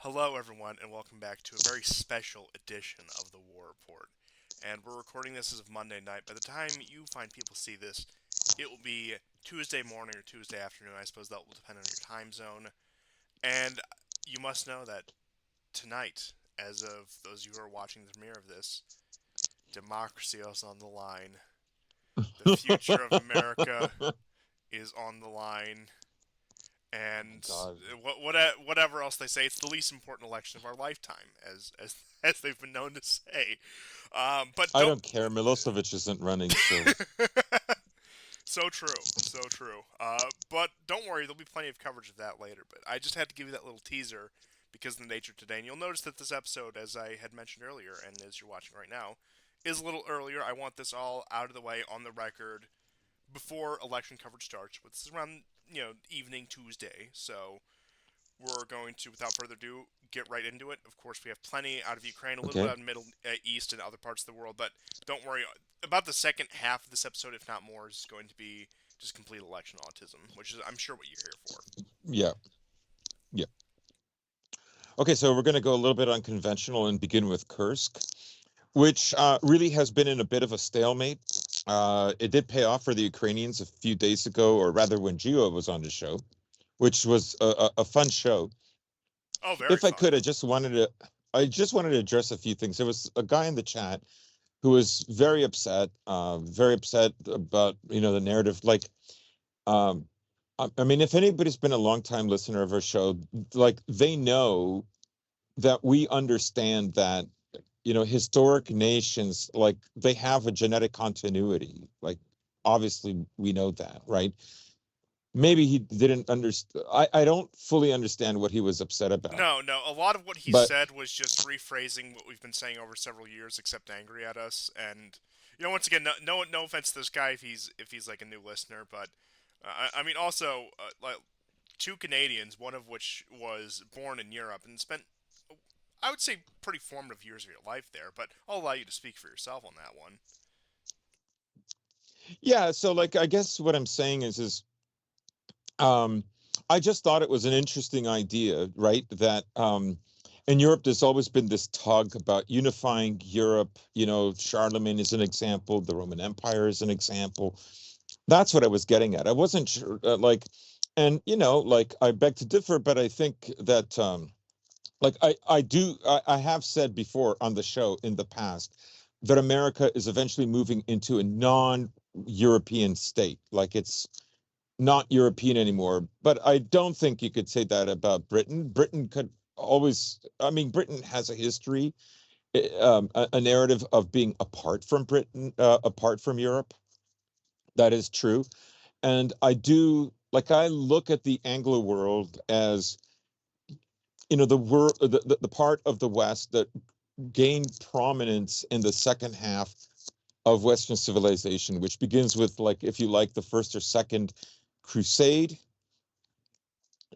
Hello, everyone, and welcome back to a very special edition of the War Report. And we're recording this as of Monday night. By the time you find people see this, it will be Tuesday morning or Tuesday afternoon. I suppose that will depend on your time zone. And you must know that tonight, as of those of you who are watching the premiere of this, democracy is on the line. The future of America is on the line. And God, whatever else they say, it's the least important election of our lifetime, as they've been known to say. But I don't. don't care. Milosevic isn't running, so So true, so true. But don't worry, there'll be plenty of coverage of that later. But I just had to give you that little teaser because of the nature of today. And you'll notice that this episode, as I had mentioned earlier, and as you're watching right now, is a little earlier. I want this all out of the way on the record before election coverage starts, which is around evening Tuesday. So we're going to, without further ado, get right into it. Of course, we have plenty out of Ukraine, a little bit okay. out of Middle East and other parts of the world, but don't worry. About the second half of this episode, if not more, is going to be just complete election autism, which is, I'm sure, what you're here for. Yeah, yeah. Okay, so we're going to go a little bit unconventional and begin with Kursk, which really has been in a bit of a stalemate. It did pay off for the Ukrainians a few days ago, or rather when Gio was on the show, which was a fun show. Oh, very If I fun. could, I just wanted to address a few things. There was a guy in the chat who was very upset about, the narrative. Um, I mean, if anybody's been a long time listener of our show, like they know that we understand that, historic nations, like they have a genetic continuity. Like, obviously, we know that, right? Maybe he didn't understand. I don't fully understand what he was upset about, No, no. A lot of what he but said was just rephrasing what we've been saying over several years, except angry at us. And once again, no offense to this guy if he's like a new listener, but I mean, also like two Canadians, one of which was born in Europe and spent, I would say, pretty formative years of your life there. But I'll allow you to speak for yourself on that one. yeah. So, like, I guess what I'm saying is um, I just thought it was an interesting idea, right? That in Europe, there's always been this tug about unifying Europe. Charlemagne is an example, the Roman Empire is an example. That's what I was getting at. I wasn't sure, and like I beg to differ, but I think that, like I have said before on the show in the past that America is eventually moving into a non-European state, like it's not European anymore. But I don't think you could say that about Britain. Britain could always, I mean, Britain has a history, a narrative of being apart from Britain, apart from Europe. That is true. And I do, like, I look at the Anglo world as, the world, the part of the West that gained prominence in the second half of Western civilization, which begins with, like, if you like, the first or second crusade.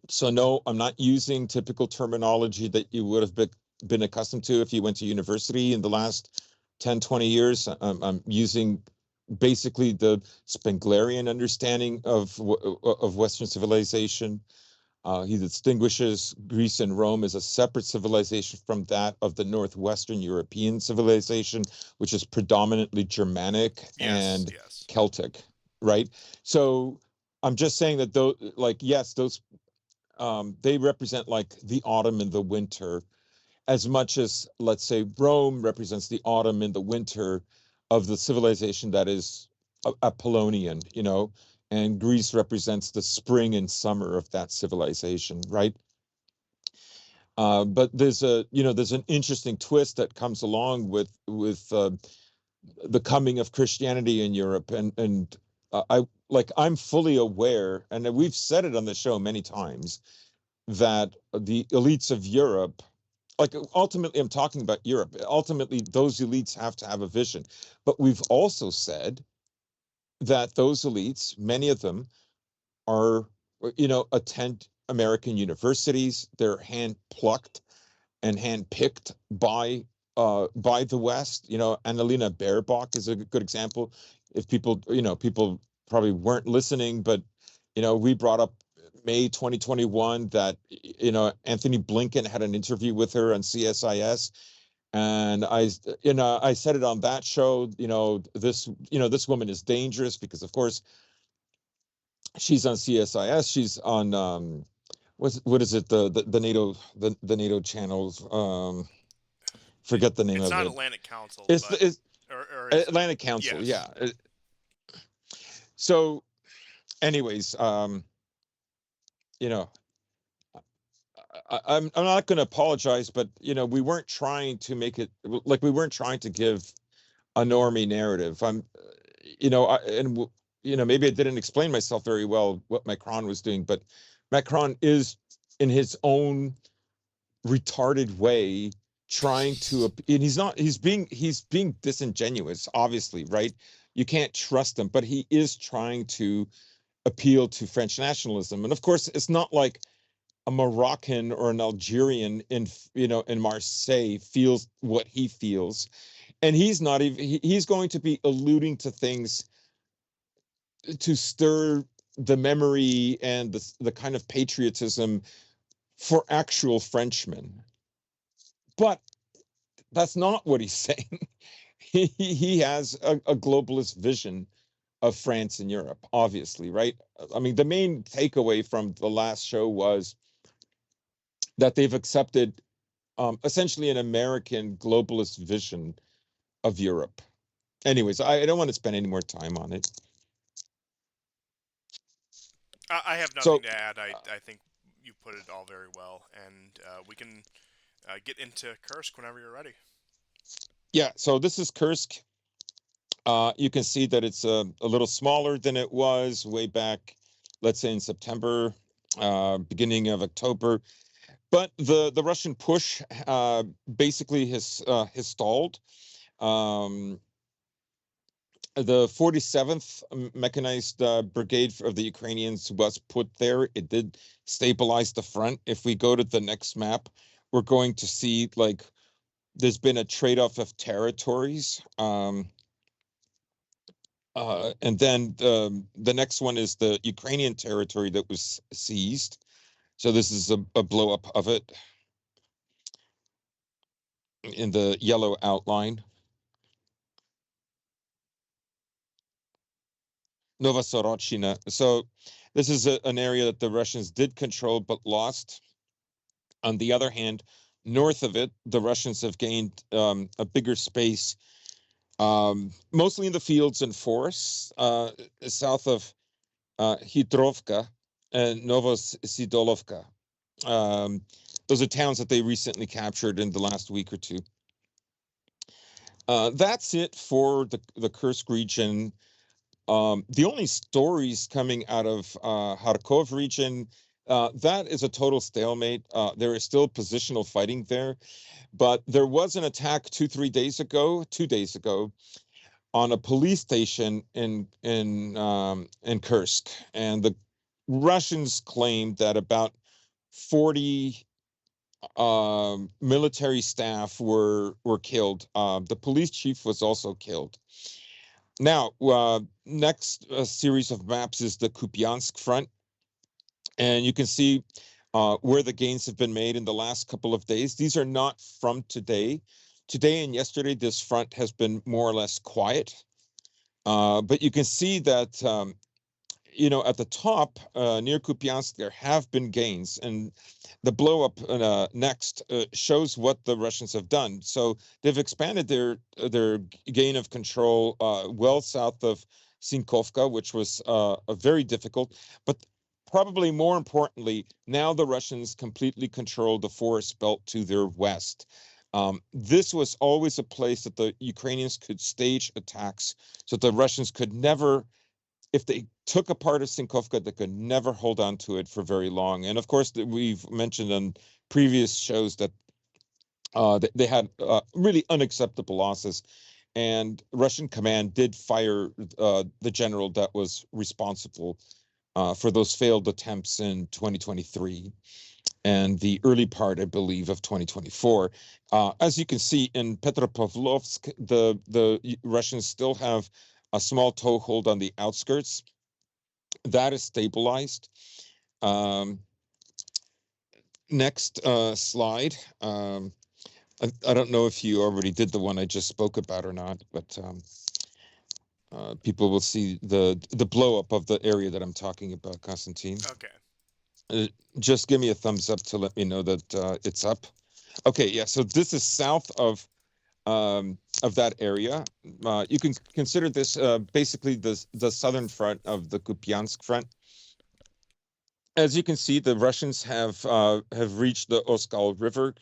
So no, I'm not using typical terminology that you would have been accustomed to if you went to university in the last 10, 20 years. I'm using basically the Spenglerian understanding of Western civilization. He distinguishes Greece and Rome as a separate civilization from that of the Northwestern European civilization, which is predominantly Germanic Yes, and yes, Celtic, right? So I'm just saying that those, like, yes, those they represent like the autumn and the winter, as much as, let's say, Rome represents the autumn and the winter of the civilization that is Apollonian, and Greece represents the spring and summer of that civilization, right? But there's an interesting twist that comes along with the coming of Christianity in Europe, and I'm fully aware, and we've said it on the show many times, that the elites of Europe, like, ultimately, I'm talking about Europe, ultimately, those elites have to have a vision. But we've also said that those elites, many of them, are, attend American universities. They're hand plucked and hand picked by the West. Annalena Baerbock is a good example. If people, people probably weren't listening, but we brought up May 2021 that Anthony Blinken had an interview with her on CSIS, and I said it on that show. This woman is dangerous because, of course, she's on CSIS. She's on what is it, the NATO channels. Forget the name It's of not it. Atlantic Council, It's but or is it? Atlantic Council. Yes. Yeah. So, anyways, you know, I'm not going to apologize, but we weren't trying to make it like we weren't trying to give a normie narrative. Maybe I didn't explain myself very well what Macron was doing, but Macron is in his own retarded way trying to, and he's being disingenuous, obviously, right? You can't trust him, but he is trying to appeal to French nationalism. And of course, it's not like a Moroccan or an Algerian in Marseille feels what he feels, and he's not even he's going to be alluding to things to stir the memory and the kind of patriotism for actual Frenchmen. But that's not what he's saying. He has a globalist vision of France and Europe, obviously, right? I mean, the main takeaway from the last show was that they've accepted essentially an American globalist vision of Europe. Anyways, I don't want to spend any more time on it. I have nothing So, to add. I think you put it all very well, and we can get into Kursk whenever you're ready. yeah, so this is Kursk. You can see that it's a little smaller than it was way back, let's say in September, beginning of October. But the Russian push basically has stalled. Um, the 47th Mechanized Brigade of the Ukrainians was put there. It did stabilize the front. If we go to the next map, we're going to see like there's been a trade-off of territories. And then the next one is the Ukrainian territory that was seized. So this is a blow up of it in the yellow outline. Novosorochina. So this is an area that the Russians did control but lost. On the other hand, north of it, the Russians have gained a bigger space, mostly in the fields and forests, south of Hydrovka and Novosidolovka. Um, those are towns that they recently captured in the last week or two. That's it for the Kursk region. The only stories coming out of Kharkov region, that is a total stalemate. There is still positional fighting there, but there was an attack 2 days ago, on a police station in Kursk, and the Russians claimed that about 40 military staff were killed. The police chief was also killed. Now, next series of maps is the Kupiansk front, and you can see where the gains have been made in the last couple of days. These are not from today. Today and yesterday, this front has been more or less quiet, but you can see that at the top near Kupiansk, there have been gains, and the blow up next shows what the Russians have done. So they've expanded their gain of control well south of Sinkovka, which was a very difficult, but probably more importantly, now the Russians completely control the forest belt to their west. This was always a place that the Ukrainians could stage attacks, so the Russians could never, if they took a part of Sinkovka, they could never hold on to it for very long. And of course, we've mentioned on previous shows that they had really unacceptable losses. And Russian command did fire the general that was responsible for those failed attempts in 2023 and the early part, I believe, of 2024. As you can see in Petropavlovsk, the Russians still have a small toehold on the outskirts. That is stabilized. Um, Next slide. I don't know if you already did the one I just spoke about or not, but people will see the blow up of the area that I'm talking about, Constantine. Okay. Uh, just give me a thumbs up to let me know that it's up. Okay, yeah. So this is south of that area. You can consider this basically the southern front of the Kupiansk front. As you can see, the Russians have reached the Oskal River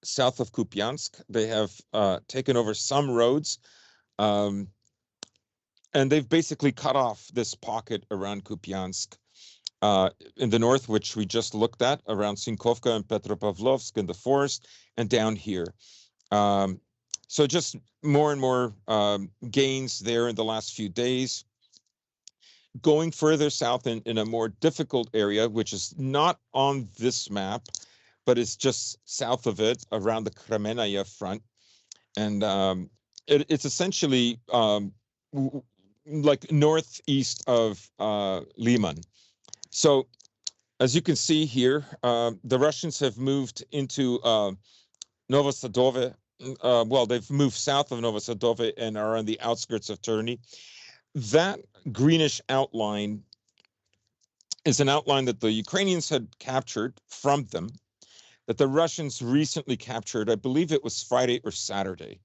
south of Kupiansk. They have taken over some roads, um, and they've basically cut off this pocket around Kupiansk in the north, which we just looked at, around Sinkovka and Petropavlovsk in the forest, and down here. Um, so just more and more gains there in the last few days. Going further south in a more difficult area, which is not on this map, but it's just south of it around the Kremenaya front. And it's essentially like northeast of Liman. So as you can see here, the Russians have moved into Novosadove. Well, they've moved south of Novosadove and are on the outskirts of Terny. That greenish outline is an outline that the Ukrainians had captured from them, that the Russians recently captured. I believe it was Friday or Saturday.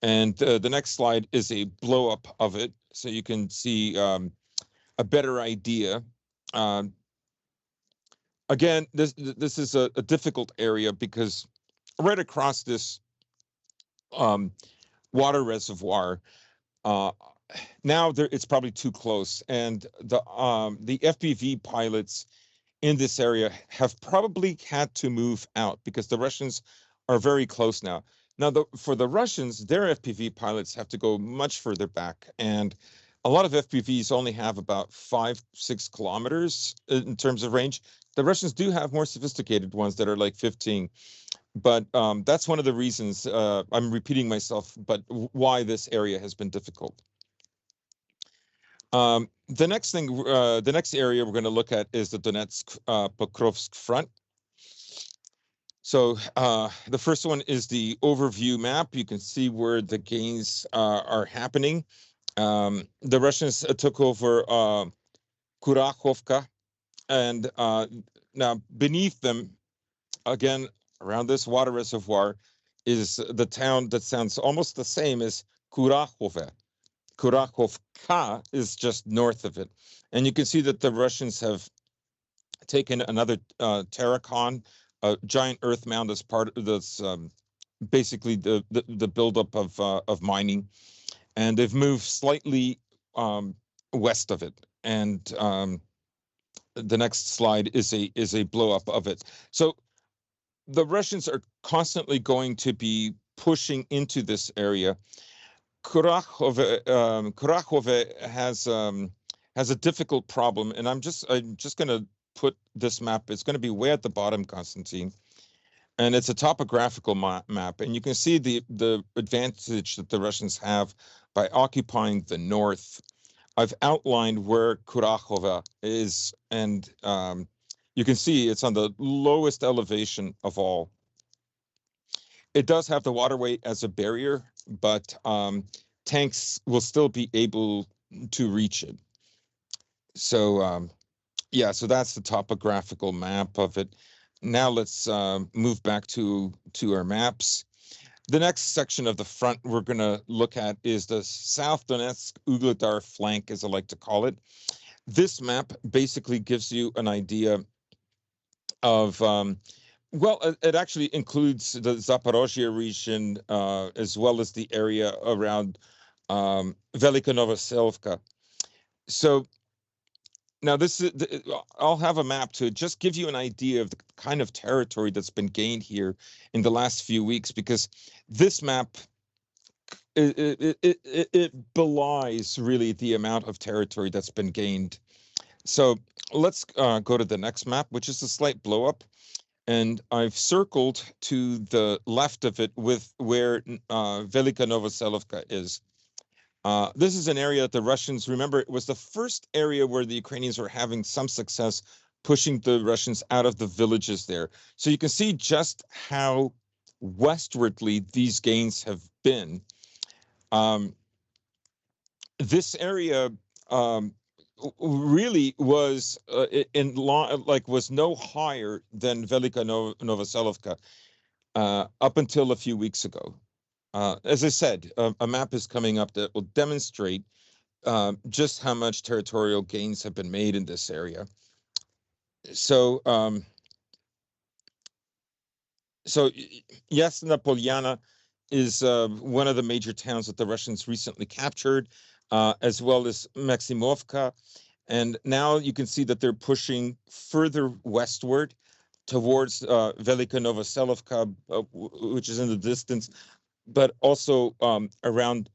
And the next slide is a blow up of it, so you can see a better idea. Um, Again, this is a difficult area because right across this um, water reservoir, uh, now it's probably too close, and the FPV pilots in this area have probably had to move out because the Russians are very close now. Now, for the Russians, their FPV pilots have to go much further back, and a lot of FPVs only have about 5-6 kilometers in terms of range. The Russians do have more sophisticated ones that are like 15, but that's one of the reasons I'm repeating myself, but why this area has been difficult. The next area we're going to look at is the Donetsk Pokrovsk front. So the first one is the overview map. You can see where the gains are happening. The Russians took over Kurakhovka, and now beneath them, again, around this water reservoir, is the town that sounds almost the same as Kurakhove. Kurakhovka is just north of it. And you can see that the Russians have taken another Terracon, a giant earth mound as part of this, basically the buildup of mining. And they've moved slightly west of it. And the next slide is a blow up of it. So the Russians are constantly going to be pushing into this area. Kurakhove has a difficult problem, and I'm just going to put this map. It's going to be way at the bottom, Constantine, and it's a topographical map, and you can see the advantage that the Russians have by occupying the north. I've outlined where Kurakhove is, and you can see it's on the lowest elevation of all. It does have the waterway as a barrier, but tanks will still be able to reach it. So yeah, so that's the topographical map of it. Now let's move back to our maps. The next section of the front we're going to look at is the South Donetsk Vuhledar flank, as I like to call it. This map basically gives you an idea of well, it actually includes the Zaporozhye region as well as the area around Velika Novoselivka. So now this is I'll have a map to just give you an idea of the kind of territory that's been gained here in the last few weeks, because this map it belies really the amount of territory that's been gained. So let's go to the next map, which is a slight blow up. And I've circled to the left of it with where Velika Novoselivka is. This is an area that the Russians, remember, it was the first area where the Ukrainians were having some success pushing the Russians out of the villages there. So you can see just how westwardly these gains have been. This area really was was no higher than Velika Novoselovka up until a few weeks ago. As I said, a map is coming up that will demonstrate just how much territorial gains have been made in this area. So, Yasna Polyana is one of the major towns that the Russians recently captured, as well as Maximovka. And now you can see that they're pushing further westward towards Velika Novoselovka, which is in the distance, but also around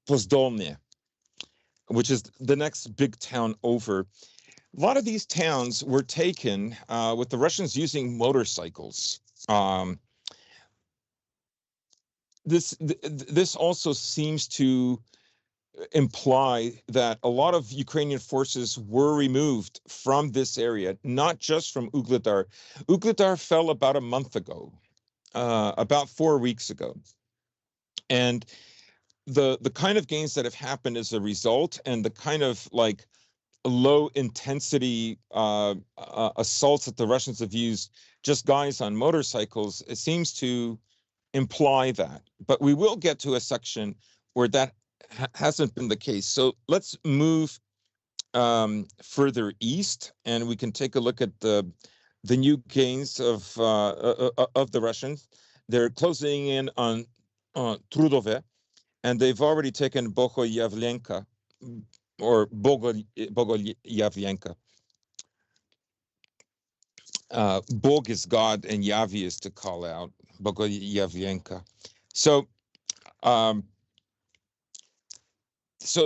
Pozdolny, which is the next big town over. A lot of these towns were taken with the Russians using motorcycles. This also seems to imply that a lot of Ukrainian forces were removed from this area, not just from Vuhledar. Vuhledar fell about a month ago, about 4 weeks ago. And the kind of gains that have happened as a result, and the kind of like low intensity assaults that the Russians have used, just guys on motorcycles, it seems to imply that. But we will get to a section where that hasn't been the case. So let's move further east, and we can take a look at the new gains of the Russians. They're closing in on Trudove, and they've already taken Bogoyavlenka, or Bogoyavlenka. Bog is God and Yavi is to call out. Bogoyavlenka. So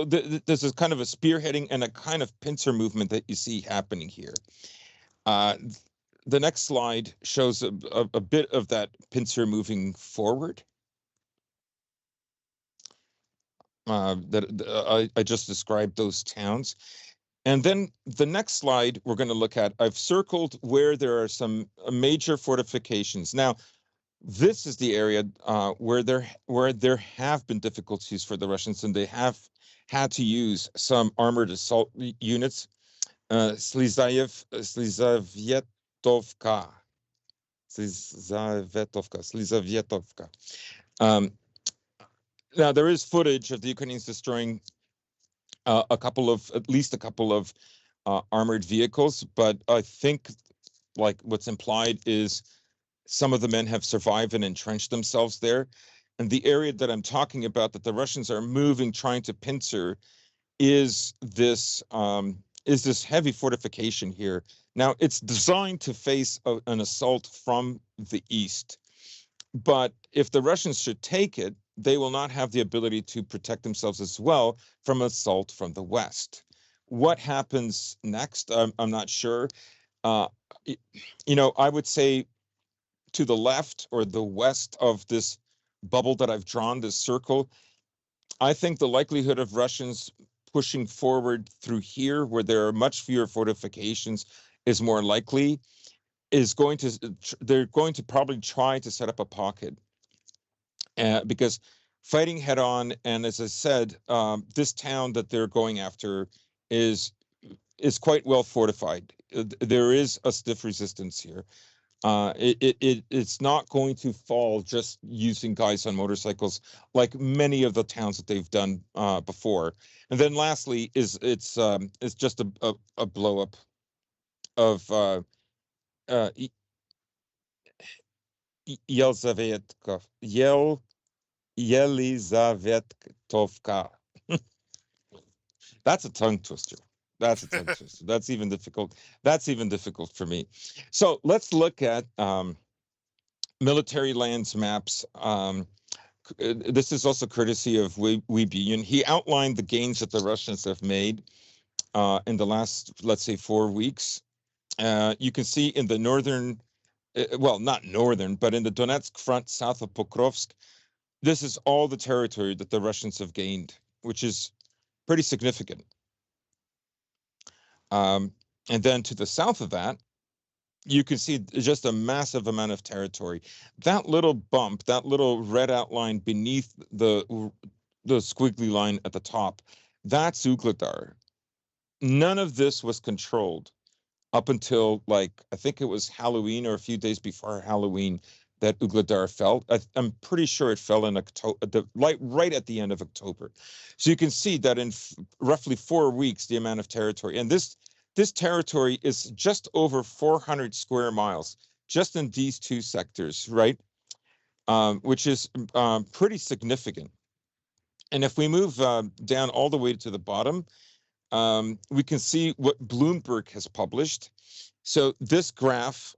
there's a kind of a spearheading and a kind of pincer movement that you see happening here. The next slide shows a bit of that pincer moving forward. I just described those towns. And then the next slide we're going to look at, I've circled where there are some major fortifications. Now, this is the area where there have been difficulties for the Russians, and they have had to use some armored assault units. Slizavetovka. Now, there is footage of the Ukrainians destroying at least a couple of armored vehicles, but I think like what's implied is some of the men have survived and entrenched themselves there. And the area that I'm talking about that the Russians are moving, trying to pincer, is this heavy fortification here. Now, it's designed to face an assault from the east. But if the Russians should take it, they will not have the ability to protect themselves as well from assault from the west. What happens next? I'm not sure. I would say to the left or the west of this bubble that I've drawn, this circle, I think the likelihood of Russians pushing forward through here, where there are much fewer fortifications, is more likely. They're going to probably try to set up a pocket, because fighting head on, and as I said, this town that they're going after is quite well fortified. There is a stiff resistance here. It's not going to fall just using guys on motorcycles like many of the towns that they've done before. And then lastly it's just a blow up of Yelizavetovka. That's a tongue twister. That's a tongue twister. That's even difficult. That's even difficult for me. So let's look at military lands maps. This is also courtesy of Webian. He outlined the gains that the Russians have made in the last, let's say, 4 weeks. You can see in the northern, well, not northern, but in the Donetsk front south of Pokrovsk, this is all the territory that the Russians have gained, which is pretty significant. Um, and then to the south of that, you can see just a massive amount of territory. That little bump, that little red outline beneath the squiggly line at the top, that's Ugladar. None of this was controlled up until, like, I think it was Halloween or a few days before Halloween that Ugladar fell. I'm pretty sure it fell in October, like right at the end of October. So you can see that in roughly 4 weeks, the amount of territory, and this territory is just over 400 square miles, just in these two sectors, right? Which is pretty significant. And if we move down all the way to the bottom, we can see what Bloomberg has published. So this graph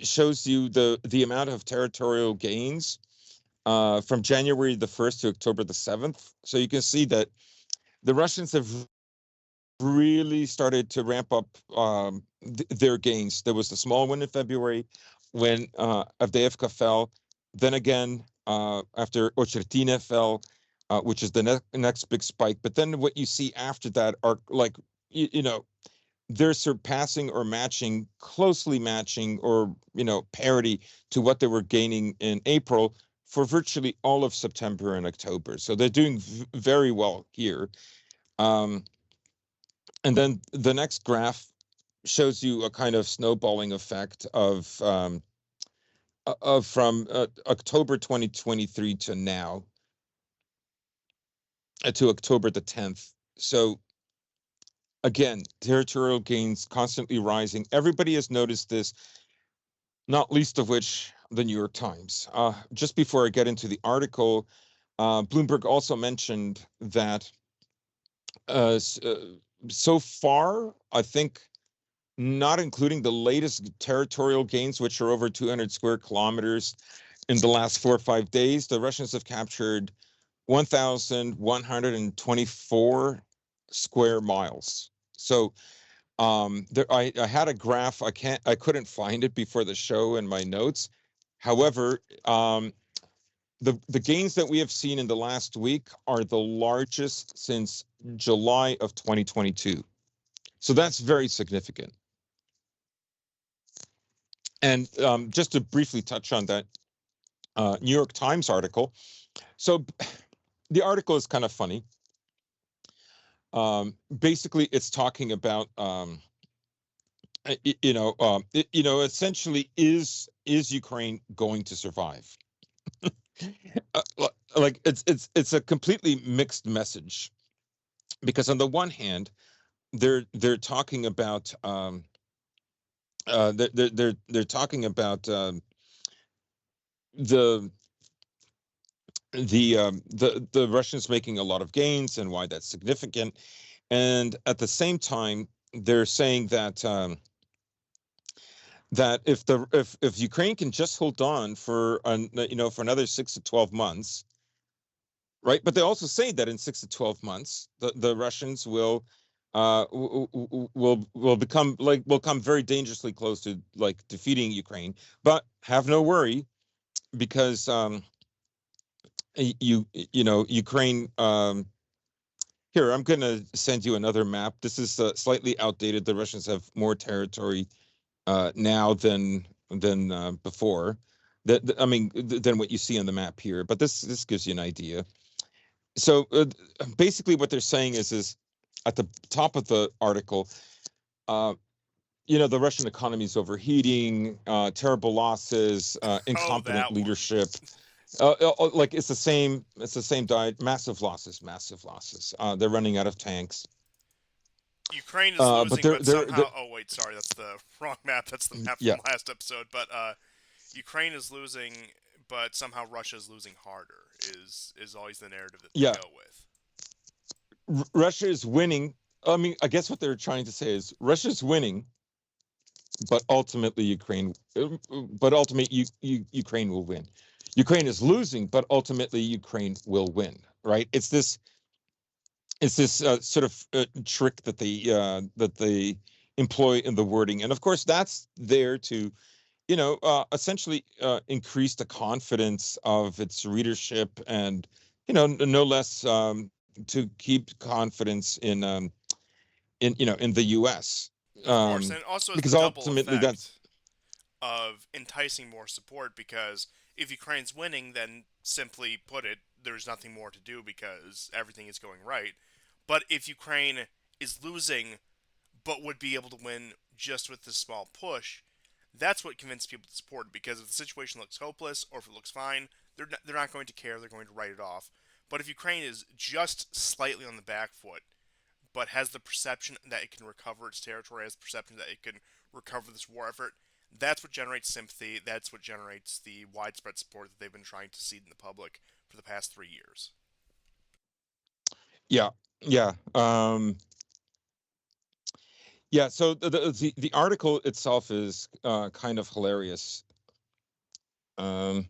shows you the amount of territorial gains from January the 1st to October the 7th. So you can see that the Russians have really started to ramp up their gains. There was the small one in February when Avdiivka fell. Then again, after Ochertina fell, which is the next big spike. But then what you see after that are like, you know, they're surpassing or matching, closely matching, or, you know, parity to what they were gaining in April for virtually all of September and October. So they're doing very well here. And then the next graph shows you a kind of snowballing effect of from October 2023 to now, to October the 10th. So again, territorial gains constantly rising. Everybody has noticed this, not least of which the New York Times. Just before I get into the article, Bloomberg also mentioned that so far, I think, not including the latest territorial gains, which are over 200 square kilometers in the last 4 or 5 days, the Russians have captured 1,124 square miles. So there, I had a graph. I couldn't find it before the show in my notes. However, the gains that we have seen in the last week are the largest since July of 2022. So that's very significant. And just to briefly touch on that New York Times article. So the article is kind of funny. Basically, it's talking about, essentially, is Ukraine going to survive? Like it's a completely mixed message, because on the one hand, they're talking about they're talking about the the Russians making a lot of gains and why that's significant, and at the same time they're saying that that if Ukraine can just hold on for for another 6 to 12 months, right? But they also say that in 6 to 12 months the Russians will will come very dangerously close to like defeating Ukraine, but have no worry, because Ukraine. Here, I'm going to send you another map. This is slightly outdated. The Russians have more territory now than before. I mean, than what you see on the map here. But this gives you an idea. So basically, what they're saying is at the top of the article, the Russian economy is overheating, terrible losses, Oh, incompetent that one. leadership. Like it's the same diet, massive losses. They're running out of tanks. Ukraine is But losing, but they're somehow. Oh wait, sorry, that's the wrong map. That's the map yeah. from last episode. But Ukraine is losing, but somehow Russia's losing harder. Is always the narrative that they Yeah, go with. Russia is winning. I mean, I guess what they're trying to say is Russia's winning, but ultimately Ukraine will win. Ukraine is losing, but ultimately Ukraine will win. Right? It's this sort of trick that they employ in the wording, and of course that's there to essentially increase the confidence of its readership, and no less to keep confidence in the U.S. Of course, um, and it also has the because double ultimately that's effect of enticing more support because if Ukraine's winning, then simply put it, there's nothing more to do because everything is going right. But if Ukraine is losing but would be able to win just with this small push, that's what convinced people to support it because if the situation looks hopeless or if it looks fine, they're not going to care, they're going to write it off. But if Ukraine is just slightly on the back foot, but has the perception that it can recover its territory, has the perception that it can recover this war effort, that's what generates sympathy. That's what generates the widespread support that they've been trying to seed in the public for the past 3 years. yeah, yeah. Yeah, so the article itself is kind of hilarious. Um,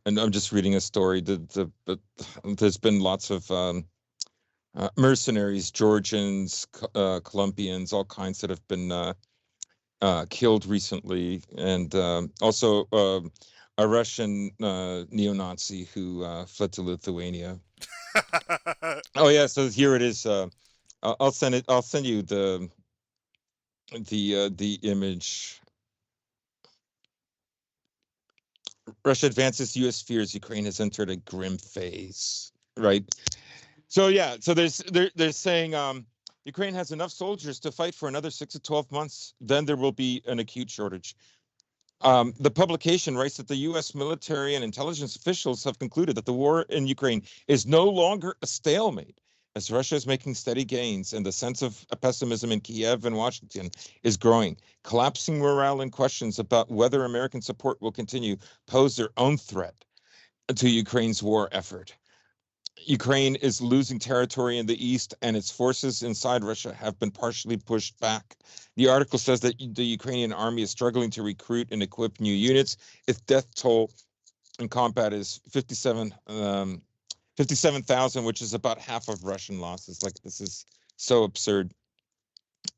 and I'm just reading a story. There's been lots of mercenaries, Georgians, Colombians, all kinds that have been killed recently, and also a Russian neo-Nazi who fled to Lithuania. Oh yeah, so here it is. I'll send it. I'll send you the image. Russia advances U.S. fears Ukraine has entered a grim phase. Right. So yeah. So they're saying Ukraine has enough soldiers to fight for another 6 to 12 months. Then there will be an acute shortage. The publication writes that the U.S. military and intelligence officials have concluded that the war in Ukraine is no longer a stalemate, as Russia is making steady gains and the sense of pessimism in Kiev and Washington is growing. Collapsing morale and questions about whether American support will continue pose their own threat to Ukraine's war effort. Ukraine is losing territory in the east, and its forces inside Russia have been partially pushed back. The article says that the Ukrainian army is struggling to recruit and equip new units. Its death toll in combat is 57,000, which is about half of Russian losses. Like, this is so absurd.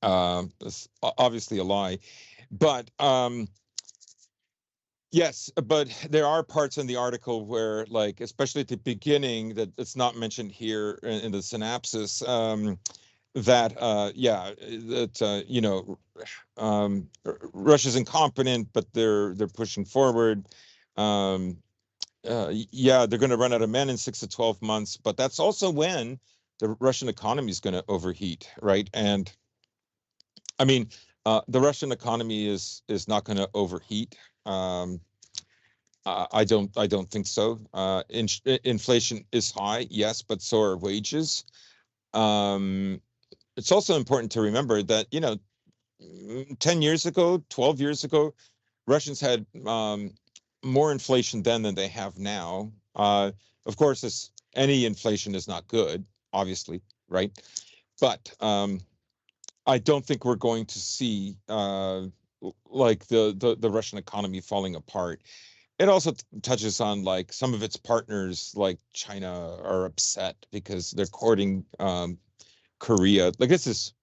It's obviously a lie. But yes, but there are parts in the article where, like, especially at the beginning, that it's not mentioned here in the synopsis, that yeah, that Russia's incompetent, but they're pushing forward. Um, yeah, they're going to run out of men in 6 to 12 months, but that's also when the Russian economy is going to overheat, right? And I mean, the Russian economy is not going to overheat. Um, I don't think so. Inflation is high, yes, but so are wages. Um, it's also important to remember that 10 years ago, 12 years ago, Russians had more inflation then than they have now. Of course, any inflation is not good, obviously, right? But I don't think we're going to see like the Russian economy falling apart. It also touches on, like, some of its partners, like China, are upset because they're courting Korea. Like, this is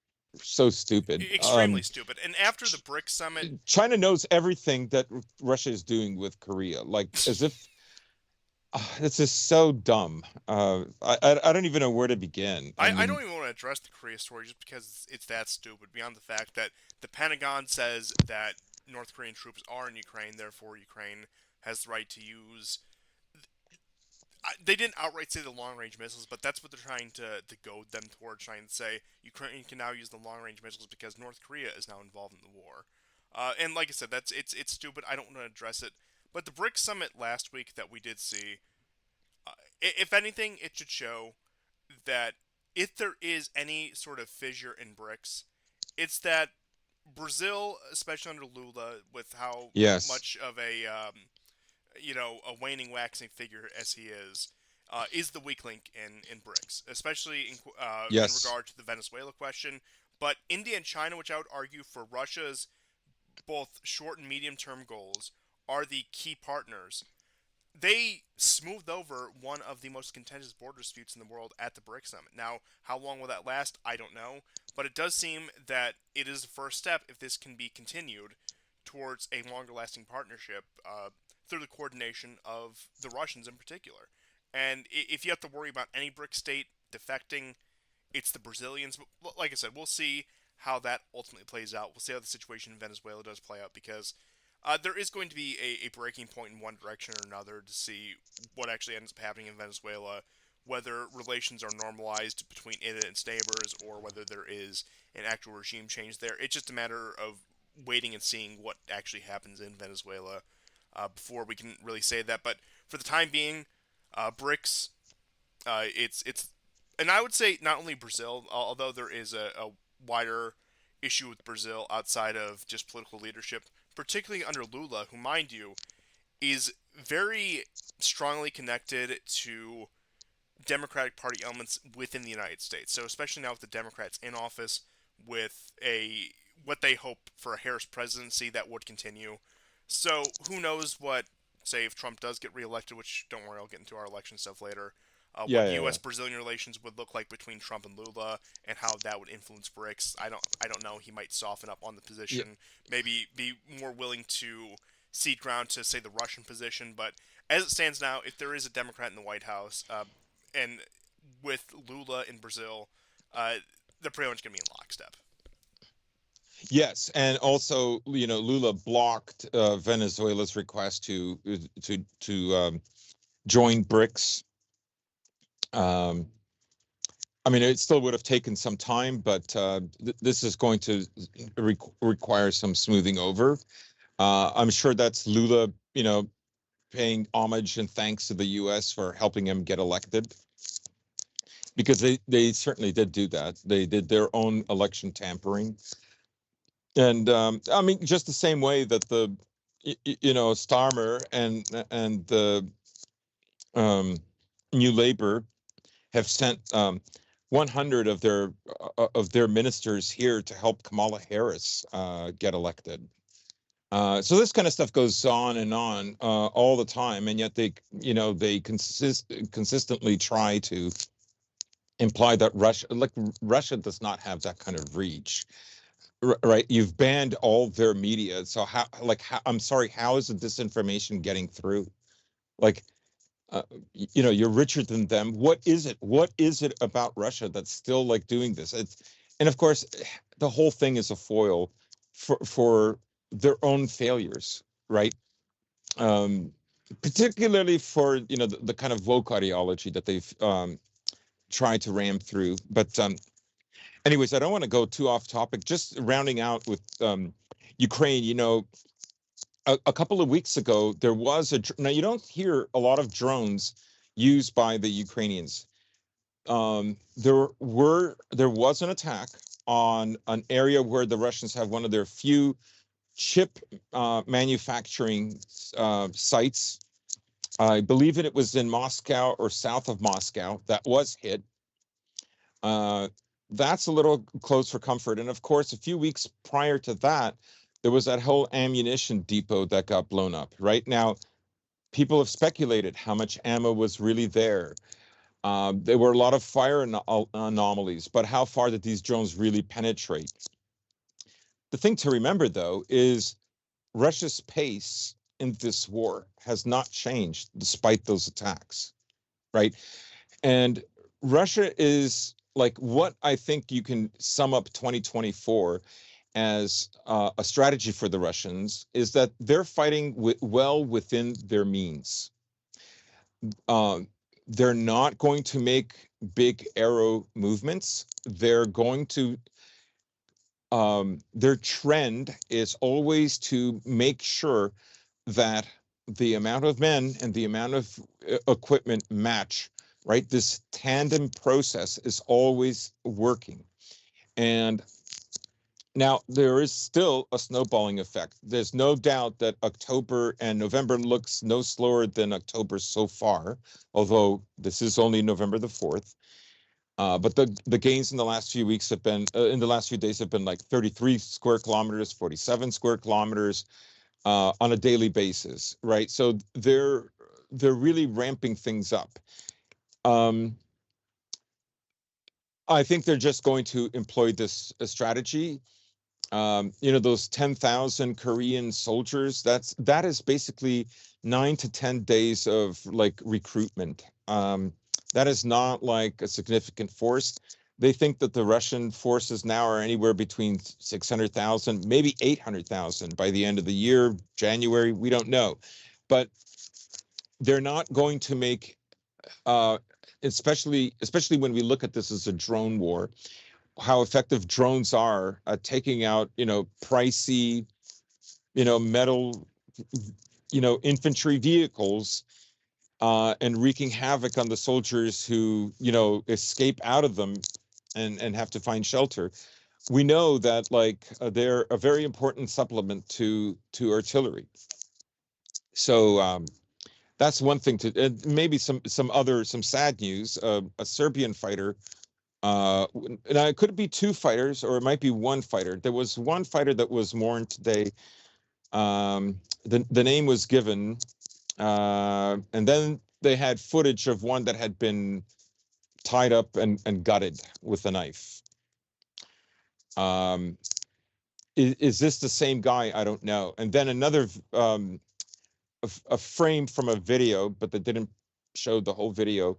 so stupid. Extremely stupid. And after the BRICS summit, China knows everything that Russia is doing with Korea, like, as if this is so dumb. I don't even know where to begin. I I mean, don't even want to address the Korea story just because it's that stupid. Beyond the fact that the Pentagon says that North Korean troops are in Ukraine, therefore Ukraine has the right to use. They didn't outright say the long range missiles, but that's what they're trying to goad them towards, trying to say Ukraine can now use the long range missiles because North Korea is now involved in the war. And like I said, it's stupid. I don't want to address it. But the BRICS summit last week that we did see, if anything, it should show that if there is any sort of fissure in BRICS, it's that Brazil, especially under Lula, with how yes, much of a waning, waxing figure as he is the weak link in BRICS, especially in yes, regard to the Venezuela question. But India and China, which I would argue for Russia's both short and medium term goals, are the key partners. They smoothed over one of the most contentious border disputes in the world at the BRICS summit. Now, how long will that last? I don't know, but it does seem that it is the first step, if this can be continued, towards a longer-lasting partnership through the coordination of the Russians in particular. And if you have to worry about any BRICS state defecting, it's the Brazilians. But like I said, we'll see how that ultimately plays out. We'll see how the situation in Venezuela does play out because there is going to be a breaking point in one direction or another to see what actually ends up happening in Venezuela, whether relations are normalized between it and its neighbors or whether there is an actual regime change there. It's just a matter of waiting and seeing what actually happens in Venezuela before we can really say that. But for the time being, BRICS, it's and I would say not only Brazil, although there is a wider issue with Brazil outside of just political leadership, particularly under Lula, who, mind you, is very strongly connected to Democratic Party elements within the United States. So especially now with the Democrats in office, with a what they hope for a Harris presidency that would continue. So who knows what, say, if Trump does get reelected, which don't worry, I'll get into our election stuff later. Yeah, What yeah, yeah. U.S. Brazilian relations would look like between Trump and Lula, and how that would influence BRICS. I don't know. He might soften up on the Yeah. position, maybe be more willing to cede ground to say the Russian position. But as it stands now, if there is a Democrat in the White House, and with Lula in Brazil, uh, they're pretty much going to be in lockstep. Yes, and also, Lula blocked Venezuela's request to join BRICS. I mean, it still would have taken some time, but this is going to require some smoothing over. I'm sure that's Lula, paying homage and thanks to the U.S. for helping him get elected, because they certainly did do that. They did their own election tampering. And I mean, just the same way that the Starmer and the um, New Labor have sent 100 of their ministers here to help Kamala Harris get elected. So this kind of stuff goes on and on all the time, and yet they consistently try to imply that Russia does not have that kind of reach. Right, you've banned all their media, so I'm sorry, how is the disinformation getting through? Like, you're richer than them. What is it about Russia that's still like doing this? And of course, the whole thing is a foil for their own failures, right? um Particularly for the kind of woke ideology that they've tried to ram through. But anyways, I don't want to go too off topic. Just rounding out with Ukraine. A couple of weeks ago, there was now you don't hear a lot of drones used by the Ukrainians. There was an attack on an area where the Russians have one of their few chip manufacturing sites. I believe it was in Moscow or south of Moscow that was hit. Uh, that's a little close for comfort. And of course, a few weeks prior to that, there was that whole ammunition depot that got blown up. Right now, people have speculated how much ammo was really there. There were a lot of fire anomalies, but how far did these drones really penetrate? The thing to remember, though, is Russia's pace in this war has not changed despite those attacks, right? And Russia is like, what I think you can sum up 2024 as a strategy for the Russians is that they're fighting well within their means. Um, they're not going to make big arrow movements. Their trend is always to make sure that the amount of men and the amount of equipment match, right? This tandem process is always working. And now there is still a snowballing effect. There's no doubt that October and November looks no slower than October so far, although this is only November the 4th. But the gains in the last few weeks have been, in the last few days, have been like 33 square kilometers, 47 square kilometers on a daily basis, right? So they're really ramping things up. I think they're just going to employ this strategy. Those 10,000 Korean soldiers, that is basically 9 to 10 days of like recruitment. That is not like a significant force. They think that the Russian forces now are anywhere between 600,000, maybe 800,000 by the end of the year, January. We don't know. But they're not going to make, especially when we look at this as a drone war, how effective drones are at taking out, pricey, metal, infantry vehicles, and wreaking havoc on the soldiers who, escape out of them and have to find shelter. We know that, like, they're a very important supplement to artillery. So that's one thing to, and maybe some sad news. A Serbian fighter, now it could be two fighters or it might be one fighter. There was one fighter that was mourned today. The name was given, and then they had footage of one that had been tied up and gutted with a knife. Is this the same guy? I don't know. And then another, a frame from a video, but they didn't show the whole video,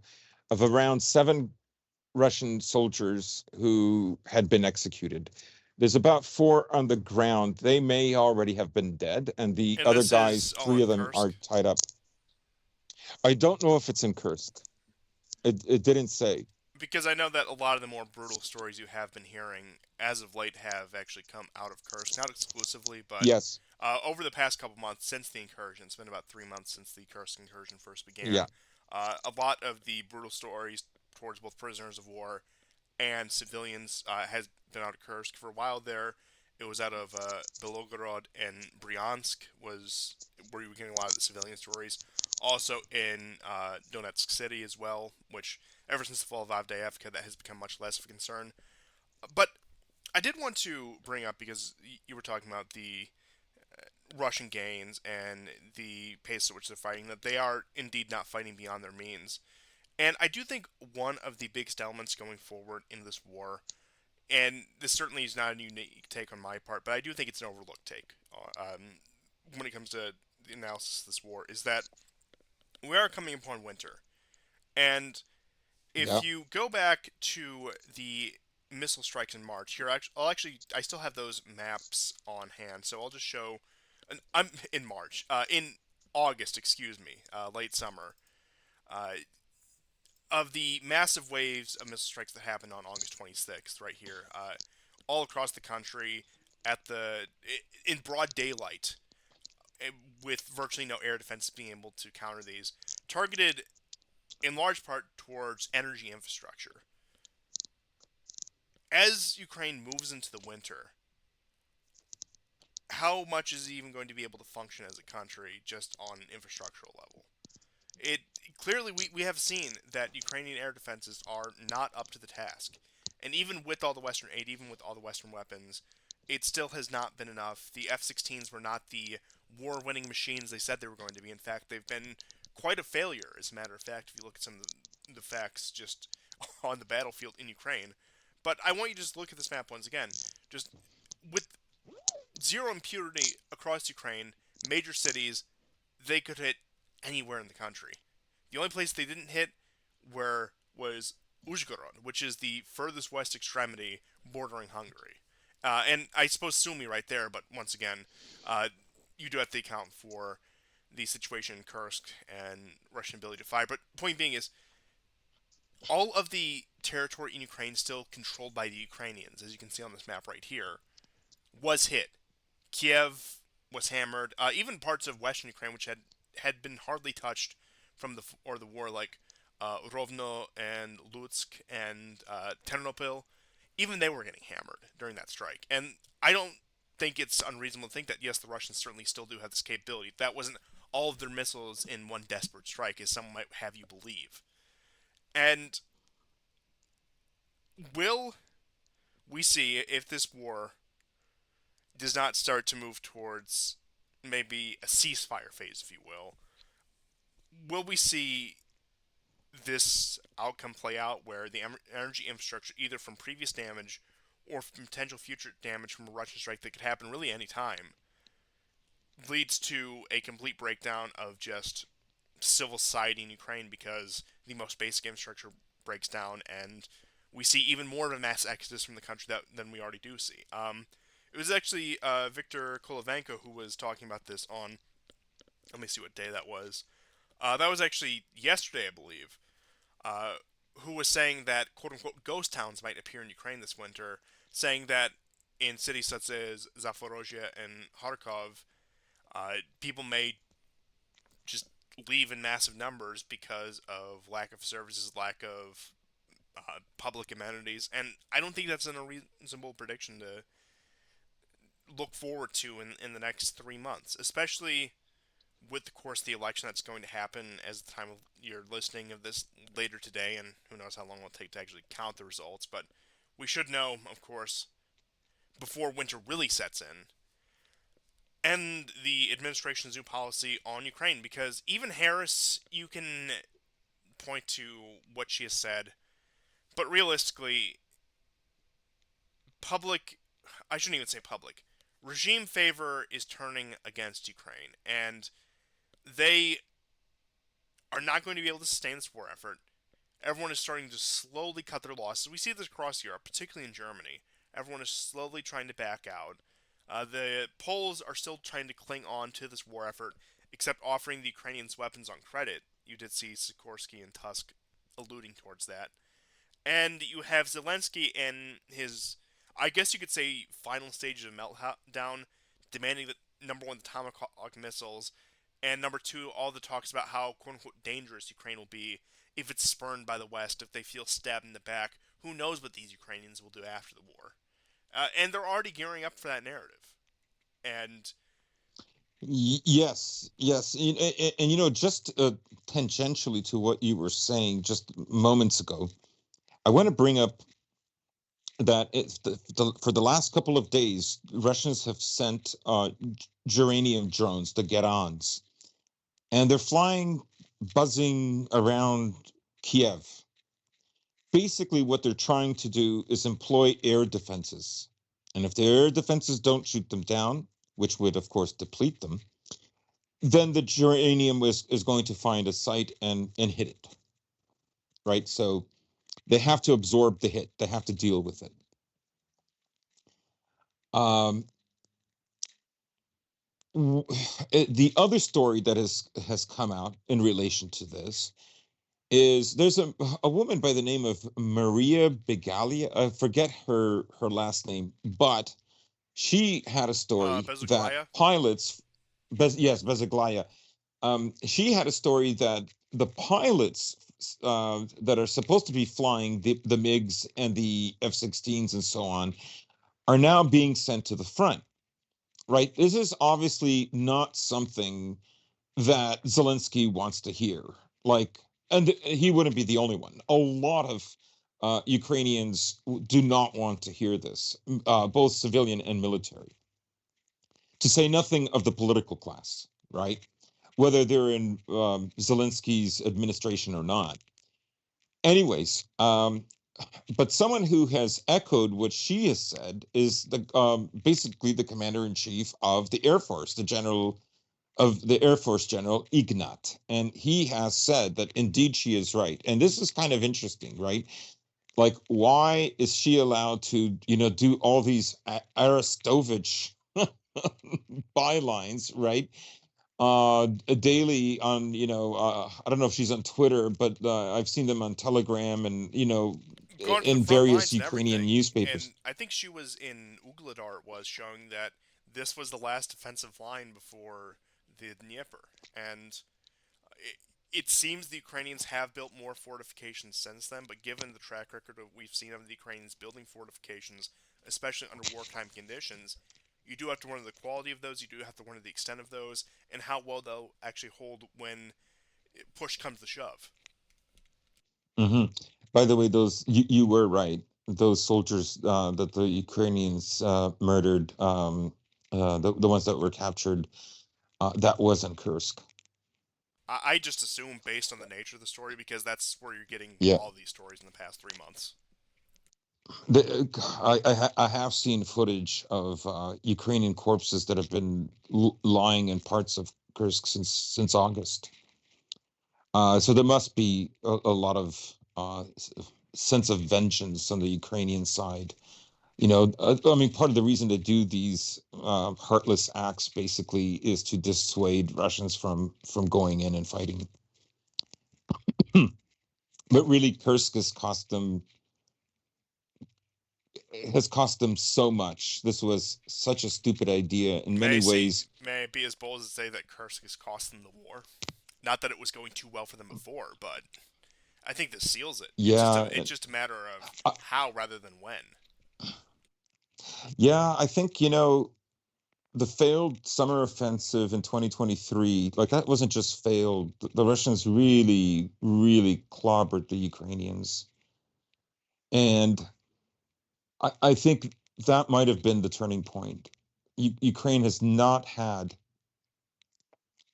of around 7 Russian soldiers who had been executed. There's about 4 on the ground. They may already have been dead, and the And other this guys, is all 3 in of them, are Kursk. tied up. I don't know if it's in Kursk. It didn't say. Because I know that a lot of the more brutal stories you have been hearing as of late have actually come out of Kursk, not exclusively, but Yes. over the past couple months since the incursion. It's been about 3 months since the Kursk incursion first Yeah. began. A lot of the brutal stories towards both prisoners of war and civilians has been out of Kursk. For a while there, it was out of Belgorod and Bryansk was where you were getting a lot of the civilian stories. Also in Donetsk City as well, which ever since the fall of Avdiivka, that has become much less of a concern. But I did want to bring up, because you were talking about the Russian gains and the pace at which they're fighting, that they are indeed not fighting beyond their means. And I do think one of the biggest elements going forward in this war, and this certainly is not a unique take on my part, but I do think it's an overlooked take when it comes to the analysis of this war, is that we are coming upon winter. And Yeah. if you go back to the missile strikes in March, here I still have those maps on hand, so I'll just show. I'm in March, in August, excuse me, late summer. Uh, of the massive waves of missile strikes that happened on August 26th, right here, all across the country, in broad daylight, with virtually no air defense being able to counter these, targeted in large part towards energy infrastructure. As Ukraine moves into the winter, how much is it even going to be able to function as a country just on an infrastructural level? It clearly we have seen that Ukrainian air defenses are not up to the task, and even with all the Western aid, even with all the Western weapons, it still has not been enough. The F-16s were not the war-winning machines they said they were going to be. In fact, they've been quite a failure. As a matter of fact, if you look at some of the facts just on the battlefield in Ukraine. But I want you to just look at this map once again. Just with zero impunity across Ukraine, major cities, they could hit anywhere in the country. The only place they didn't hit was Uzhgorod, which is the furthest west extremity bordering Hungary. And I suppose Sumy right there, but once again, you do have to account for the situation in Kursk and Russian ability to fight. But point being is, all of the territory in Ukraine still controlled by the Ukrainians, as you can see on this map right here, was hit. Kiev was hammered. Even parts of Western Ukraine, which had been hardly touched from the war, like Rovno and Lutsk and Ternopil, even they were getting hammered during that strike. And I don't think it's unreasonable to think that, yes, the Russians certainly still do have this capability. That wasn't all of their missiles in one desperate strike, as some might have you believe. And will we see, if this war does not start to move towards maybe a ceasefire phase, if you will we see this outcome play out where the energy infrastructure, either from previous damage or from potential future damage from a Russian strike that could happen really any time, leads to a complete breakdown of just civil society in Ukraine, because the most basic infrastructure breaks down and we see even more of a mass exodus from the country than we already do see. It was actually Viktor Kolovenko who was talking about this on. Let me see what day that was. That was actually yesterday, I believe. Uh, who was saying that quote unquote ghost towns might appear in Ukraine this winter, saying that in cities such as Zaporozhye and Kharkov, people may just leave in massive numbers because of lack of services, lack of public amenities, and I don't think that's an unreasonable prediction to look forward to in the next 3 months, especially with the course of the election that's going to happen as the time of you're listening of this later today, and who knows how long it'll take to actually count the results. But we should know, of course, before winter really sets in, and the administration's new policy on Ukraine, because even Harris, you can point to what she has said, but realistically, public, I shouldn't even say public, regime favor is turning against Ukraine, and they are not going to be able to sustain this war effort. Everyone is starting to slowly cut their losses. We see this across Europe, particularly in Germany. Everyone is slowly trying to back out. The Poles are still trying to cling on to this war effort, except offering the Ukrainians weapons on credit. You did see Sikorsky and Tusk alluding towards that. And you have Zelensky in his, I guess you could say, final stages of meltdown, demanding that number one, the Tomahawk missiles, and number two, all the talks about how quote unquote dangerous Ukraine will be if it's spurned by the West, if they feel stabbed in the back. Who knows what these Ukrainians will do after the war? And they're already gearing up for that narrative. And Yes, yes, and, just tangentially to what you were saying just moments ago, I want to bring up that for the last couple of days, Russians have sent geranium drones, the Gerans, and they're flying, buzzing around Kiev. Basically, what they're trying to do is employ air defenses. And if the air defenses don't shoot them down, which would, of course, deplete them, then the geranium is going to find a site and hit it. Right? So they have to absorb the hit, they have to deal with it. Um, the other story that has come out in relation to this is there's a woman by the name of Maria Begalia. I forget her last name, but she had a story that Bezuglaya, pilots, yes, Bezaglaya. She had a story that the pilots that are supposed to be flying the MiGs and the F-16s and so on are now being sent to the front. Right? This is obviously not something that Zelensky wants to hear. Like, and he wouldn't be the only one. A lot of Ukrainians do not want to hear this, both civilian and military. To say nothing of the political class, right? Whether they're in Zelensky's administration or not. Anyways, but someone who has echoed what she has said is basically the commander in chief of the Air Force, the Air Force General Ignat, and he has said that indeed she is right. And this is kind of interesting, right? Like, why is she allowed to, do all these Arestovich bylines, right? Daily on, I don't know if she's on Twitter, but I've seen them on Telegram and, going for the in front various lines and Ukrainian everything. newspapers. And I think she was in Vuhledar, it was showing that this was the last defensive line before the Dnieper. And it seems the Ukrainians have built more fortifications since then, but given the track record of we've seen of the Ukrainians building fortifications, especially under wartime conditions, you do have to wonder the quality of those, you do have to wonder the extent of those, and how well they'll actually hold when push comes to shove. Hmm. By the way, those you were right. Those soldiers that the Ukrainians murdered, the ones that were captured, that was in Kursk. I just assume based on the nature of the story because that's where you're getting Yeah, all these stories in the past 3 months. I have seen footage of Ukrainian corpses that have been lying in parts of Kursk since August. So there must be a lot of sense of vengeance on the Ukrainian side. I mean, part of the reason to do these heartless acts basically is to dissuade Russians from going in and fighting. But really, Kursk has cost them so much. This was such a stupid idea in many ways. May I be as bold as to say that Kursk has cost them the war? Not that it was going too well for them before, but I think this seals it. Yeah, It's just a matter of uh, how rather than when. yeah. I think the failed summer offensive in 2023, like that wasn't just failed. The Russians really, really clobbered the Ukrainians, and I think that might have been the turning point. Ukraine has not had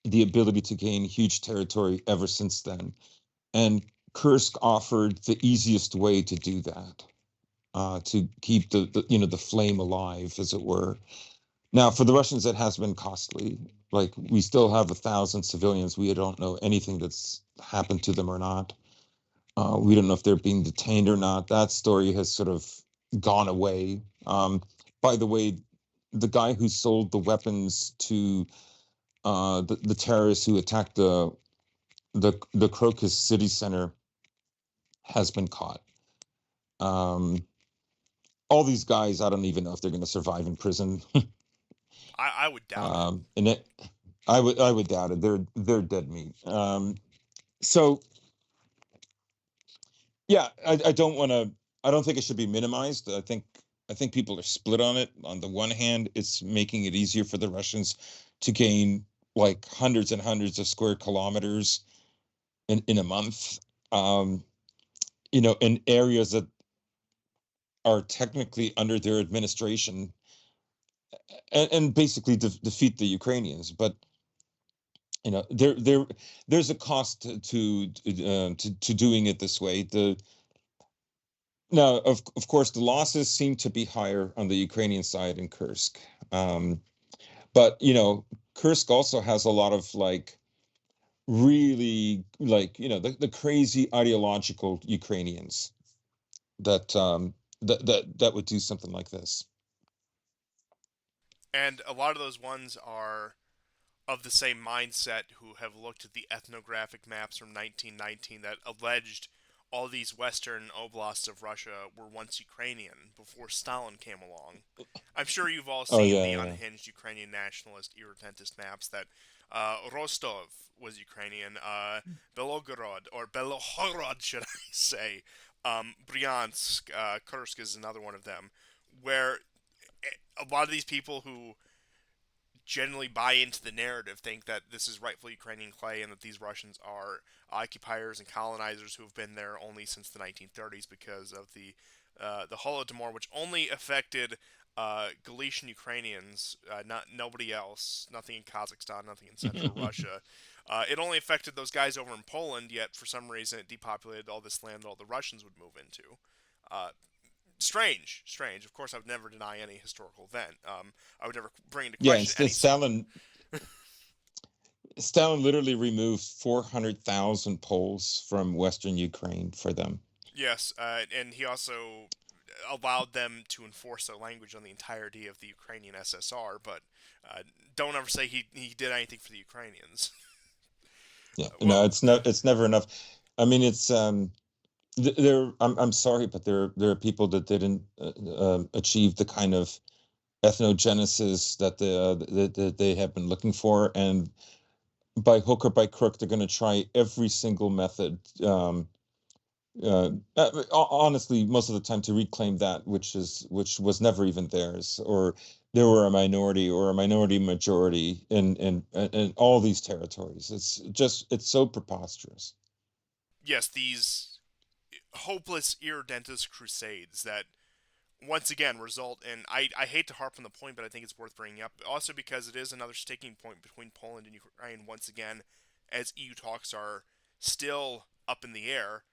the ability to gain huge territory ever since then. And Kursk offered the easiest way to do that, to keep the flame alive, as it were. Now, for the Russians, it has been costly. Like we still have 1,000 civilians. We don't know anything that's happened to them or not. We don't know if they're being detained or not. That story has sort of gone away. By the way, the guy who sold the weapons to the terrorists who attacked the Crocus city center has been caught. Um, all these guys, I don't even know if they're going to survive in prison. I would doubt it. And I would doubt it. They're dead meat. So yeah, I don't want to. I don't think it should be minimized. I think people are split on it. On the one hand, it's making it easier for the Russians to gain like hundreds and hundreds of square kilometers in a month. Um, in areas that are technically under their administration, and basically defeat the Ukrainians. But there's a cost to doing it this way. Now, of course, the losses seem to be higher on the Ukrainian side in Kursk. But Kursk also has a lot of like really like the crazy ideological Ukrainians that would do something like this. And a lot of those ones are of the same mindset who have looked at the ethnographic maps from 1919 that alleged all these western oblasts of Russia were once Ukrainian before Stalin came along. I'm sure you've all Oh seen yeah, the yeah. unhinged Ukrainian nationalist irredentist maps that Rostov was Ukrainian, Belgorod, or Belohorod, should I say, Bryansk, Kursk is another one of them, where a lot of these people who generally buy into the narrative think that this is rightful Ukrainian clay and that these Russians are occupiers and colonizers who have been there only since the 1930s because of the Holodomor, which only affected Galician Ukrainians, not nobody else, nothing in Kazakhstan, nothing in Central Russia. It only affected those guys over in Poland, yet for some reason it depopulated all this land that all the Russians would move into. Uh, strange. Of course, I would never deny any historical event. I would never bring into Yeah, question instead any sort. Stalin literally removed 400,000 Poles from Western Ukraine for them. Yes, and he also allowed them to enforce their language on the entirety of the Ukrainian SSR. But uh, don't ever say he did anything for the Ukrainians. Yeah, Well, no, it's never enough. I mean, it's there. I'm sorry, but there are people that didn't achieve the kind of ethnogenesis that they have been looking for, and by hook or by crook, they're going to try every single method. Honestly, most of the time to reclaim that which was never even theirs, or they were a minority or a minority majority in all these territories. It's so preposterous. yes, these hopeless irredentist crusades that once again result in I hate to harp on the point, but I think it's worth bringing up. Also because it is another sticking point between Poland and Ukraine once again, as EU talks are still up in the air.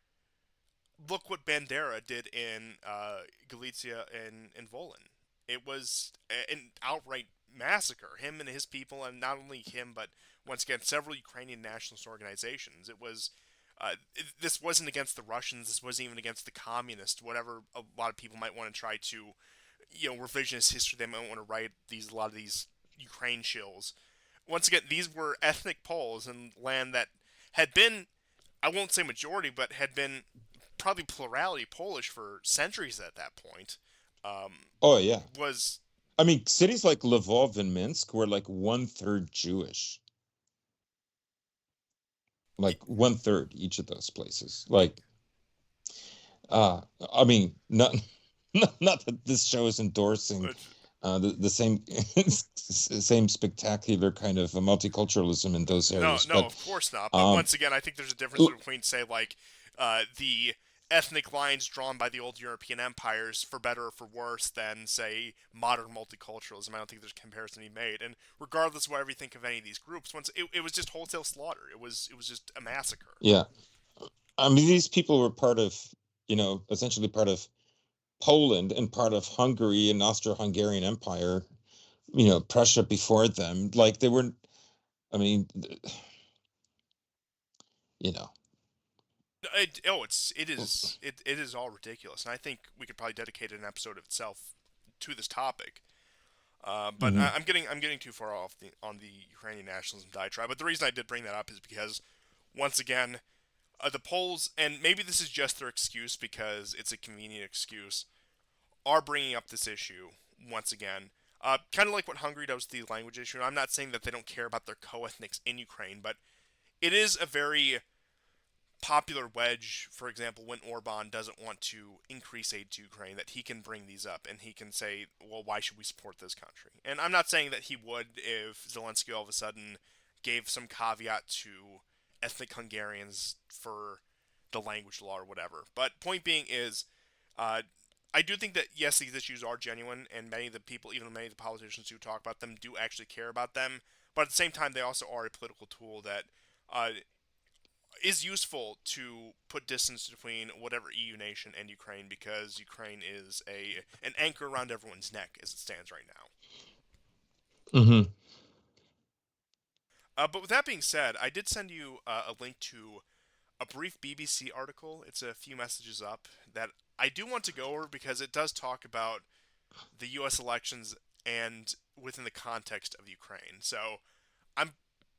Look what Bandera did in Galicia and Volin. It was an outright massacre. Him and his people, and not only him, but once again several Ukrainian nationalist organizations. It was This wasn't against the Russians. This wasn't even against the communists. Whatever a lot of people might want to try to, revisionist history they might want to write a lot of these Ukraine shills. Once again, these were ethnic Poles in land that had been, I won't say majority, but had been probably plurality Polish for centuries at that point. Oh yeah. Was I mean, cities like Lvov and Minsk were like one third Jewish, like one third each of those places. Like, uh, I mean, not not that this show is endorsing the same same spectacular kind of multiculturalism in those no, areas, no, but of course not. But um, once again, I think there's a difference between, say, like the ethnic lines drawn by the old European empires, for better or for worse, than say modern multiculturalism. I don't think there's a comparison to be made. And regardless of whatever you think of any of these groups, once it was just wholesale slaughter. It was just a massacre. yeah, I mean, these people were part of, essentially part of Poland and part of Hungary and Austro-Hungarian Empire, Prussia before them. Like they were, I mean, you know, It is all ridiculous, and I think we could probably dedicate an episode of itself to this topic. But mhm. I'm getting too far off on the Ukrainian nationalism diatribe. But the reason I did bring that up is because, once again, the Poles, and maybe this is just their excuse because it's a convenient excuse, are bringing up this issue once again. Kind of like what Hungary does with the language issue. And I'm not saying that they don't care about their co-ethnics in Ukraine, but it is a very popular wedge, for example, when Orban doesn't want to increase aid to Ukraine, that he can bring these up and he can say, well, why should we support this country? And I'm not saying that he would if Zelensky all of a sudden gave some caveat to ethnic Hungarians for the language law or whatever. But point being is, uh, I do think that yes, these issues are genuine, and many of the people, even many of the politicians who talk about them, do actually care about them. But at the same time, they also are a political tool that is useful to put distance between whatever EU nation and Ukraine, because Ukraine is an anchor around everyone's neck as it stands right now. Mhm. But with that being said, I did send you a link to a brief BBC article. It's a few messages up that I do want to go over because it does talk about the U.S. elections and within the context of Ukraine. So I'm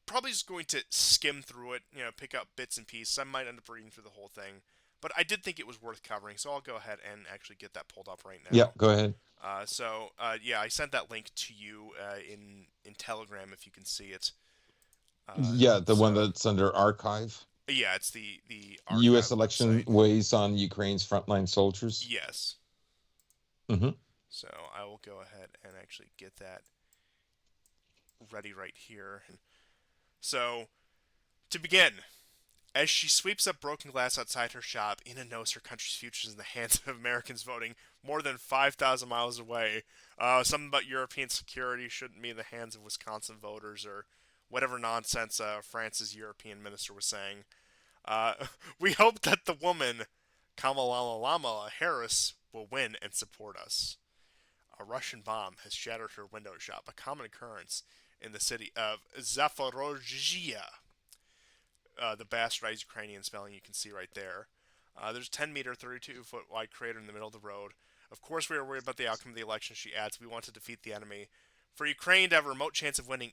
probably just going to skim through it, pick up bits and pieces. I might end up reading through the whole thing, but I did think it was worth covering, so I'll go ahead and actually get that pulled up right Yeah, now. go ahead. Yeah, I sent that link to you in Telegram if you can see it. Yeah, the one So that's under archive. yeah, it's the U.S. archive election website. weighs on Ukraine's frontline soldiers. Yes. Hmm. So I will go ahead and actually get that ready right here. So to begin, as she sweeps up broken glass outside her shop, Ina knows her country's future is in the hands of Americans voting more than 5,000 miles away. Something about European security shouldn't be in the hands of Wisconsin voters, or whatever nonsense France's European minister was saying. Uh, we hope that the woman, Kamala Harris, will win and support us. A Russian bomb has shattered her window shop, a common occurrence in the city of Zaporozhye, the bastardized Ukrainian spelling you can see right there. There's a 10-meter, 32-foot wide crater in the middle of the road. Of course, we are worried about the outcome of the election, she adds. We want to defeat the enemy. For Ukraine to have a remote chance of winning,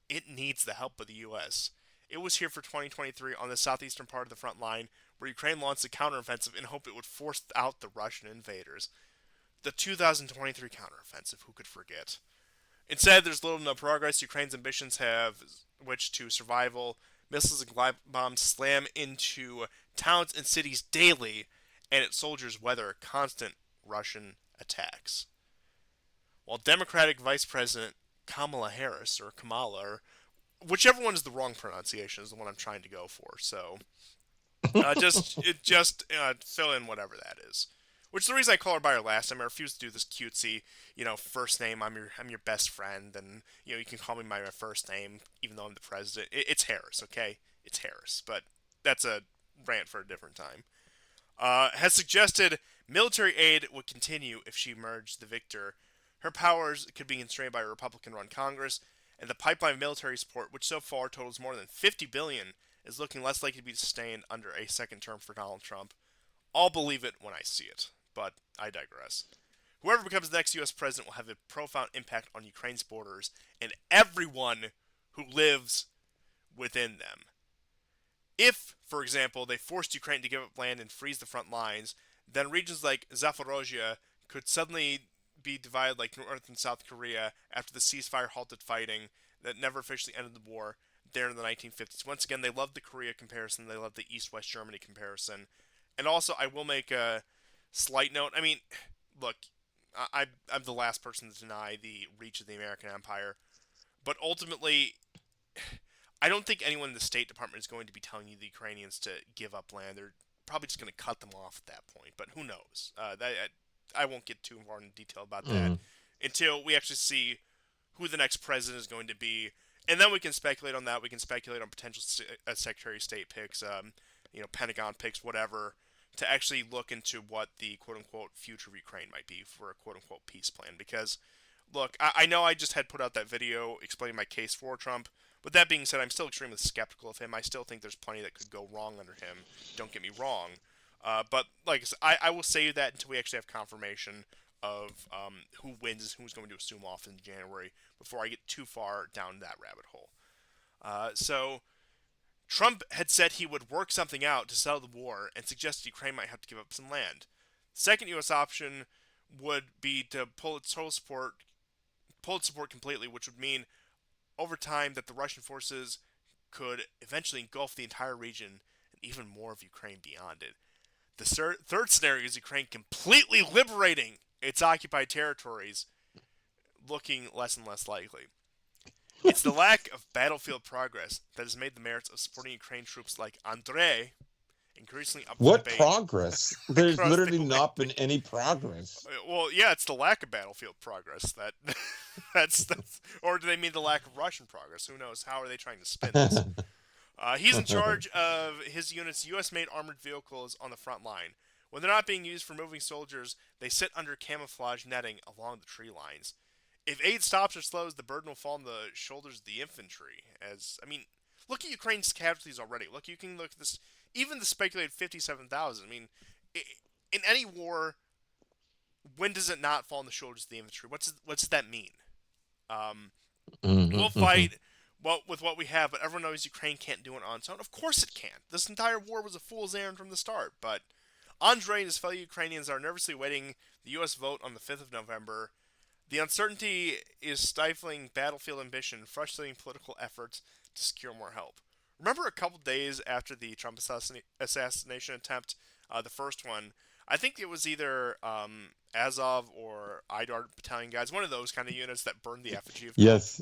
it needs the help of the U.S. It was here for 2023 on the southeastern part of the front line, where Ukraine launched a counteroffensive in hope it would force out the Russian invaders. The 2023 counteroffensive, who could forget? Instead, there's little to no progress. Ukraine's ambitions have switched to survival. Missiles and glide bombs slam into towns and cities daily, and its soldiers weather constant Russian attacks. While Democratic Vice President Kamala Harris, or Kamala, or whichever one is the wrong pronunciation, is the one I'm trying to go for. So just fill in whatever that is. Which is the reason I call her by her last name. I refuse to do this cutesy, first name. I'm your best friend, and you can call me by my first name, even though I'm the president. It's Harris, okay? It's Harris, but that's a rant for a different time. Has suggested military aid would continue if she emerged the victor. Her powers could be constrained by a Republican-run Congress, and the pipeline of military support, which so far totals more than 50 billion, is looking less likely to be sustained under a second term for Donald Trump. I'll believe it when I see it, but I digress. Whoever becomes the next U.S. president will have a profound impact on Ukraine's borders and everyone who lives within them. If, for example, they forced Ukraine to give up land and freeze the front lines, then regions like Zaporozhye could suddenly be divided like North and South Korea after the ceasefire halted fighting that never officially ended the war there in the 1950s. Once again, they loved the Korea comparison, they loved the East-West Germany comparison. And also, I will make a slight note. I mean, look, I'm the last person to deny the reach of the American empire, but ultimately, I don't think anyone in the State Department is going to be telling you the Ukrainians to give up land. They're probably just going to cut them off at that point. But who knows? I won't get too far in detail about that Mm. until we actually see who the next president is going to be, and then we can speculate on that. We can speculate on potential Secretary of State picks, Pentagon picks, whatever, to actually look into what the quote unquote future of Ukraine might be for a quote unquote peace plan. Because, look, I know I just had put out that video explaining my case for Trump. But that being said, I'm still extremely skeptical of him. I still think there's plenty that could go wrong under him. Don't get me wrong. But like I said, I will save that until we actually have confirmation of who wins and who's going to assume office in January before I get too far down that rabbit hole. So Trump had said he would work something out to settle the war and suggested Ukraine might have to give up some land. The second U.S. option would be to pull its support completely, which would mean over time that the Russian forces could eventually engulf the entire region and even more of Ukraine beyond it. The third scenario is Ukraine completely liberating its occupied territories, looking less and less likely. It's the lack of battlefield progress that has made the merits of supporting Ukraine troops like Andrei increasingly up for What debate progress? There's across the literally not been Atlantic. any progress. Well, yeah, it's the lack of battlefield progress that that's or do they mean the lack of Russian progress? Who knows? How are they trying to spin this? He's in charge of his unit's U.S.-made armored vehicles on the front line. When they're not being used for moving soldiers, they sit under camouflage netting along the tree lines. If aid stops or slows, the burden will fall on the shoulders of the infantry. Look at Ukraine's casualties already. Look, you can look at this. Even the speculated 57,000. In any war, when does it not fall on the shoulders of the infantry? What's that mean? Um, Hmm. we'll Hmm. fight with what we have, but everyone knows Ukraine can't do it on its own. Of course it can't. This entire war was a fool's errand from the start. But Andrei and his fellow Ukrainians are nervously waiting the U.S. vote on the 5th of November. The uncertainty is stifling battlefield ambition, frustrating political efforts to secure more help. Remember a couple days after the Trump assassination attempt, the first one, I think it was either Azov or IDAR battalion guys, one of those kind of units that burned the effigy of Trump. Yes.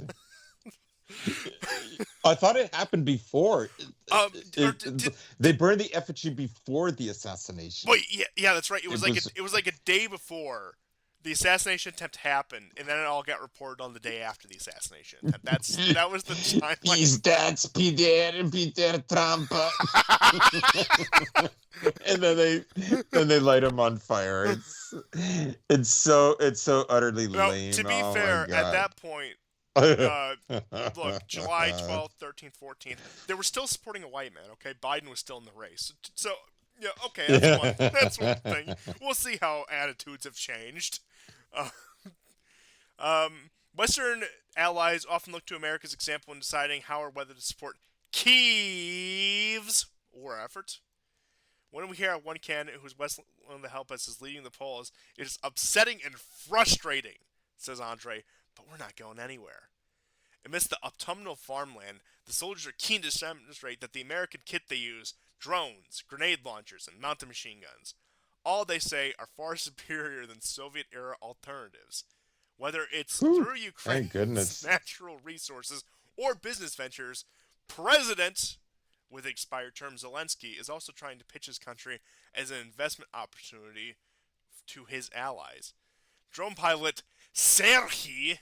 I thought it happened before. Or did They burned the effigy before the assassination. wait? Yeah, that's right. It was It like was it was like a day before the assassination attempt happened, and then it all got reported on the day after the assassination attempt. That was the He's timeline. dead, Peter Trump. And then they light him on fire. It's so utterly Well, lame. to be Oh my fair, at god. that point, look, July 12th, 13th, 14th, they were still supporting a white man. Okay, Biden was still in the race. So yeah, okay, that's one. That's one thing. We'll see how attitudes have changed. Uh, Western allies often look to America's example in deciding how or whether to support Kiev's war effort. When we hear one candidate who's willing to help us is leading the polls, it is upsetting and frustrating, says Andre, but we're not going anywhere. Amidst the autumnal farmland, the soldiers are keen to demonstrate that the American kit they use, drones, grenade launchers, and mounted machine guns, all they say are far superior than Soviet era alternatives. Whether it's Whew, through thank Ukraine's goodness. natural resources or business ventures, President with expired term Zelensky is also trying to pitch his country as an investment opportunity to his allies. Drone pilot Serhiy,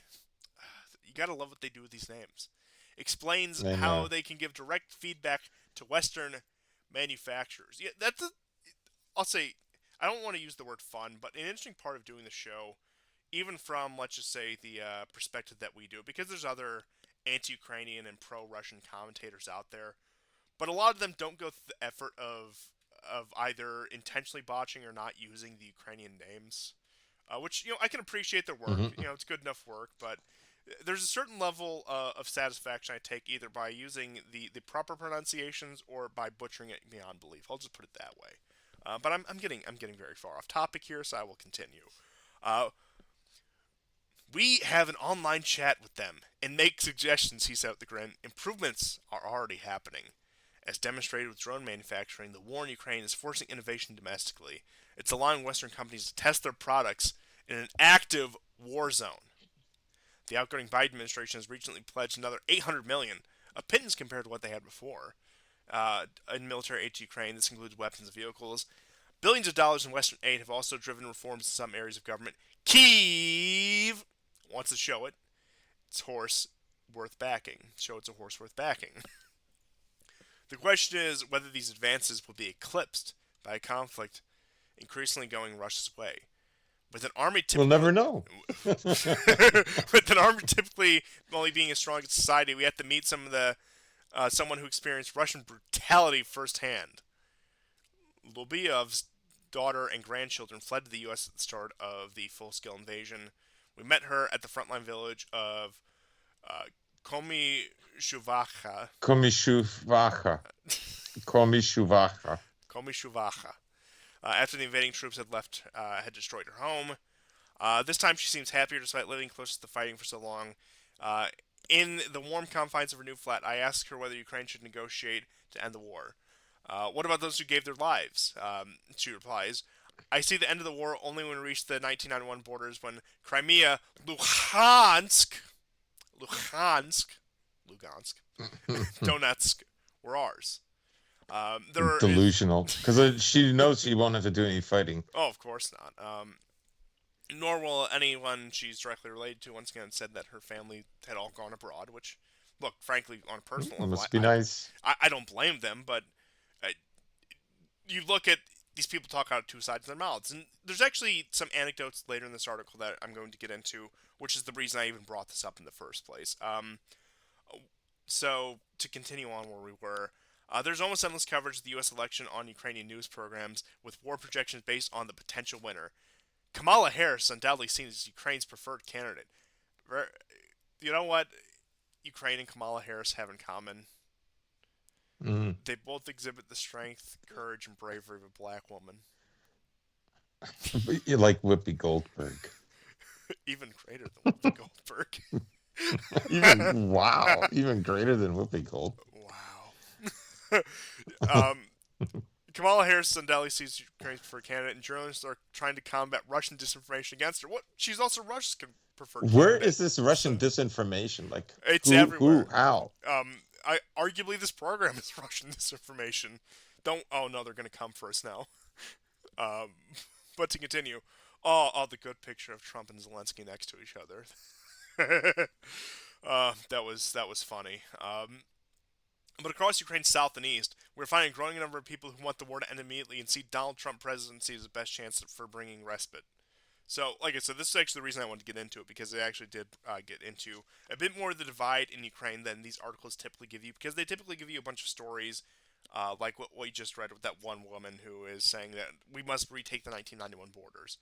you gotta love what they do with these names, explains I how know. they can give direct feedback to Western manufacturers. Yeah, I'll say, I don't want to use the word fun, but an interesting part of doing the show, even from, let's just say, the perspective that we do, because there's other anti Ukrainian and pro Russian commentators out there, but a lot of them don't go through the effort of either intentionally botching or not using the Ukrainian names, which I can appreciate their work. Hmm. It's good enough work, but there's a certain level of satisfaction I take either by using the proper pronunciations or by butchering it beyond belief. I'll just put it that way. But I'm getting very far off topic here, so I will continue. Uh, we have an online chat with them and make suggestions, he said with the grin. Improvements are already happening. As demonstrated with drone manufacturing, the war in Ukraine is forcing innovation domestically. It's allowing Western companies to test their products in an active war zone. The outgoing Biden administration has recently pledged another $800 million, a pittance compared to what they had before, in military aid to Ukraine. This includes weapons and vehicles. Billions of dollars in Western aid have also driven reforms in some areas of government. Kyiv wants to show its horse worth backing. Show it's a horse worth backing. The question is whether these advances will be eclipsed by a conflict increasingly going Russia's way. With an army We'll typically never know. with an army typically only being as strong as society, we have to meet someone who experienced Russian brutality firsthand. Lubiev's daughter and grandchildren fled to the U.S. at the start of the full-scale invasion. We met her at the frontline village of uh, Komishuvacha. Komishuvacha. Komishuvacha. Komishuvacha. After the invading troops had destroyed her home. This time she seems happier despite living close to the fighting for so long. In the warm confines of her new flat, I asked her whether Ukraine should negotiate to end the war. What about those who gave their lives? She replies, I see the end of the war only when we reach the 1991 borders when Crimea, Lugansk, Donetsk were ours. Delusional, because she knows she won't have to do any fighting. Oh, of course not. Nor will anyone she's directly related to. Once again, said that her family had all gone abroad. Which, look, frankly, on a personal level, Must be nice. I don't blame them. But you look at these people talk out of two sides of their mouths, and there's actually some anecdotes later in this article that I'm going to get into, which is the reason I even brought this up in the first place. So to continue on where we were. There's almost endless coverage of the U.S. election on Ukrainian news programs, with war projections based on the potential winner. Kamala Harris undoubtedly seen as Ukraine's preferred candidate. You know what Ukraine and Kamala Harris have in common? Mm. They both exhibit the strength, courage, and bravery of a black woman. You like Whoopi Goldberg. Even greater than Whoopi Goldberg. Even greater than Whoopi Goldberg. Wow. Kamala Harris undoubtedly sees Ukraine's preferred candidate, and journalists are trying to combat Russian disinformation against her. What? She's also Russia's preferred candidate. Where is this Russian disinformation? Like, it's everywhere. Who? How? Arguably this program is Russian disinformation. Oh no, they're gonna come for us now. But to continue, the good picture of Trump and Zelensky next to each other. That was funny. But across Ukraine's south and east, we're finding a growing number of people who want the war to end immediately and see Donald Trump presidency as the best chance for bringing respite. So, like I said, this is actually the reason I wanted to get into it, because they actually did get into a bit more of the divide in Ukraine than these articles typically give you, because they typically give you a bunch of stories, like what you just read with that one woman who is saying that we must retake the 1991 borders.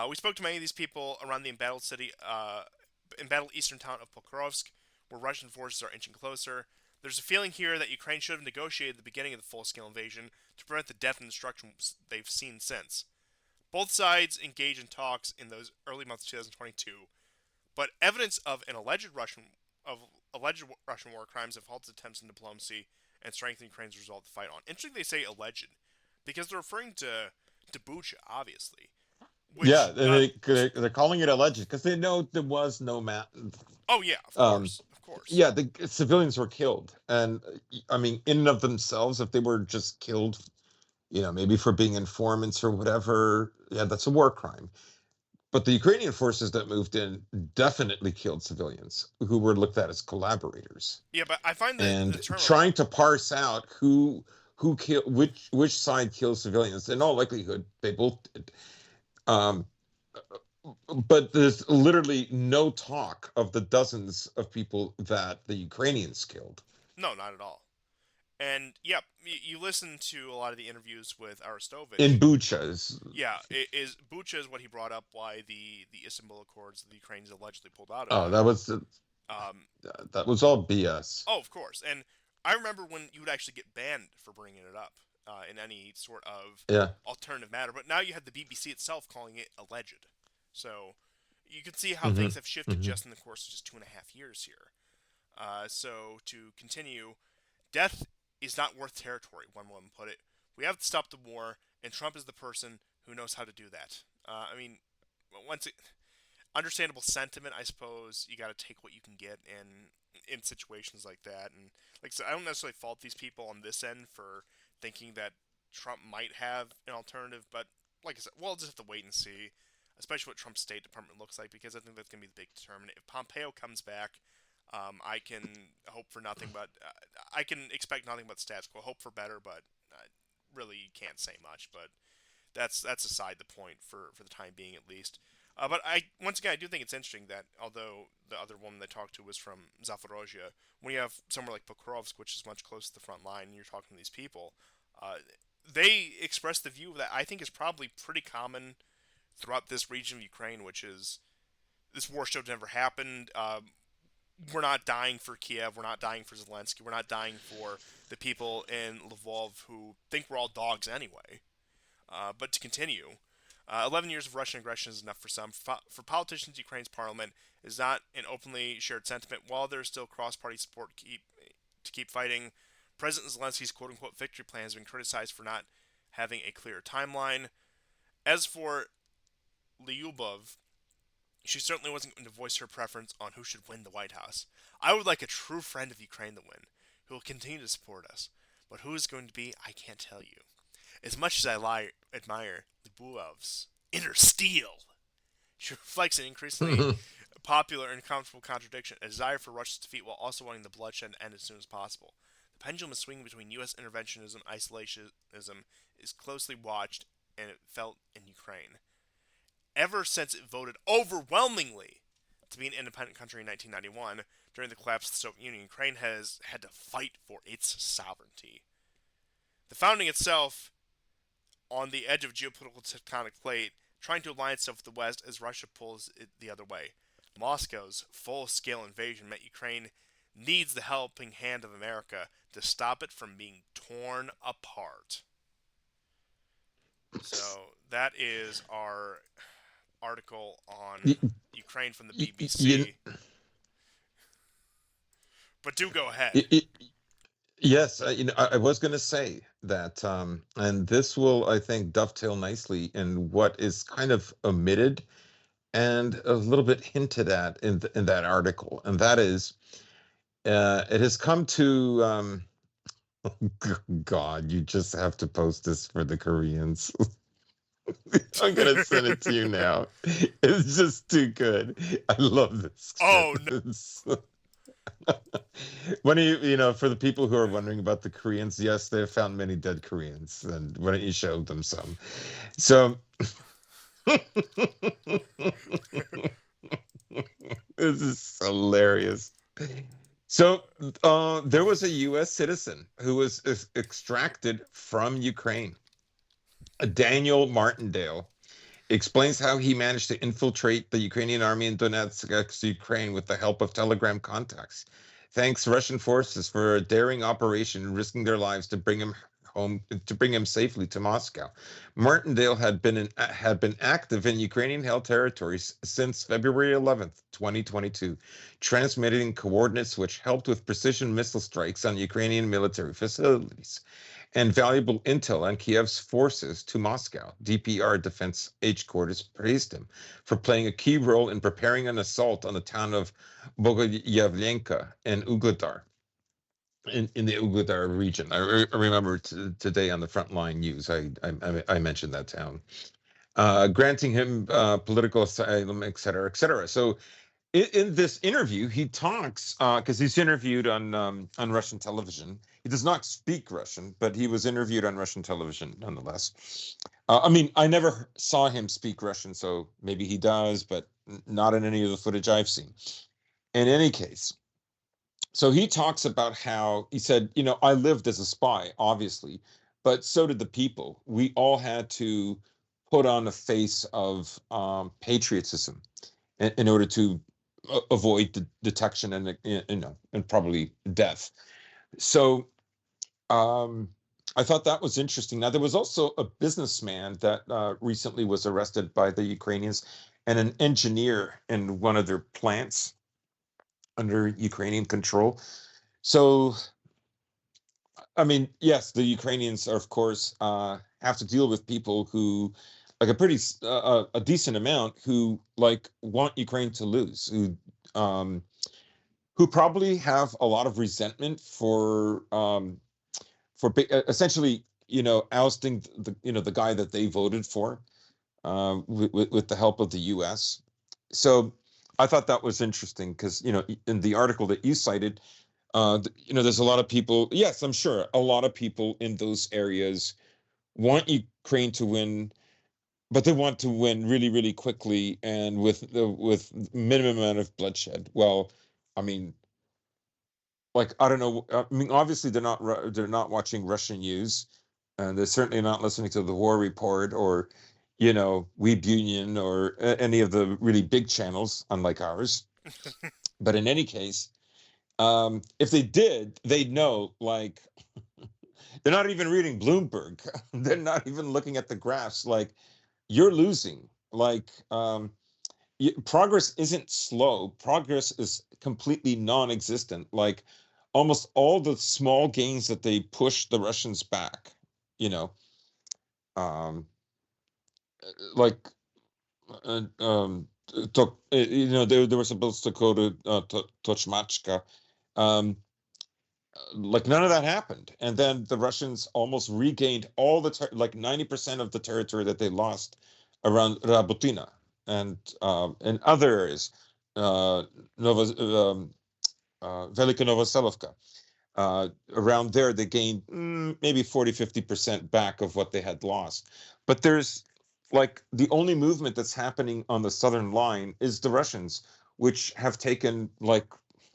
We spoke to many of these people around the embattled eastern town of Pokrovsk, where Russian forces are inching closer. There's a feeling here that Ukraine should have negotiated at the beginning of the full-scale invasion to prevent the death and destruction they've seen since. Both sides engaged in talks in those early months of 2022, but evidence of alleged Russian war crimes have halted attempts in diplomacy and strengthened Ukraine's resolve to fight on. Interesting they say alleged, because they're referring to Bucha, obviously. They're calling it alleged because they know there was no Oh yeah, of course. Yeah, the civilians were killed, and I mean, in and of themselves, if they were just killed, maybe for being informants or whatever, yeah, that's a war crime. But the Ukrainian forces that moved in definitely killed civilians who were looked at as collaborators. Yeah, but I find that and trying to parse out who killed which side kills civilians. In all likelihood, they both did. But there's literally no talk of the dozens of people that the Ukrainians killed. No, not at all. And yep, you listen to a lot of the interviews with In Arestovich. Buchas. Yeah, is Bucha is what he brought up why the Istanbul Accords the Ukrainians allegedly pulled out of Oh, them. Um, that was all BS. oh, of course, and I remember when you would actually get banned for bringing it up in any sort of Yeah. alternative matter. But now you have the BBC itself calling it alleged. So you can see how Hmm. things have shifted Hmm. just in the course of just 2.5 years here. So to continue, death is not worth territory, one woman put it. We have to stop the war, and Trump is the person who knows how to do that. I mean, once it, understandable sentiment, I suppose you got to take what you can get in situations like that. And like I said, I don't necessarily fault these people on this end for thinking that Trump might have an alternative, but like I said, we'll just have to wait and see, especially what Trump's State Department looks like, because I think that's going to be the big determinant. If Pompeo comes back, I can hope for nothing but I can expect nothing but status quo. Hope for better, but really can't say much. But that's aside the point for the time being at least. But I once again I do think it's interesting that although the other woman they talked to was from Zaporozhye, when you have somewhere like Pokrovsk, which is much closer to the front line, and you're talking to these people, uh, they express the view that I think is probably pretty common throughout this region of Ukraine, which is this war should have never happened. We're not dying for Kiev. We're not dying for Zelensky. We're not dying for the people in Lvov who think we're all dogs anyway. But to continue, 11 years of Russian aggression is enough for some. For politicians, Ukraine's parliament is not an openly shared sentiment. While there is still cross-party support to keep fighting, President Zelensky's quote-unquote victory plan has been criticized for not having a clear timeline. As for Lyubov, she certainly wasn't going to voice her preference on who should win the White House. I would like a true friend of Ukraine to win, who will continue to support us. But who is going to be, I can't tell you. As much as admire Lyubuov's inner steel, she reflects an increasingly popular and comfortable contradiction, a desire for Russia's defeat while also wanting the bloodshed to end as soon as possible. The pendulum is swinging between U.S. interventionism and isolationism is closely watched and it felt in Ukraine. Ever since it voted overwhelmingly to be an independent country in 1991, during the collapse of the Soviet Union, Ukraine has had to fight for its sovereignty. The founding itself on the edge of geopolitical tectonic plate, trying to align itself with the West as Russia pulls it the other way. Moscow's full-scale invasion meant Ukraine needs the helping hand of America to stop it from being torn apart. So that is our article on Y- Ukraine from the y- y- you, BBC. But do go ahead. y- y- yes, I was going to say that, and this will, I think, dovetail nicely in what is kind of omitted and a little bit hinted at in that article, and that is, it has come to, God, you just have to post this for the Koreans. I'm gonna send it to you now. It's just too good. I love this shit. Oh no. When you for the people who are wondering about the Koreans, yes, they have found many dead Koreans, and why don't you show them some? So this is hilarious. So there was a U.S. citizen who was extracted from Ukraine. Daniel Martindale explains how he managed to infiltrate the Ukrainian army in Donetsk, Ukraine, with the help of Telegram contacts. Thanks Russian forces for a daring operation, risking their lives to bring him home, to bring him safely to Moscow. Martindale had been active in Ukrainian-held territories since February 11th, 2022, transmitting coordinates which helped with precision missile strikes on Ukrainian military facilities and valuable intel on Kiev's forces to Moscow. DPR Defense Headquarters praised him for playing a key role in preparing an assault on the town of Bogoyavlenka in Ugledar, in the Ugledar region. I remember today on the Frontline news, I mentioned that town, granting him political asylum, et cetera, et cetera. So in this interview, he talks because he's interviewed on Russian television. He does not speak Russian, but he was interviewed on Russian television nonetheless. I mean, I never saw him speak Russian, so maybe he does, but not in any of the footage I've seen. In any case, So he talks about how he said, I lived as a spy, obviously, but so did the people. We all had to put on a face of patriotism in order to avoid detection and and probably death. So um, I thought that was interesting. Now there was also a businessman that recently was arrested by the Ukrainians, and an engineer in one of their plants under Ukrainian control. So I mean, yes, the Ukrainians are, of course, have to deal with people who, like a decent amount, who like want Ukraine to lose, um, who probably have a lot of resentment for essentially, ousting the guy that they voted for, with the help of the U.S. So I thought that was interesting because, in the article that you cited, there's a lot of people. Yes, I'm sure a lot of people in those areas want Ukraine to win, but they want to win really, really quickly and with minimum amount of bloodshed. Well, I mean, like I don't know. I mean, obviously they're not watching Russian news, and they're certainly not listening to the War Report or, Weeb Union or any of the really big channels, unlike ours. But in any case, if they did, they'd know, like, they're not even reading Bloomberg. They're not even looking at the graphs. Like, you're losing. Like, progress isn't slow. Progress is completely non-existent. Like, almost all the small gains that they push the Russians back, you know, um, like, they were supposed to go to Tochmachka. Um, like none of that happened, and then the Russians almost regained all like 90% of the territory that they lost around Rabutina and other areas, uh Nova Velika Novoselovka. Around there they gained maybe 40-50% back of what they had lost. But there's, like, the only movement that's happening on the southern line is the Russians, which have taken like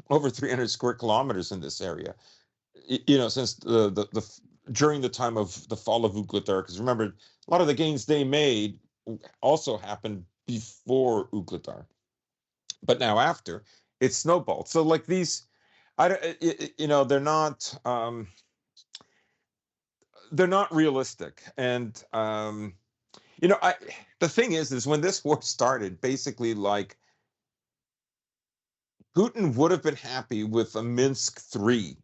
over 300 square kilometers in this area, since during the time of the fall of Vuhledar. Because remember, a lot of the gains they made also happened before Vuhledar, but now after it's snowballed. So like these, I don't, they're not realistic, and I the thing is when this war started, basically, like, Putin would have been happy with a Minsk 3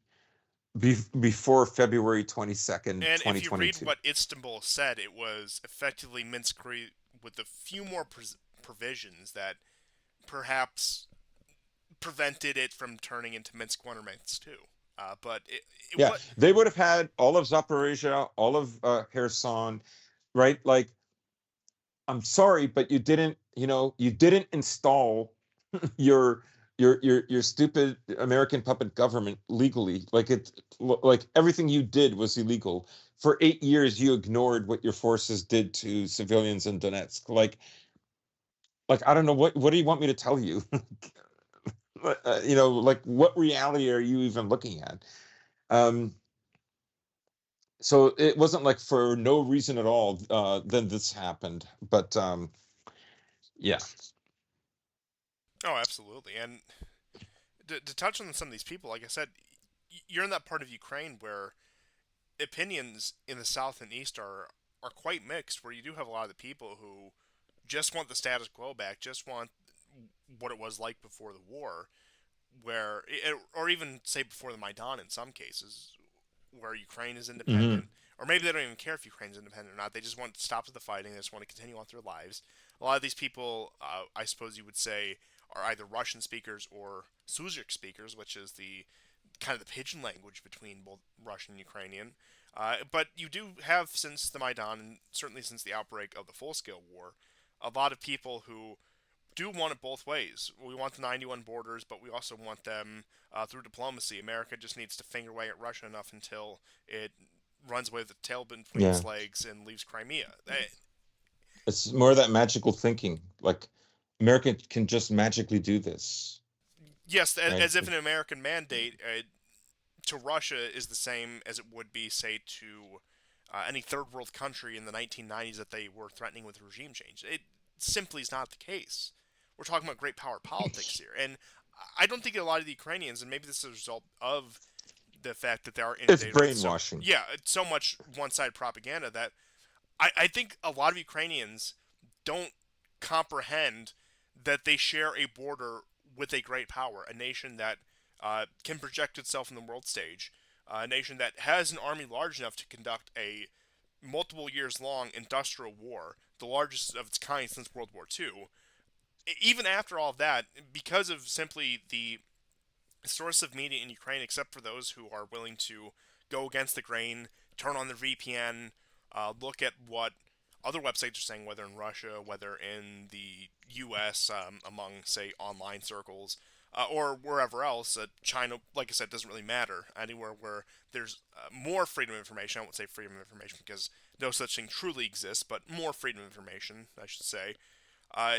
before February 22nd, And if you read 2022. what Istanbul said, it was effectively Minsk with a few more provisions that perhaps prevented it from turning into Minsk 1 or Minsk 2. But it Yeah, what they would have had all of Zaporizhia, all of Kherson, right? Like, I'm sorry, but you didn't install your your stupid American puppet government legally. Like everything you did was illegal. For 8 years, you ignored what your forces did to civilians in Donetsk. Like I don't know what do you want me to tell you? Like, what reality are you even looking at? Um, so it wasn't like for no reason at all then this happened. But yeah. oh, absolutely. And to touch on some of these people, like I said, you're in that part of Ukraine where opinions in the south and east are quite mixed. Where you do have a lot of the people who just want the status quo back, just want what it was like before the war, or even say before the Maidan in some cases, where Ukraine is Hmm. independent, or maybe they don't even care if Ukraine's independent or not. They just want to stop the fighting. They just want to continue on with their lives. A lot of these people, I suppose you would say, are either Russian speakers or Suzyk speakers, which is the kind of the pigeon language between both Russian and Ukrainian. But you do have, since the Maidan, and certainly since the outbreak of the full-scale war, a lot of people who do want it both ways. We want the 91 borders, but we also want them through diplomacy. America just needs to finger away at Russia enough until it runs away with the tail between Yeah, its legs and leaves Crimea. it's more of that magical thinking. Like, America can just magically do this. Yes, right? as if an American mandate to Russia is the same as it would be, say, to any third world country in the 1990s that they were threatening with regime change. It simply is not the case. We're talking about great power politics here, and I don't think a lot of the Ukrainians, and maybe this is a result of the fact that they are It's inundated with brainwashing. so much one-sided propaganda that I think a lot of Ukrainians don't comprehend that they share a border with a great power, a nation that can project itself in the world stage, a nation that has an army large enough to conduct a multiple years long industrial war, the largest of its kind since World War II. Even after all of that, because of simply the source of media in Ukraine, except for those who are willing to go against the grain, turn on the VPN, look at what other websites are saying, whether in Russia, whether in the U.S., among, say, online circles, or wherever else. China, like I said, doesn't really matter. Anywhere where there's more freedom of information, I won't say freedom of information because no such thing truly exists, but more freedom of information, I should say. Uh,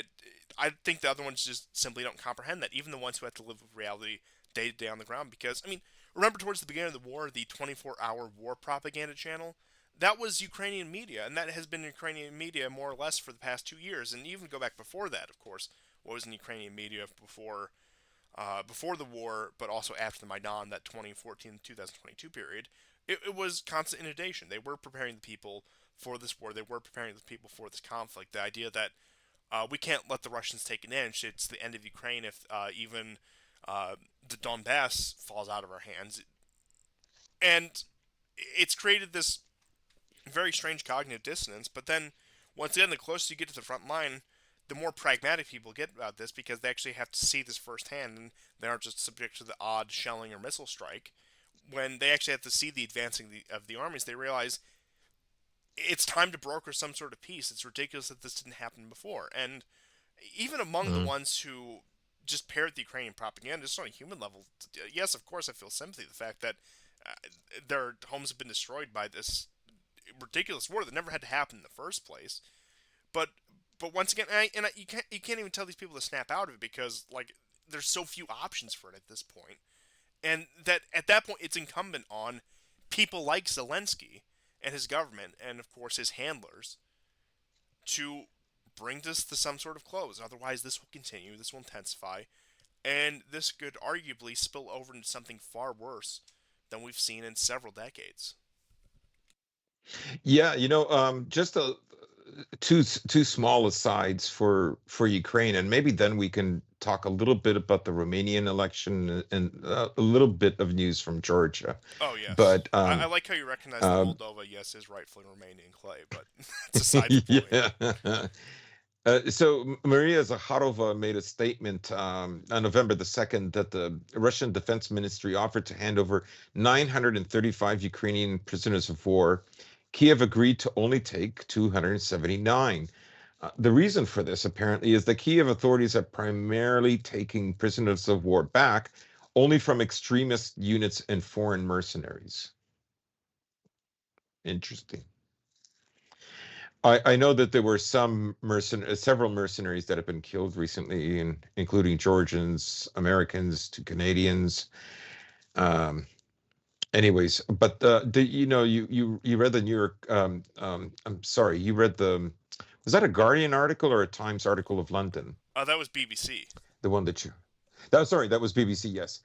I think the other ones just simply don't comprehend that, even the ones who have to live with reality day to day on the ground. Because, I mean, remember towards the beginning of the war, the 24-hour war propaganda channel? That was Ukrainian media, and that has been Ukrainian media more or less for the past 2 years. And even go back before that, of course, what was in Ukrainian media before the war, but also after the Maidan, that 2014-2022 period. It was constant inundation. They were preparing the people for this war. They were preparing the people for this conflict. The idea that we can't let the Russians take an inch. It's the end of Ukraine if even the Donbass falls out of our hands. And it's created this very strange cognitive dissonance. But then, once again, the closer you get to the front line, the more pragmatic people get about this because they actually have to see this firsthand and they aren't just subject to the odd shelling or missile strike. When they actually have to see the advancing of the armies, they realize it's time to broker some sort of peace. It's ridiculous that this didn't happen before. And even among the Mm. ones who just parrot the Ukrainian propaganda, just on a human level, yes, of course, I feel sympathy. The fact that uh, their homes have been destroyed by this ridiculous war that never had to happen in the first place. But once again, you can't even tell these people to snap out of it because like there's so few options for it at this point, and that at that point it's incumbent on people like Zelensky and his government, and of course his handlers, to bring this to some sort of close. Otherwise, this will continue, this will intensify, and this could arguably spill over into something far worse than we've seen in several decades. Yeah, just two small asides for Ukraine, and maybe then we can talk a little bit about the Romanian election and a little bit of news from Georgia. Oh yes, But I like how you recognize that um, Moldova, yes, is rightfully Romanian clay, but it's aside the point. yeah. So Maria Zakharova made a statement on November the 2nd that the Russian Defense Ministry offered to hand over 935 Ukrainian prisoners of war. Kiev agreed to only take 279. The reason for this, apparently, is that Kiev authorities are primarily taking prisoners of war back only from extremist units and foreign mercenaries. Interesting. I know that there were several mercenaries that have been killed recently, including Georgians, Americans, two Canadians. Um, anyways, but you read the New York. I'm sorry, you read was that a Guardian article or a Times article of London? That was BBC. The one that you. That sorry, that was BBC. Yes.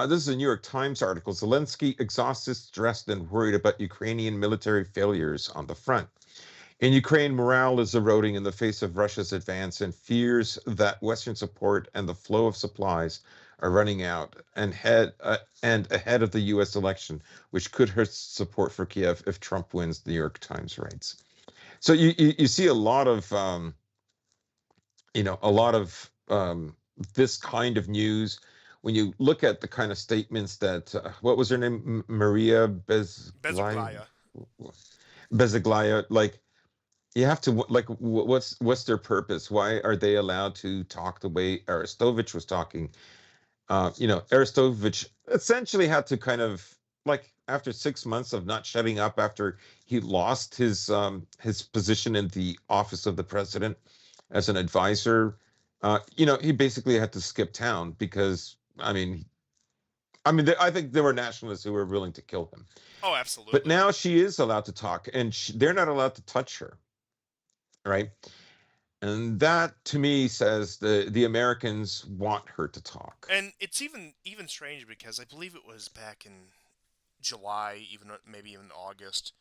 This is a New York Times article. Zelensky exhausted, stressed, and worried about Ukrainian military failures on the front. In Ukraine, morale is eroding in the face of Russia's advance and fears that Western support and the flow of supplies are running out and ahead of the U.S. election, which could hurt support for Kiev if Trump wins, the New York Times writes. So you see a lot of a lot of this kind of news when you look at the kind of statements that what was her name, Maria Bezuglaya. Bezaglaya, like you have to like what's their purpose? Why are they allowed to talk the way Arestovich was talking? Arestovich essentially had to kind of like after 6 months of not shutting up after he lost his position in the office of the president as an advisor, he basically had to skip town because I mean, I think there were nationalists who were willing to kill him. Oh, But absolutely. now she is allowed to talk, and they're not allowed to touch her, right? And that to me says the Americans want her to talk. And it's even strange because I believe it was back in July, even maybe even August,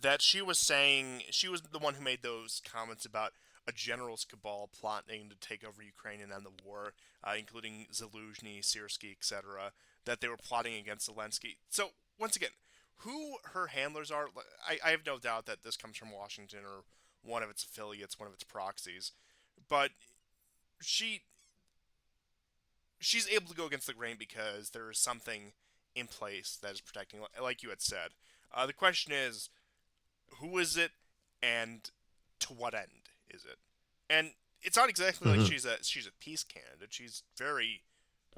that she was saying she was the one who made those comments about a general's cabal plotting to take over Ukraine and end the war, including Zaluzhny, Syrskyi, etc., that they were plotting against Zelensky. So, once again, who her handlers are, I have no doubt that this comes from Washington or one of its affiliates, one of its proxies. But she she's able to go against the grain because there is something in place that is protecting, like you had said. The question is, who is it, and to what end is it? And it's not exactly like Mhm. she's a peace candidate. She's very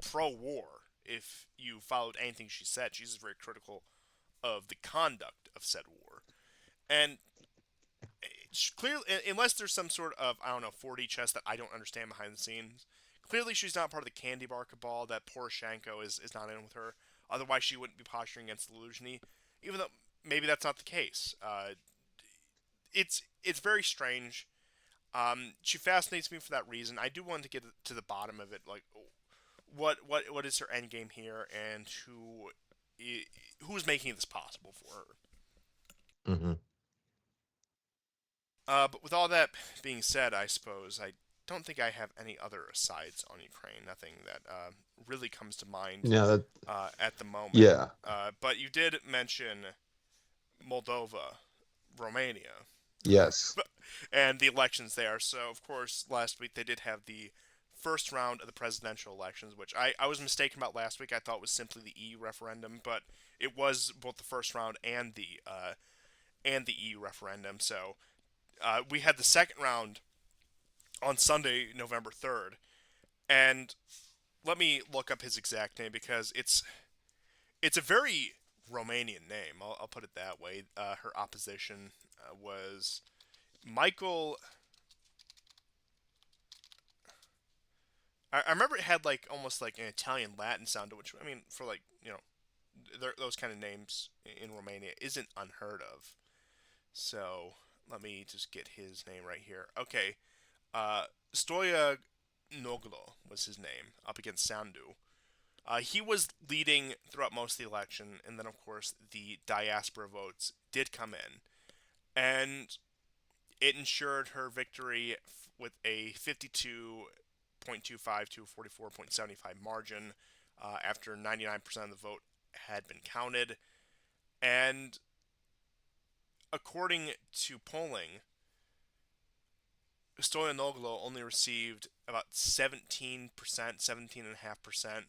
pro-war. If you followed anything she said, she's very critical of the conduct of said war. And clearly, unless there's some sort of, I don't know, 4D chess that I don't understand behind the scenes, clearly she's not part of the candy bar cabal that Poroshenko is not in with her. Otherwise, she wouldn't be posturing against Zelensky, even though maybe that's not the case. It's very strange. She fascinates me for that reason. I do want to get to the bottom of it, like what is her end game here, and who's making this possible for her. Mhm. But with all that being said, I suppose I don't think I have any other asides on Ukraine. Nothing that really comes to mind Yeah, that, at the moment. yeah. But you did mention Moldova, Romania, Yes. and the elections there. So, of course, last week they did have the first round of the presidential elections, which I was mistaken about last week. I thought was simply the EU referendum, but it was both the first round and the EU referendum. So we had the second round on Sunday, November 3rd, and let me look up his exact name because it's a very Romanian name. I'll put it that way. Her opposition was Michael. I remember it had like almost like an Italian Latin sound to which I mean for like those kind of names in Romania isn't unheard of. So let me just get his name right here. Okay, Stoya Noglo was his name up against Sandu. He was leading throughout most of the election, and then of course the diaspora votes did come in, and it ensured her victory with a 52.25 to 44.75 margin after 99% of the vote had been counted. And according to polling, Stoyanoglu only received about 17%, 17.5%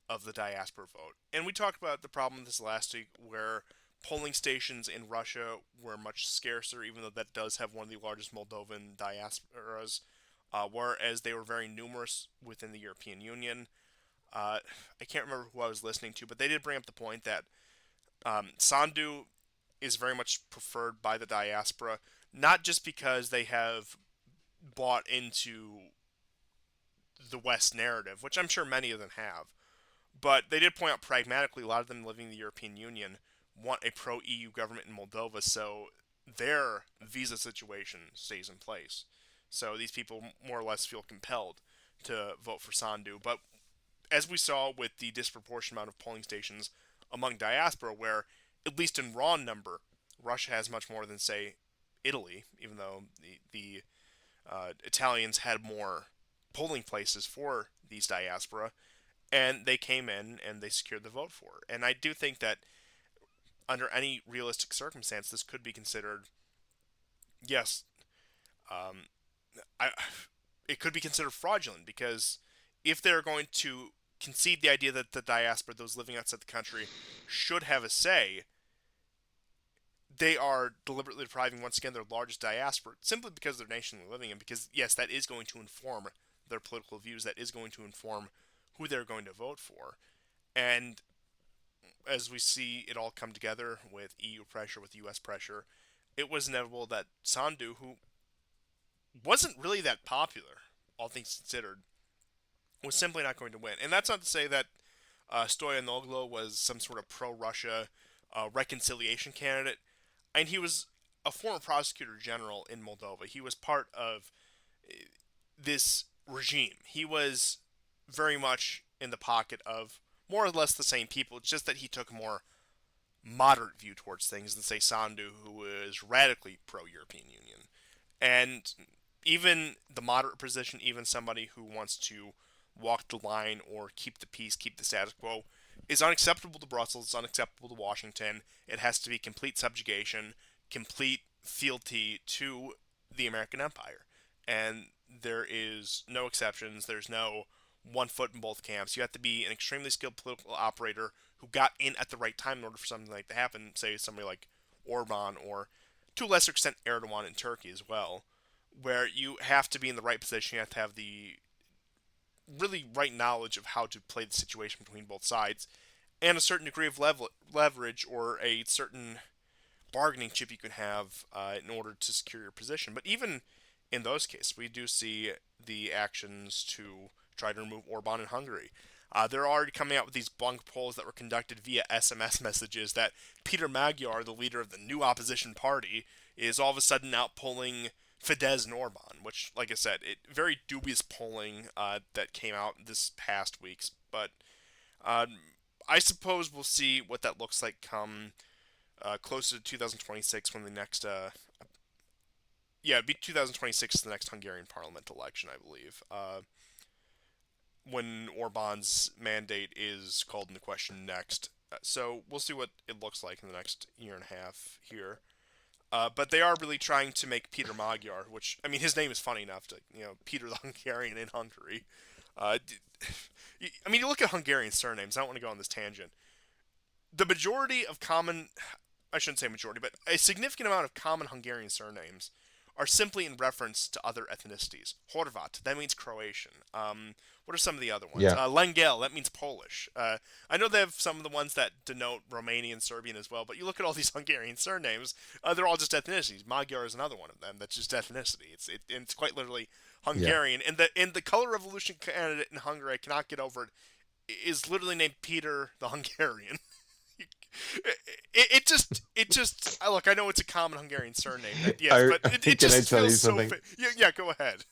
of the diaspora vote. And we talked about the problem with this last week where polling stations in Russia were much scarcer, even though that does have one of the largest Moldovan diasporas, whereas they were very numerous within the European Union. I can't remember who I was listening to, but they did bring up the point that Sandu is very much preferred by the diaspora, not just because they have bought into the West narrative, which I'm sure many of them have, but they did point out pragmatically a lot of them living in the European Union want a pro EU government in Moldova, so their visa situation stays in place. So these people more or less feel compelled to vote for Sandu. But as we saw with the disproportionate amount of polling stations among diaspora, where at least in raw number, Russia has much more than say Italy, even though the Italians had more polling places for these diaspora, and they came in and they secured the vote for it. And I do think that under any realistic circumstance, this could be considered, yes, um, I, it could be considered fraudulent because if they're going to concede the idea that the diaspora, those living outside the country, should have a say, they are deliberately depriving once again their largest diaspora simply because of their nation they're living in. Because yes, that is going to inform their political views. That is going to inform who they're going to vote for. And as we see it all come together with EU pressure, with US pressure, it was inevitable that Sandu, who wasn't really that popular, all things considered, was simply not going to win. And that's not to say that Stoyanoglu was some sort of pro-Russia reconciliation candidate. And he was a former prosecutor general in Moldova. He was part of this regime. He was very much in the pocket of more or less the same people. It's just that he took a more moderate view towards things than, say, Sandu, who was radically pro-European Union. And even the moderate position, even somebody who wants to walk the line or keep the peace, keep the status quo, is unacceptable to Brussels, it's unacceptable to Washington. It has to be complete subjugation, complete fealty to the American empire. And there is no exceptions. There's no one foot in both camps. You have to be an extremely skilled political operator who got in at the right time in order for something like that to happen. Say somebody like Orban, or to a lesser extent Erdogan in Turkey as well, where you have to be in the right position. You have to have the really right knowledge of how to play the situation between both sides, and a certain degree of leverage or a certain bargaining chip you can have in order to secure your position. But even in those cases, we do see the actions to try to remove Orban in Hungary. They're already coming out with these bunk polls that were conducted via SMS messages that Peter Magyar, the leader of the new opposition party, is all of a sudden outpolling Fidesz and Orban, which, like I said, very dubious polling that came out this past weeks. But uh, I suppose we'll see what that looks like come closer to 2026 when the next it'd be 2026 the next Hungarian parliament election, I believe. When Orban's mandate is called into question next. So we'll see what it looks like in the next year and a half here. But they are really trying to make Peter Magyar, which, I mean, his name is funny enough to, Peter the Hungarian in Hungary. Uh, I mean, you look at Hungarian surnames. I don't want to go on this tangent. The majority of common, I shouldn't say majority, but a significant amount of common Hungarian surnames are simply in reference to other ethnicities. Horvat, that means Croatian. What are some of the other ones? Yeah. Lengel, that means Polish. I know they have some of the ones that denote Romanian, Serbian as well, but you look at all these Hungarian surnames, they're all just ethnicities. Magyar is another one of them that's just ethnicity. It's quite literally Yeah. Hungarian. And the color revolution candidate in Hungary, I cannot get over it, is literally named Peter the Hungarian. It just look. I know it's a common Hungarian surname, yes, but it Can I just tell you feels so. something? Yeah, go ahead.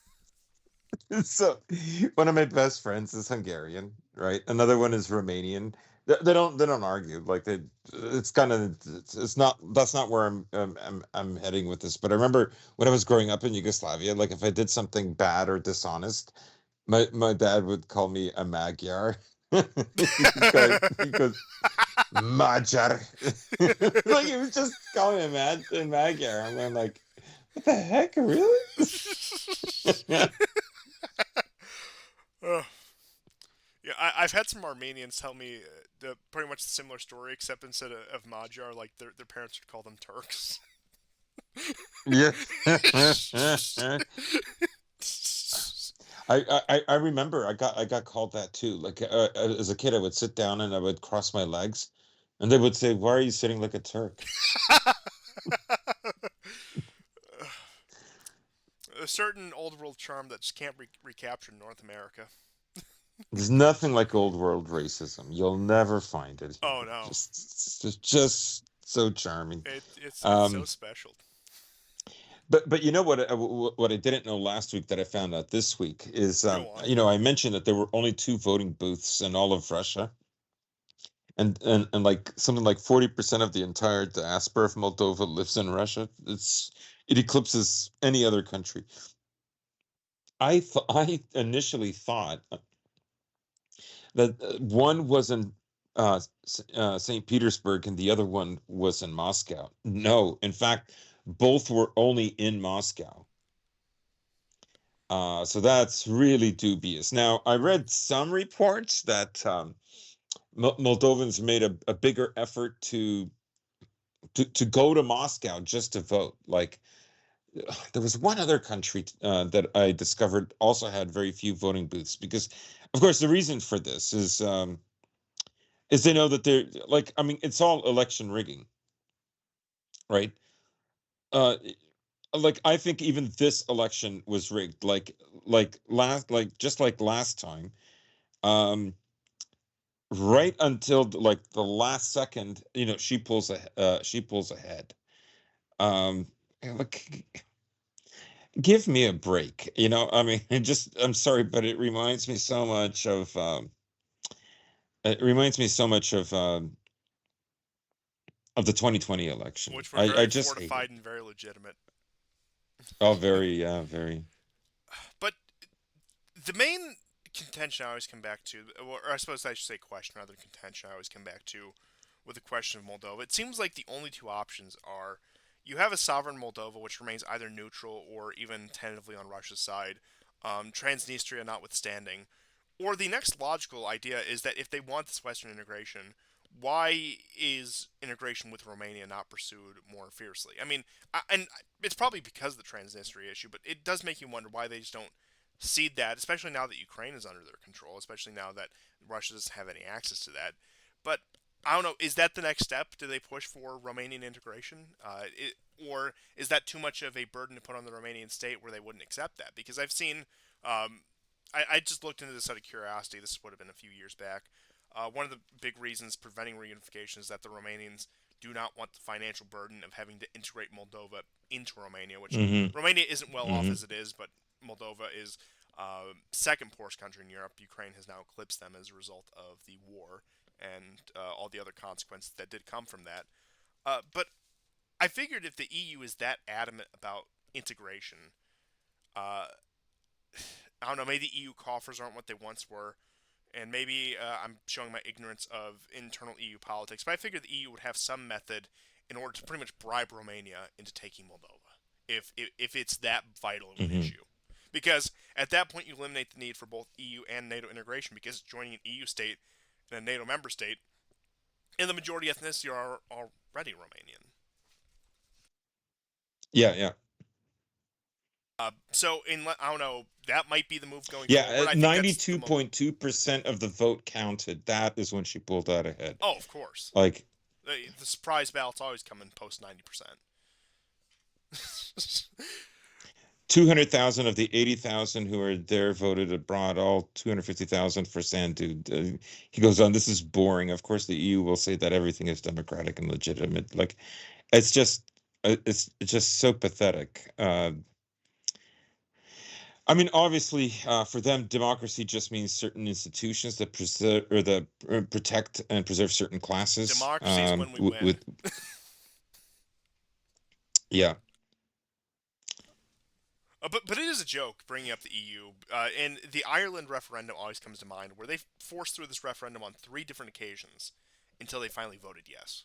So, one of my best friends is Hungarian, right? Another one is Romanian. They don't argue. Like it's kind of it's not that's not where I'm heading with this. But I remember when I was growing up in Yugoslavia, like if I did something bad or dishonest, my dad would call me a Magyar. He goes Magyar. Like he was just calling me a Magyar. I'm like, what the heck, really? Ugh. Yeah, I've had some Armenians tell me pretty much a similar story, except instead of Magyar, like their parents would call them Turks. Yeah. I remember I got called that too. Like as a kid, I would sit down and I would cross my legs, and they would say, "Why are you sitting like a Turk?" A certain old world charm that just can't be recaptured in North America. There's nothing like old world racism. You'll never find it Oh here. no, Just so charming. it's so Um, special. but you know what I didn't know last week that I found out this week is Go on. I mentioned that there were only two voting booths in all of Russia. And like something like 40% of the entire diaspora of Moldova lives in Russia. It eclipses any other country. I initially thought that one was in St. Petersburg and the other one was in Moscow. No, in fact, both were only in Moscow. So that's really dubious. Now, I read some reports that Moldovans made a bigger effort to go to Moscow just to vote. Like there was one other country that I discovered also had very few voting booths because, of course, the reason for this is they know that they're like I mean it's all election rigging, right? Uh, like I think even this election was rigged. Like just like last time. Um, right until like the last second, she pulls ahead. Um, look, give me a break. I mean, I'm sorry, but it reminds me so much of the 2020 election. which were I very just hate it. fortified and very legitimate. Oh, very, yeah, very. But the main contention I always come back to, or I suppose I should say question rather than contention, I always come back to with the question of Moldova. It seems like the only two options are you have a sovereign Moldova, which remains either neutral or even tentatively on Russia's side, Transnistria notwithstanding, or the next logical idea is that if they want this Western integration, why is integration with Romania not pursued more fiercely? I mean, and it's probably because of the Transnistria issue, but it does make you wonder why they just don't cede that, especially now that Ukraine is under their control, especially now that Russia doesn't have any access to that. But I don't know. Is that the next step? Do they push for Romanian integration, or is that too much of a burden to put on the Romanian state where they wouldn't accept that? Because I've seen, I just looked into this out of curiosity. This would have been a few years back. One of the big reasons preventing reunification is that the Romanians do not want the financial burden of having to integrate Moldova into Romania, which Hmm. Romania isn't well off Hmm. as it is, but Moldova is second poorest country in Europe. Ukraine has now eclipsed them as a result of the war and all the other consequences that did come from that. But I figured if the EU is that adamant about integration, uh, I don't know, maybe the EU coffers aren't what they once were, and maybe I'm showing my ignorance of internal EU politics, but I figured the EU would have some method in order to pretty much bribe Romania into taking Moldova, if it's that vital of an Hmm. issue. Because at that point, you eliminate the need for both EU and NATO integration, because joining an EU state and a NATO member state, and the majority ethnicity are already Romanian. Yeah, yeah. So, I don't know, that might be the move going Yeah, forward. I think that's the 92.2% of the vote counted. That is when she pulled out ahead. Oh, of course. Like The surprise ballots always come in post 90%. 200,000 of the 80,000 who are there voted abroad, all 250,000 for Sandu. He goes on, this is boring. Of course, the EU will say that everything is democratic and legitimate. Like, it's just so pathetic. I mean, obviously, for them, democracy just means certain institutions that preserve or that protect and preserve certain classes. Democracy is when we With win. yeah. But it is a joke bringing up the EU. And the Ireland referendum always comes to mind, where they forced through this referendum on three different occasions until they finally voted yes.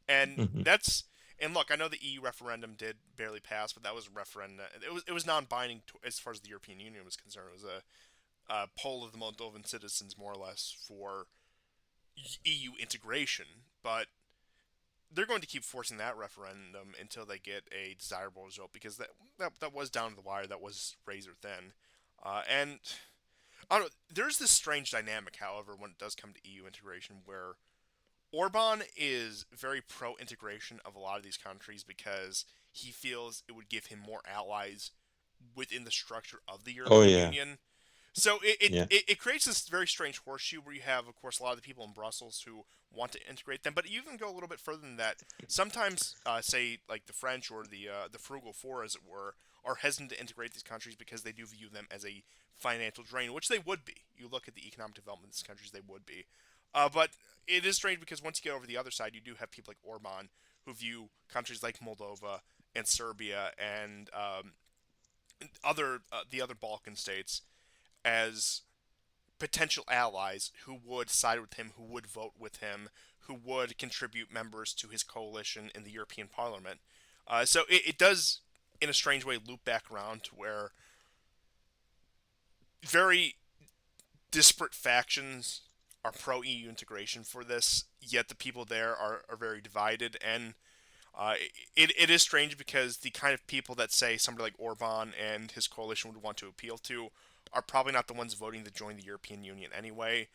And Hmm. that's and look, I know the EU referendum did barely pass, but that was a referendum. It was non-binding as far as the European Union was concerned. It was a poll of the Moldovan citizens, more or less, for EU integration. But they're going to keep forcing that referendum until they get a desirable result, because that was down to the wire. That was razor thin. And I don't know. There's this strange dynamic, however, when it does come to EU integration, where Orban is very pro integration of a lot of these countries because he feels it would give him more allies within the structure of the Oh European yeah, Union. So it, it, yeah. it, it creates this very strange horseshoe where you have, of course, a lot of the people in Brussels who want to integrate them, but you even go a little bit further than that. Sometimes, say, like the French or the Frugal Four, as it were, are hesitant to integrate these countries because they do view them as a financial drain, which they would be. You look at the economic development of these countries, they would be. But it is strange because once you get over the other side, you do have people like Orban who view countries like Moldova and Serbia and other the other Balkan states as potential allies who would side with him, who would vote with him, who would contribute members to his coalition in the European Parliament. So it does, in a strange way, loop back around to where very disparate factions are pro EU integration for this, yet the people there are very divided. And it is strange because the kind of people that say somebody like Orban and his coalition would want to appeal to are probably not the ones voting to join the European Union anyway.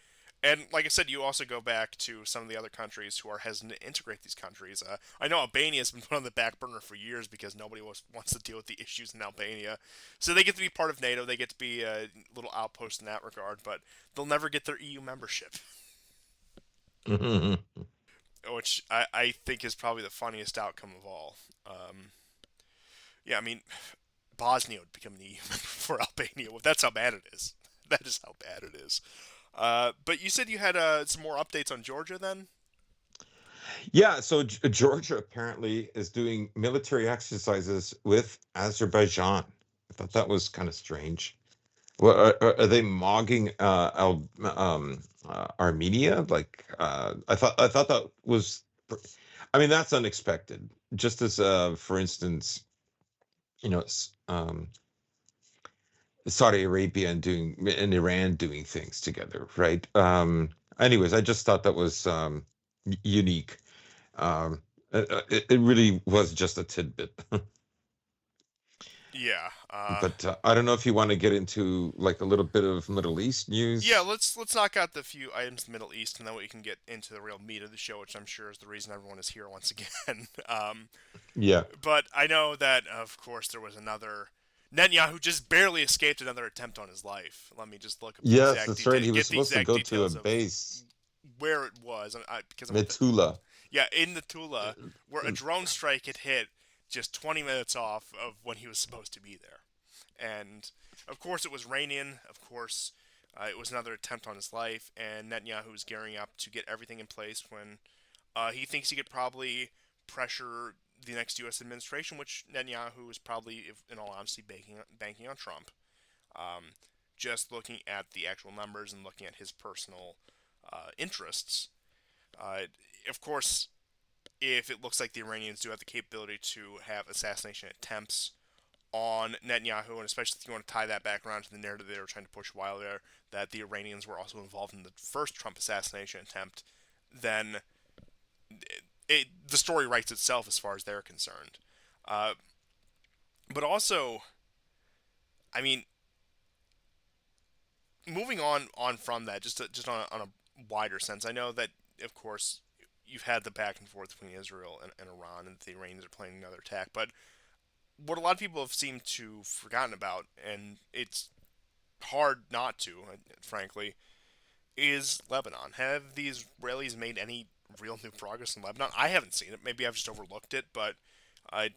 And like I said, you also go back to some of the other countries who are hesitant to integrate these countries. I know Albania has been put on the back burner for years because nobody wants to deal with the issues in Albania. So they get to be part of NATO, they get to be a little outpost in that regard, but they'll never get their EU membership, which I think is probably the funniest outcome of all. Yeah, I mean, Bosnia would become an EU member for Albania. Well, that's how bad it is. That is how bad it is. But you said you had some more updates on Georgia then? Yeah, so Georgia apparently is doing military exercises with Azerbaijan. I thought that was kind of strange. Well, are they mogging Armenia? Like, I thought that was, I mean, that's unexpected. Just as, for instance, Saudi Arabia and Iran doing things together, right? Anyways, I just thought that was unique. It really was just a tidbit. Yeah. But I don't know if you want to get into like a little bit of Middle East Yeah, news. let's knock out the few items in the Middle East, and then we can get into the real meat of the show, which I'm sure is the reason everyone is here once again. Yeah. But I know that, of course, there was another. Netanyahu just barely escaped another attempt on his life. Let me just look up the Yes, exact that's right. detail, He was get the supposed to exact go to a details of base, where it was, because I'm a bit. Metula. Yeah, in the Tula, where a drone strike had hit just 20 minutes off of when he was supposed to be there. And of course, it was raining. Of course, it was another attempt on his life. And Netanyahu is gearing up to get everything in place when he thinks he could probably pressure the next U.S. administration, which Netanyahu is probably, if, in all honesty, banking on Trump. Um, just looking at the actual numbers and looking at his personal interests. Uh, of course, if it looks like the Iranians do have the capability to have assassination attempts on Netanyahu, and especially if you want to tie that back around to the narrative they were trying to push a while there, that the Iranians were also involved in the first Trump assassination attempt, then the story writes itself as far as they're concerned. Uh, but also, I mean, moving on from that, just on a wider sense, I know that of course you've had the back and forth between Israel and Iran, and the Iranians are planning another attack. But what a lot of people have seemed to have forgotten about, and it's hard not to, frankly, is Lebanon. Have the Israelis made any real new progress in Lebanon? I haven't seen it. Maybe I've just overlooked it, but I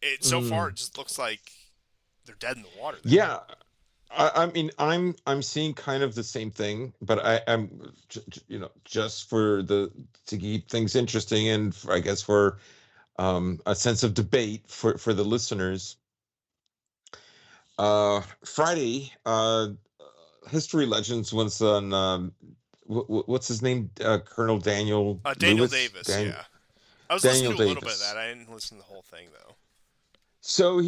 it so far Mm. it just looks like they're dead in the water there. Yeah, I mean, I'm seeing kind of the same thing, but I'm just for the to keep things interesting and I guess for a sense of debate for the listeners. Friday, History Legends was on what's his name? Colonel Daniel Daniel Lewis. Davis, yeah. I was listening Daniel to a little bit of that. Davis. I didn't listen to the whole thing though. So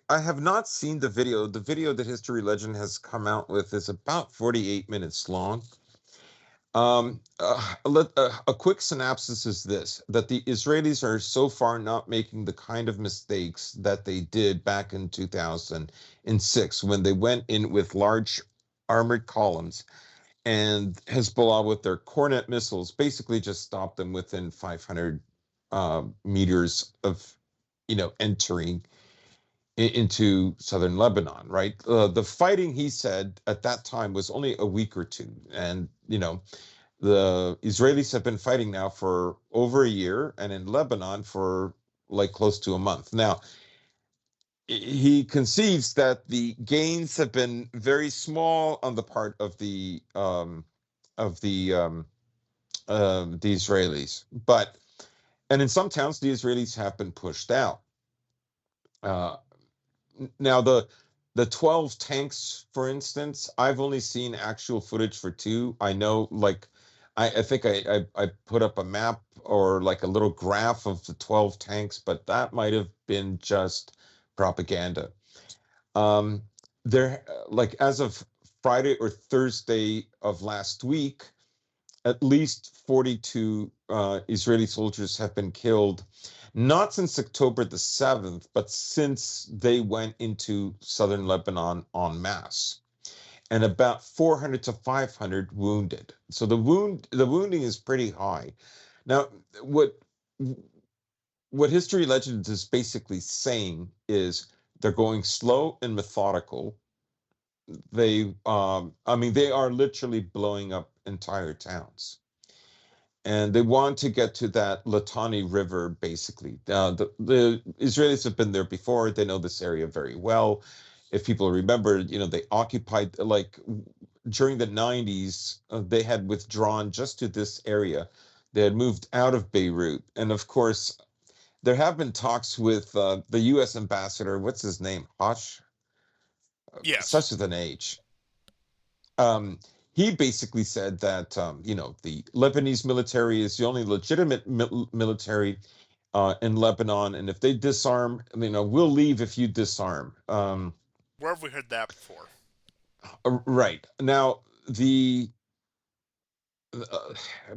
I have not seen the video. The video that History Legend has come out with is about 48 minutes long. A quick synopsis is this: that the Israelis are so far not making the kind of mistakes that they did back in 2006 when they went in with large armored columns and Hezbollah with their Cornet missiles basically just stopped them within 500 meters of, entering into southern Lebanon, right? The fighting, he said, at that time was only a week or two. And, the Israelis have been fighting now for over a year, and in Lebanon for like close to a month. Now, he conceives that the gains have been very small on the part of the Israelis, but and in some towns the Israelis have been pushed out. Uh, Now the 12 tanks, for instance, I've only seen actual footage for two. I know, like, I think I put up a map or like a little graph of the 12 tanks, but that might have been just propaganda. Um, there, like as of Friday or Thursday of last week, at least 42 Israeli soldiers have been killed, not since October the 7th, but since they went into southern Lebanon en masse. and about 400 to 500 wounded. So the wounding is pretty high. Now, what what history legend is basically saying is they're going slow and methodical. I mean, they are literally blowing up entire towns, and they want to get to that Litani River. Basically, the Israelis have been there before. They know this area very well. If people remember, they occupied, like, during the 90s. They had withdrawn just to this area. They had moved out of Beirut, and of course, there have been talks with the U.S. ambassador. What's his name? Hosh, Yes. such with an H. Um, he basically said that the Lebanese military is the only legitimate military in Lebanon, and if they disarm, we'll leave if you disarm. Where have we heard that before? Right now, the uh,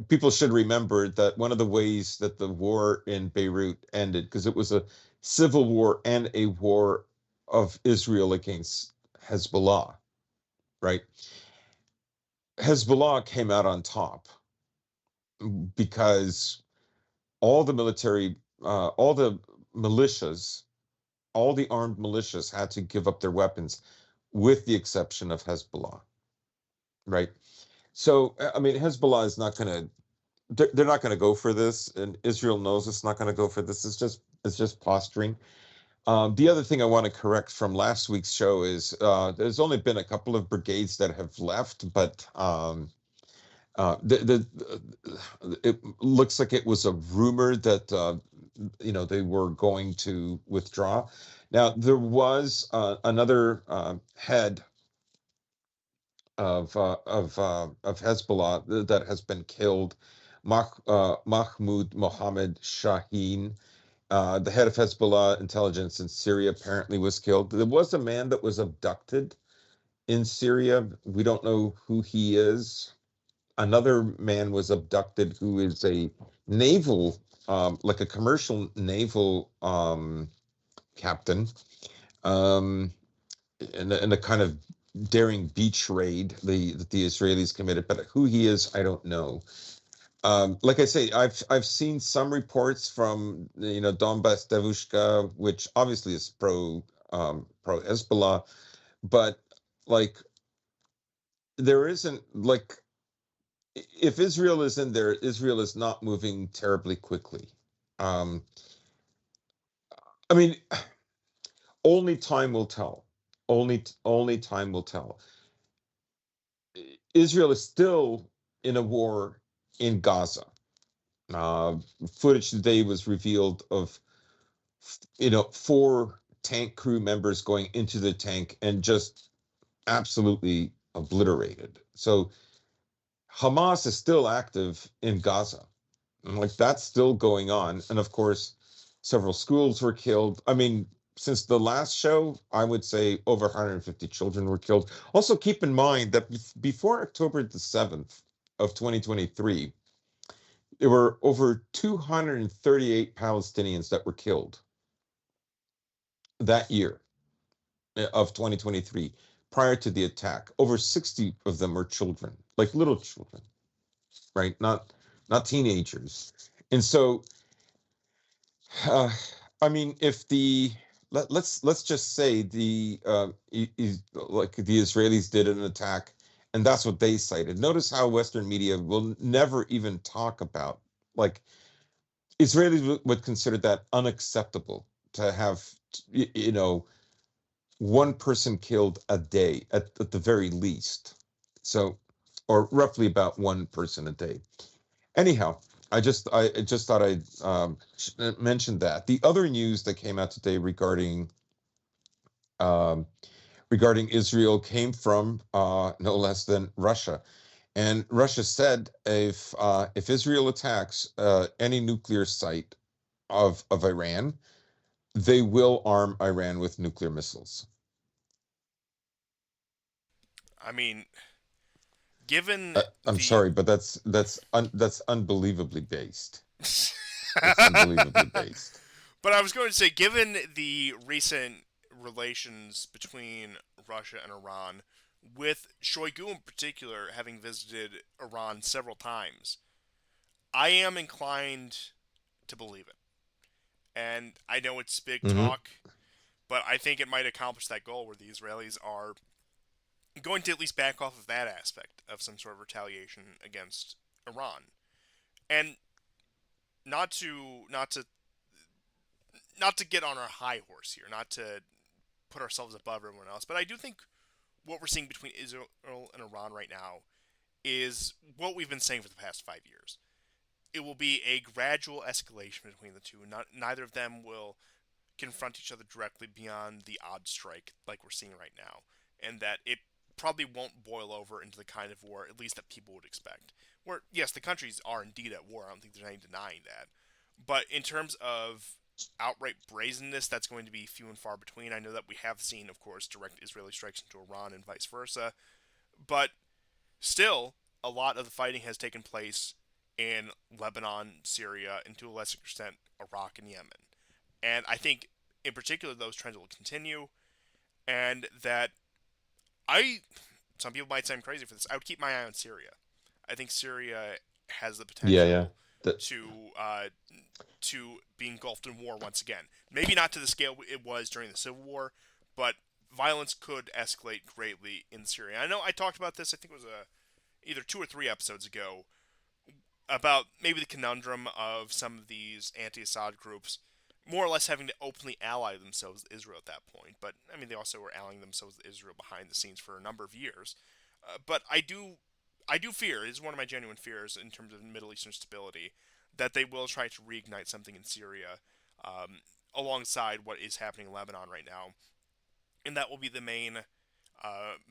people should remember that one of the ways that the war in Beirut ended, because it was a civil war and a war of Israel against Hezbollah, right? Hezbollah came out on top because all the military, all the militias, all the armed militias had to give up their weapons, with the exception of Hezbollah, right? So, I mean, Hezbollah is not going to, they're not going to go for this, and Israel knows it's not going to go for this. It's just posturing. The other thing I want to correct from last week's show is there's only been a couple of brigades that have left, but it looks like it was a rumor that they were going to withdraw. Now there was another head of Hezbollah that has been killed, Mahmoud Mohammed Shaheen. The head of Hezbollah intelligence in Syria apparently was killed. There was a man that was abducted in Syria. We don't know who he is. Another man was abducted who is a naval, like a commercial naval captain, um, in a kind of daring beach raid that the Israelis committed. But who he is, I don't know. Like I say, I've seen some reports from Donbass Devushka, which obviously is pro Hezbollah, but like there isn't, like, if Israel is in there, Israel is not moving terribly quickly. Um, I mean, only time will tell. Only time will tell. Israel is still in a war in Gaza. Uh, Footage today was revealed of 4 tank crew members going into the tank and just absolutely obliterated. So Hamas is still active in Gaza. And, like, that's still going on. And of course, several schools were killed. I mean, since the last show, I would say over 150 children were killed. Also, keep in mind that before October the 7th of 2023, there were over 238 Palestinians that were killed that year of 2023 prior to the attack. Over 60 of them were children, like little children, right? Not teenagers. And so Uh, I mean, if the let's just say like the Israelis did an attack, and that's what they cited. Notice how Western media will never even talk about, like, Israelis would consider that unacceptable to have, one person killed a day at the very least. So, or roughly about one person a day. Anyhow, I just thought I'd mention that. The other news that came out today um, regarding Israel came from no less than Russia, and Russia said if Israel attacks any nuclear site of Iran, they will arm Iran with nuclear missiles. I mean, given I'm the sorry, but that's unbelievably based. That's unbelievably based. But I was going to say, given the recent relations between Russia and Iran, with Shoigu in particular having visited Iran several times, I am inclined to believe it. And I know it's big Hmm. talk, but I think it might accomplish that goal where the Israelis are going to at least back off of that aspect of some sort of retaliation against Iran. And not to get on our high horse here, not to put ourselves above everyone else, but I do think what we're seeing between Israel and Iran right now is what we've been saying for the past 5 years. It will be a gradual escalation between the two. Neither of them will confront each other directly beyond the odd strike like we're seeing right now, and that it probably won't boil over into the kind of war, at least that people would expect. Where, yes, the countries are indeed at war. I don't think there's any denying that. But in terms of outright brazenness, that's going to be few and far between. I know that we have seen, of course, direct Israeli strikes into Iran and vice versa. But still, a lot of the fighting has taken place in Lebanon, Syria, and to a lesser extent, Iraq and Yemen. And I think, in particular, those trends will continue, and that I, some people might say I'm crazy for this, I would keep my eye on Syria. I think Syria has the Yeah, yeah. potential The, to uh, to be engulfed in war once again. Maybe not to the scale it was during the Civil War, but violence could escalate greatly in Syria. I know I talked about this. I think it was either 2 or 3 episodes ago about maybe the conundrum of some of these anti-Assad groups more or less having to openly ally themselves with Israel at that point. But I mean, they also were allying themselves with Israel behind the scenes for a number of years. But I do fear, it is one of my genuine fears in terms of Middle Eastern stability, that they will try to reignite something in Syria alongside what is happening in Lebanon right now, and that will be the main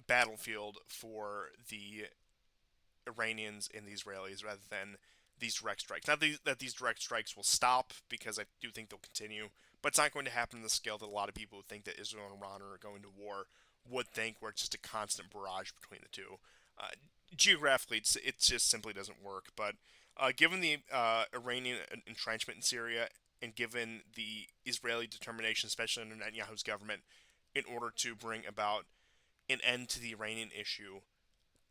battlefield for the Iranians and the Israelis rather than these direct strikes. Not that these direct strikes will stop, because I do think they'll continue, but it's not going to happen on the scale that a lot of people who think that Israel and Iran are going to war would think, where it's just a constant barrage between the two. Uh, Geographically, it just simply doesn't work. But given the Iranian entrenchment in Syria, and given the Israeli determination, especially under Netanyahu's government, in order to bring about an end to the Iranian issue,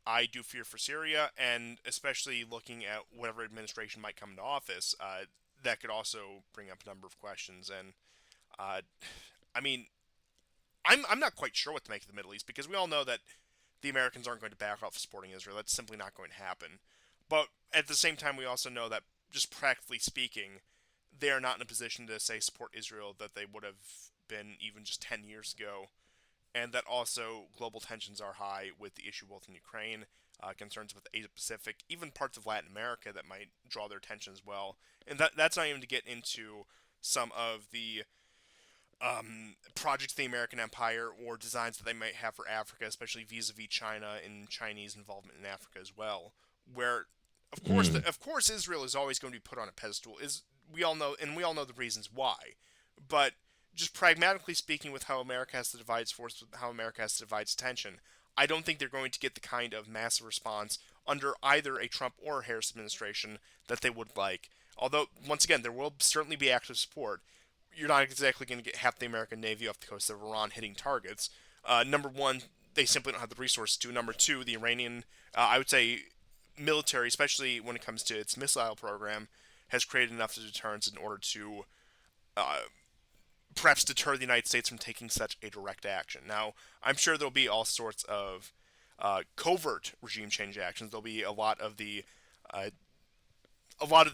I do fear for Syria, and especially looking at whatever administration might come into office, that could also bring up a number of questions. And uh, I mean, I'm not quite sure what to make of the Middle East, because we all know that the Americans aren't going to back off supporting Israel. That's simply not going to happen. But at the same time, we also know that, just practically speaking, they are not in a position to say support Israel that they would have been even just 10 years ago, and that also global tensions are high with the issue both in Ukraine, concerns with Asia Pacific, even parts of Latin America that might draw their attention as well. And that's not even to get into some of the projects of the American empire or designs that they might have for Africa, especially vis-a-vis China and Chinese involvement in Africa as well. Where, mm, of course, Israel is always going to be put on a pedestal. Is we all know, and we all know the reasons why. But just pragmatically speaking, with how America has to divide its force, with how America has to divide its attention, I don't think they're going to get the kind of massive response under either a Trump or a Harris administration that they would like. Although, once again, there will certainly be active support. You're not exactly going to get half the American Navy off the coast of Iran hitting targets. Number one, they simply don't have the resources to. Number two, the Iranian, I would say, military, especially when it comes to its missile program, has created enough of deterrence in order to uh, perhaps deter the United States from taking such a direct action. Now, I'm sure there'll be all sorts of covert regime change actions. There'll be uh, a lot of the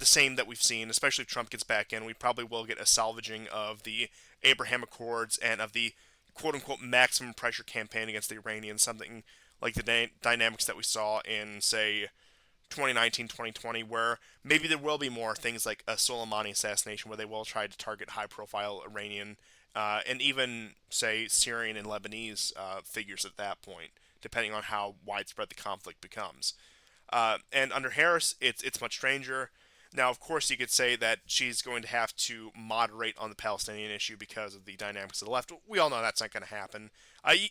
same that we've seen, especially if Trump gets back in. We probably will get a salvaging of the Abraham Accords and of the quote unquote maximum pressure campaign against the Iranians, something like the dynamics that we saw in, say, 2019, 2020, where maybe there will be more things like a Soleimani assassination, where they will try to target high profile Iranian and even, say, Syrian and Lebanese figures at that point, depending on how widespread the conflict becomes. And under Harris, it's much stranger. Now, of course, you could say that she's going to have to moderate on the Palestinian issue because of the dynamics of the left. We all know that's not going to happen.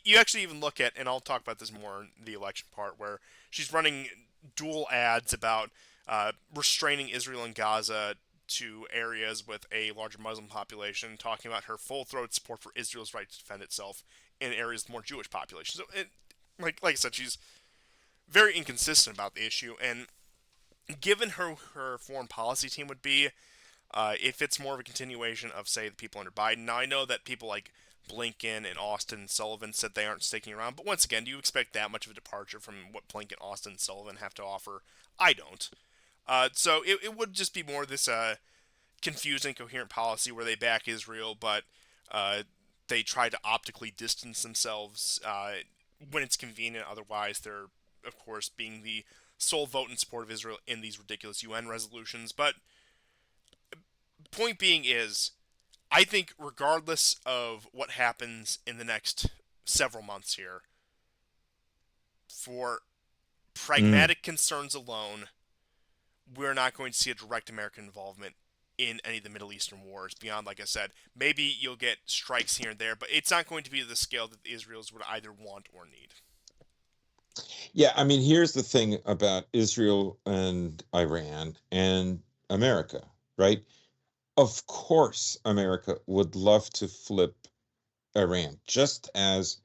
You actually even look at, and I'll talk about this more in the election part, where she's running dual ads about restraining Israel and Gaza to areas with a larger Muslim population, talking about her full throat support for Israel's right to defend itself in areas with more Jewish populations. So like I said, she's very inconsistent about the issue, and given her foreign policy team would be, if it's more of a continuation of, say, the people under Biden. Now, I know that people like Blinken and Austin and Sullivan said they aren't sticking around, but once again, do you expect that much of a departure from what Blinken, Austin, and Sullivan have to offer? I don't. So it would just be more this confusing, coherent policy where they back Israel, but uh, they try to optically distance themselves when it's convenient. Otherwise, they're, of course, being the sole vote in support of Israel in these ridiculous UN resolutions. But point being is, I think regardless of what happens in the next several months here, for Mm. pragmatic concerns alone, we're not going to see a direct American involvement in any of the Middle Eastern wars beyond, like I said, maybe you'll get strikes here and there, but it's not going to be the scale that the Israelis would either want or need. Yeah, I mean, here's the thing about Israel and Iran and America, right? Of course, America would love to flip Iran, just as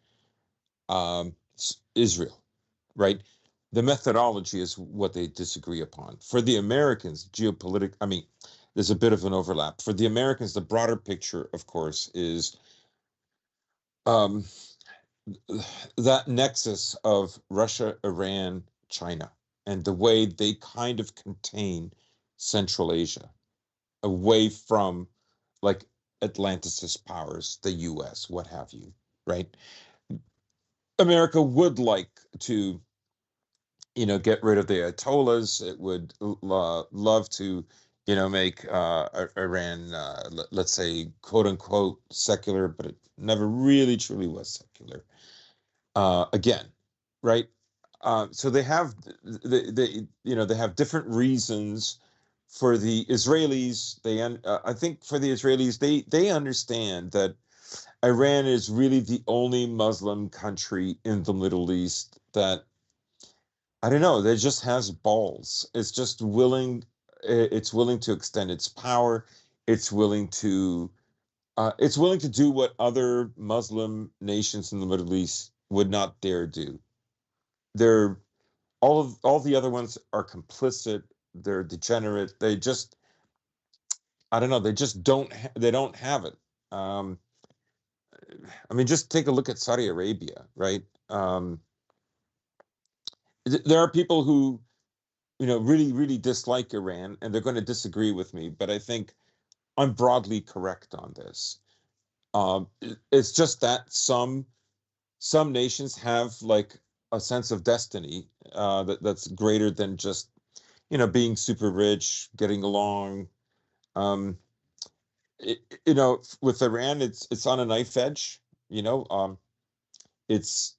Israel, right? The methodology is what they disagree upon. For the Americans, geopolitical, I mean, there's a bit of an overlap. For the Americans, the broader picture, of course, is um, that nexus of Russia, Iran, China, and the way they kind of contain Central Asia away from like Atlanticist powers, the US, what have you, right? America would like to, get rid of the Ayatollahs. It would love to, make Iran, let's say, quote unquote, secular, but it never really truly was secular. Again, right? So they have different reasons for the Israelis. I think for the Israelis, they understand that Iran is really the only Muslim country in the Middle East that, I don't know, that just has balls. It's willing to extend its power. It's willing to it's willing to do what other Muslim nations in the Middle East would not dare do. They're all the other ones are complicit. They're degenerate. They just, I don't know. They just they don't have it. Um, I mean, just take a look at Saudi Arabia, right? There are people who, really, really dislike Iran, and they're going to disagree with me, but I think I'm broadly correct on this. It's just that some nations have like a sense of destiny that's greater than just, being super rich, getting along. Um, with Iran, it's on a knife edge. You know, it's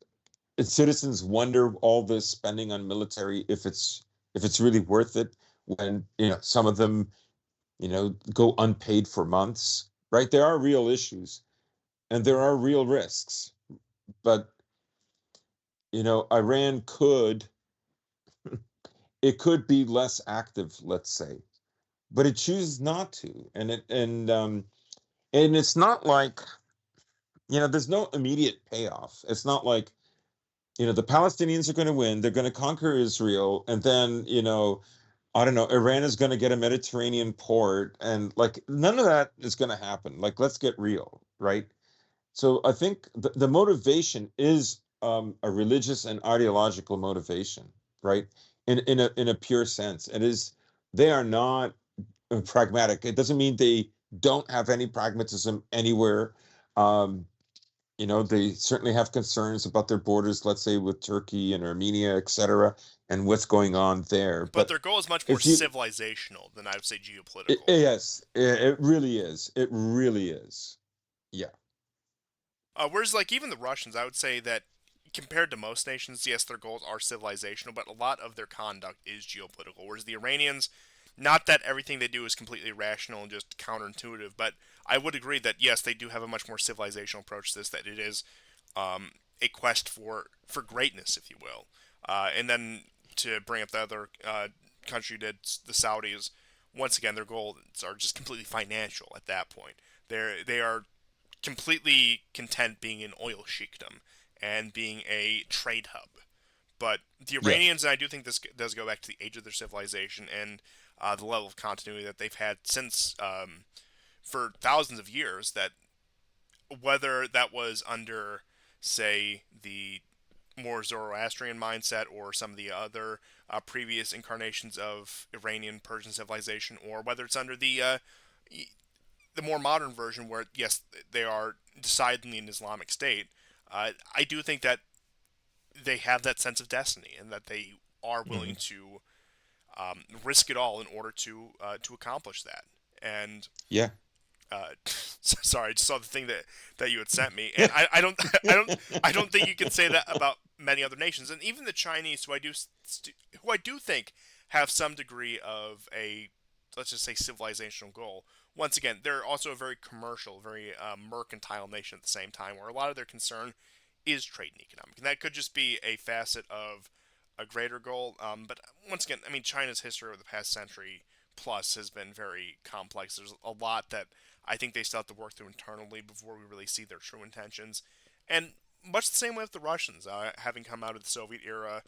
its citizens wonder all this spending on military if it's really worth it when some of them go unpaid for months. Right? There are real issues and there are real risks, but Iran could be less active, let's say, but it chooses not to, and it's not like there's no immediate payoff. It's not like the Palestinians are going to win, they're going to conquer Israel, and then I don't know, Iran is going to get a Mediterranean port, and like none of that is going to happen. Like, let's get real, right? So I think the motivation is a religious and ideological motivation, right? In a pure sense, it is. They are not pragmatic. It doesn't mean they don't have any pragmatism anywhere. Um, they certainly have concerns about their borders, let's say with Turkey and Armenia, etc., and what's going on there. But But their goal is much more if you, civilizational than I would say geopolitical. yes, it really is. It really is. Yeah. Whereas, like, even the Russians, I would say that compared to most nations, yes, their goals are civilizational, but a lot of their conduct is geopolitical. Whereas the Iranians, not that everything they do is completely rational and just counterintuitive, but I would agree that yes, they do have a much more civilizational approach to this. That it is a quest for greatness, if you will. And then to bring up the other country, did the Saudis. Once again, their goals are just completely financial at that point. They are completely content being in oil sheikdom, and being a trade hub. But the Yeah. Iranians, and I do think this does go back to the age of their civilization and the level of continuity that they've had since for thousands of years. That whether that was under, say, the more Zoroastrian mindset or some of the other previous incarnations of Iranian Persian civilization, or whether it's under the more modern version where yes they are decidedly an Islamic state. I do think that they have that sense of destiny and that they are willing Hmm. to risk it all in order to accomplish that. And Yeah. sorry, I just saw the thing that you had sent me, and I don't I don't think you can say that about many other nations, and even the Chinese, who I do think have some degree of a, let's just say, civilizational goal. Once again, they're also a very commercial, very mercantile nation at the same time, where a lot of their concern is trade and economic, and that could just be a facet of a greater goal. But once again, I mean, China's history over the past century plus has been very complex. There's a lot that I think they still have to work through internally before we really see their true intentions. And much the same way with the Russians, having come out of the Soviet era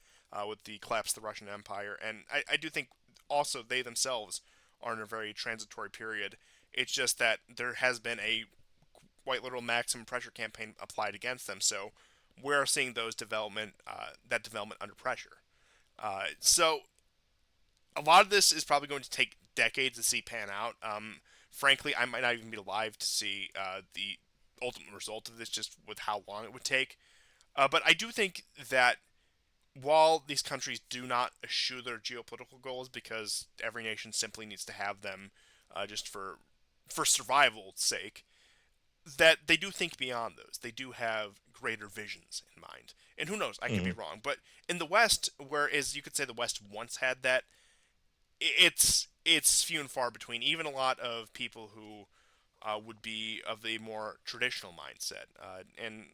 with the collapse of the Russian Empire. And I do think also they themselves are in a very transitory period. It's just that there has been a quite literal maximum pressure campaign applied against them. So we're seeing that development under pressure. So a lot of this is probably going to take decades to see pan out. Frankly, I might not even be alive to see the ultimate result of this, just with how long it would take. But I do think that while these countries do not eschew their geopolitical goals, because every nation simply needs to have them just for survival's sake, that they do think beyond those. They do have greater visions in mind. And who knows, I could be Hmm. wrong. But in the West, whereas you could say the West once had that, it's few and far between. Even a lot of people who would be of the more traditional mindset, and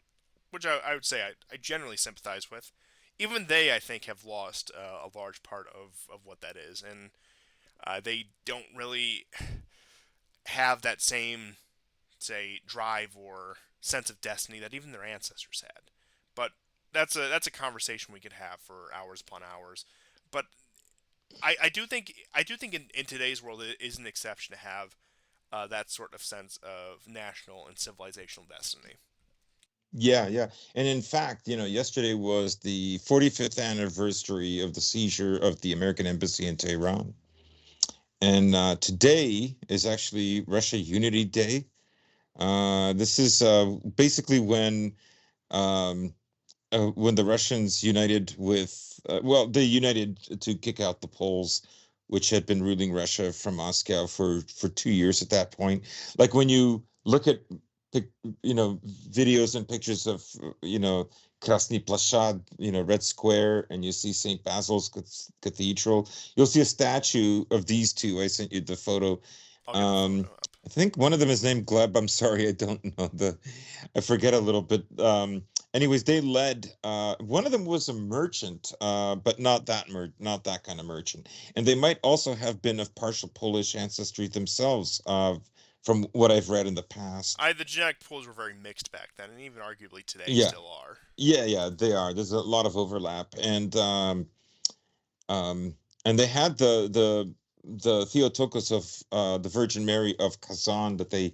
which I would say I generally sympathize with. Even they, I think, have lost a large part of what that is, and they don't really have that same, say, drive or sense of destiny that even their ancestors had. But that's a conversation we could have for hours upon hours. But I do think in today's world it is an exception to have that sort of sense of national and civilizational destiny. Yeah, yeah. And in fact, yesterday was the 45th anniversary of the seizure of the American embassy in Tehran. And today is actually Russia Unity Day. This is basically when the Russians united well, they united to kick out the Poles, which had been ruling Russia from Moscow for 2 years at that point. Like when you look at videos and pictures of Krasny Plashad, Red Square, and you see St. Basil's Cathedral, you'll see a statue of these two. I sent you the photo. I'll get the photo um up. I think one of them is named Gleb. I'm sorry, I don't know I forget a little bit. Anyways, they led. One of them was a merchant, but not that kind of merchant. And they might also have been of partial Polish ancestry themselves, from what I've read in the past. The genetic pools were very mixed back then, and even arguably today Yeah, still are. yeah, they are. There's a lot of overlap, um, and they had the Theotokos of the Virgin Mary of Kazan that they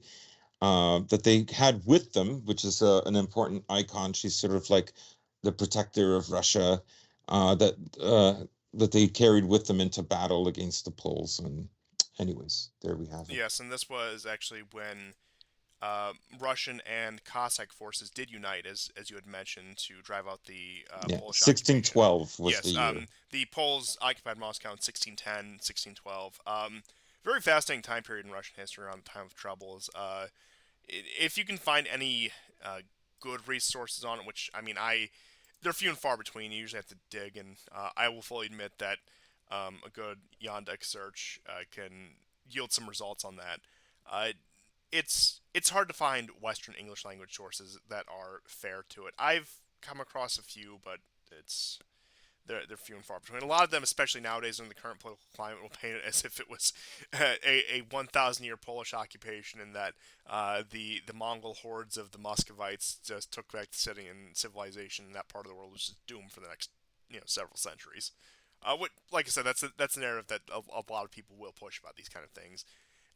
had with them, which is an important icon. She's sort of like the protector of Russia, that that they carried with them into battle against the Poles. And anyways, there we have it. Yes, and this was actually when Russian and Cossack forces did unite, as you had mentioned, to drive out the Yeah, Polish occupation. 1612 was the Yes, year. the Poles occupied Moscow in 1610, 1612. Very fascinating time period in Russian history around the time of troubles. If you can find any good resources on it, which I mean, they're few and far between. You usually have to dig, and I will fully admit that a good Yandex search can yield some results on that. Uh, it's hard to find Western English language sources that are fair to it. I've come across a few, but it's they're few and far between. A lot of them, especially nowadays in the current political climate, will paint it as if it was a 1,000-year Polish occupation, and that the Mongol hordes of the Muscovites just took back the city, and civilization in that part of the world was just doomed for the next several centuries. Like I said, that's a narrative that a lot of people will push about these kind of things,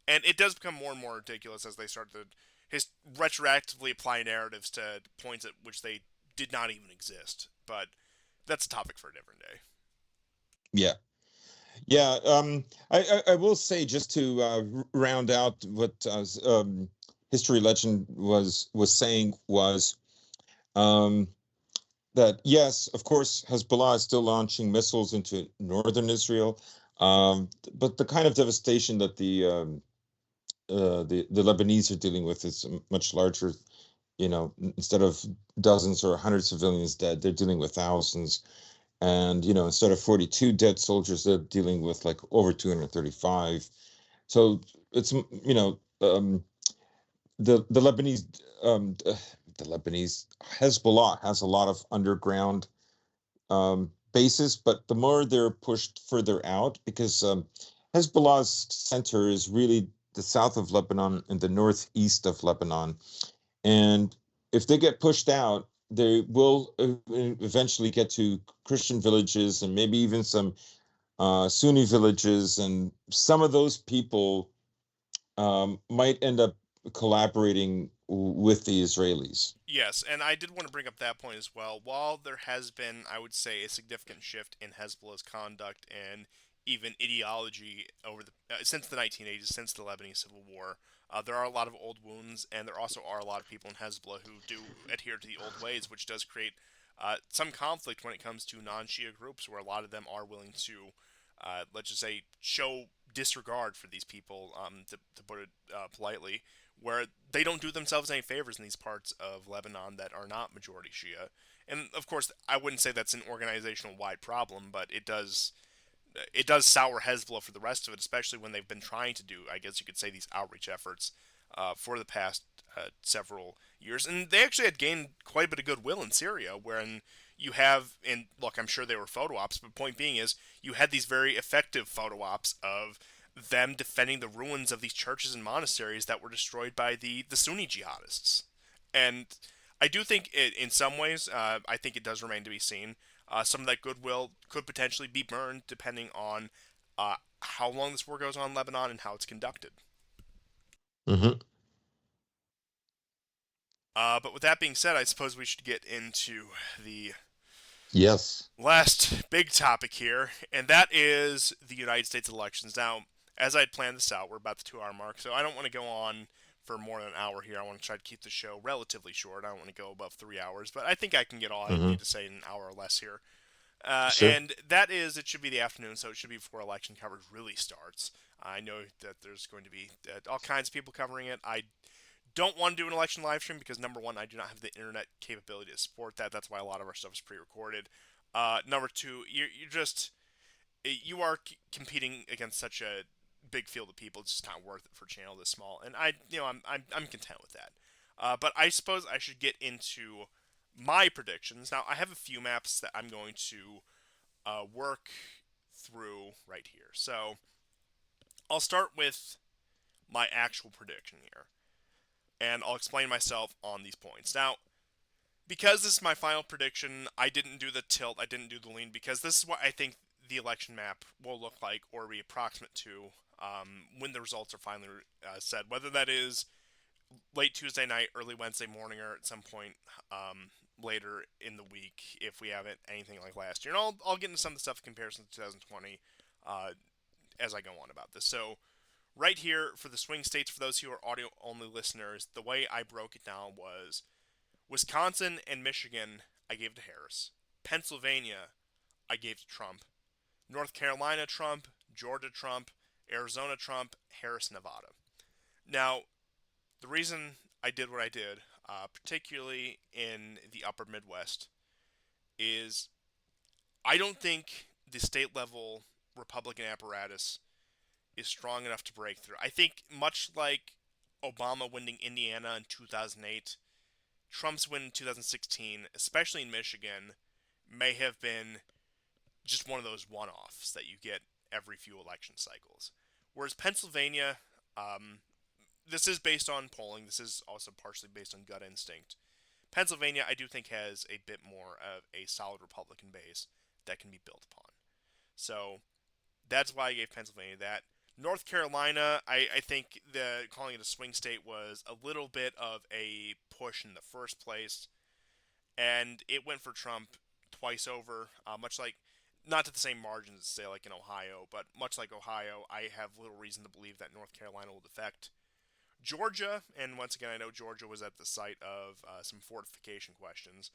and it does become more and more ridiculous as they start to retroactively apply narratives to points at which they did not even exist. But that's a topic for a different day. Yeah. Yeah, I will say, just to round out what History Legend was saying, was um, that yes, of course, Hezbollah is still launching missiles into northern Israel, but the kind of devastation that the Lebanese are dealing with is much larger. Instead of dozens or hundreds of civilians dead, they're dealing with thousands. And instead of 42 dead soldiers, they're dealing with like over 235. So it's the Lebanese the Lebanese Hezbollah has a lot of underground bases, but the more they're pushed further out, because Hezbollah's center is really the south of Lebanon and the northeast of Lebanon. And if they get pushed out, they will eventually get to Christian villages and maybe even some Sunni villages, and some of those people might end up collaborating with the Israelis. Yes, and I did want to bring up that point as well. While there has been, I would say, a significant shift in Hezbollah's conduct and even ideology over the since the 1980s, since the Lebanese Civil War, there are a lot of old wounds, and there also are a lot of people in Hezbollah who do adhere to the old ways, which does create some conflict when it comes to non-Shia groups, where a lot of them are willing to, let's just say, show disregard for these people, to put it politely, where they don't do themselves any favors in these parts of Lebanon that are not majority Shia. And of course, I wouldn't say that's an organizational wide problem, but it does sour Hezbollah for the rest of it, especially when they've been trying to do, I guess you could say, these outreach efforts for the past several years. And they actually had gained quite a bit of goodwill in Syria, wherein you have, and look, I'm sure they were photo ops, but point being is, you had these very effective photo ops of them defending the ruins of these churches and monasteries that were destroyed by the Sunni jihadists. And I do think in some ways, I think it does remain to be seen. Some of that goodwill could potentially be burned depending on how long this war goes on in Lebanon and how it's conducted. Hmm. But with that being said, I suppose we should get into the Yes. last big topic here, and that is the United States elections. Now, as I had planned this out, we're about the 2 hour mark, so I don't want to go on for more than an hour here. I want to try to keep the show relatively short. I don't want to go above 3 hours, but I think I can get all I Hmm. need to say in an hour or less here. Sure. And that is, it should be the afternoon, so it should be before election coverage really starts. I know that there's going to be all kinds of people covering it. I don't want to do an election live stream because, number one, I do not have the internet capability to support that. That's why a lot of our stuff is pre-recorded. Number two, you are competing against such a big field of people. It's just not worth it for a channel this small, and I'm content with that. But I suppose I should get into my predictions. Now, I have a few maps that I'm going to work through right here. So I'll start with my actual prediction here, and I'll explain myself on these points. Now, because this is my final prediction, I didn't do the tilt, I didn't do the lean, because this is what I think the election map will look like or be approximate to when the results are finally said. Whether that is late Tuesday night, early Wednesday morning, or at some point later in the week if we haven't anything like last year. And I'll get into some of the stuff in comparison to 2020 uh, as I go on about this. So, right here for the swing states, for those who are audio only listeners, the way I broke it down was Wisconsin and Michigan, I gave to Harris. Pennsylvania, I gave to Trump. North Carolina, Trump. Georgia, Trump. Arizona, Trump. Harris, Nevada. Now, the reason I did what I did, particularly in the upper Midwest, is I don't think the state level Republican apparatus is strong enough to break through. I think, much like Obama winning Indiana in 2008, Trump's win in 2016, especially in Michigan, may have been just one of those one-offs that you get every few election cycles. Whereas Pennsylvania, um, this is based on polling. This is also partially based on gut instinct. Pennsylvania, I do think, has a bit more of a solid Republican base that can be built upon. So that's why I gave Pennsylvania that. North Carolina, I think the calling it a swing state was a little bit of a push in the first place, and it went for Trump twice over. Much like, not to the same margins, say like in Ohio, but much like Ohio, I have little reason to believe that North Carolina will defect. Georgia, and once again, I know Georgia was at the site of some fortification questions.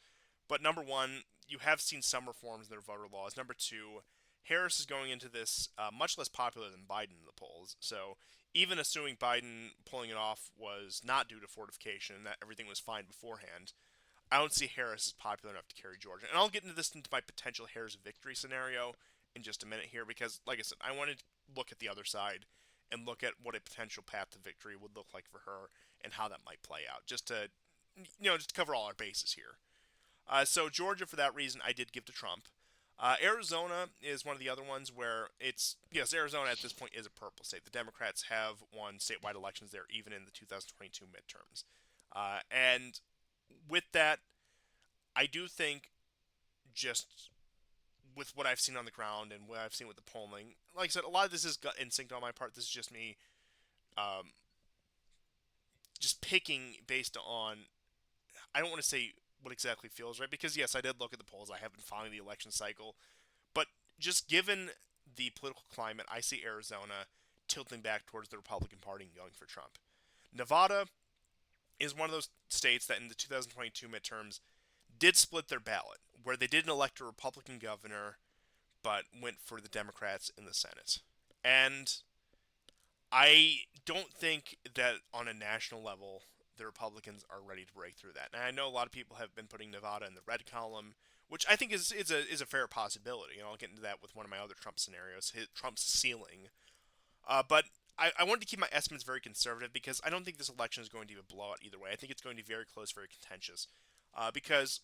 But number one, you have seen some reforms in their voter laws. Number two, Harris is going into this much less popular than Biden in the polls. So even assuming Biden pulling it off was not due to fortification and that everything was fine beforehand, I don't see Harris as popular enough to carry Georgia. And I'll get into my potential Harris victory scenario in just a minute here because, like I said, I wanted to look at the other side and look at what a potential path to victory would look like for her and how that might play out. Just to cover all our bases here. So Georgia, for that reason, I did give to Trump. Arizona is one of the other ones where it's yes, Arizona at this point is a purple state. The Democrats have won statewide elections there, even in the 2022 midterms. And with that, I do think just with what I've seen on the ground and what I've seen with the polling, like I said, a lot of this is gut instinct on my part. This is just me, um, just picking based on. I don't want to say what exactly feels right because yes, I did look at the polls. I have been following the election cycle, but just given the political climate, I see Arizona tilting back towards the Republican Party and going for Trump. Nevada is one of those states that in the 2022 midterms did split their ballot, where they didn't elect a Republican governor but went for the Democrats in the Senate. And I don't think that on a national level the Republicans are ready to break through that. And I know a lot of people have been putting Nevada in the red column, which I think is a fair possibility. And I'll get into that with one of my other Trump scenarios, Trump's ceiling. But I wanted to keep my estimates very conservative because I don't think this election is going to be a blowout either way. I think it's going to be very close, very contentious. Because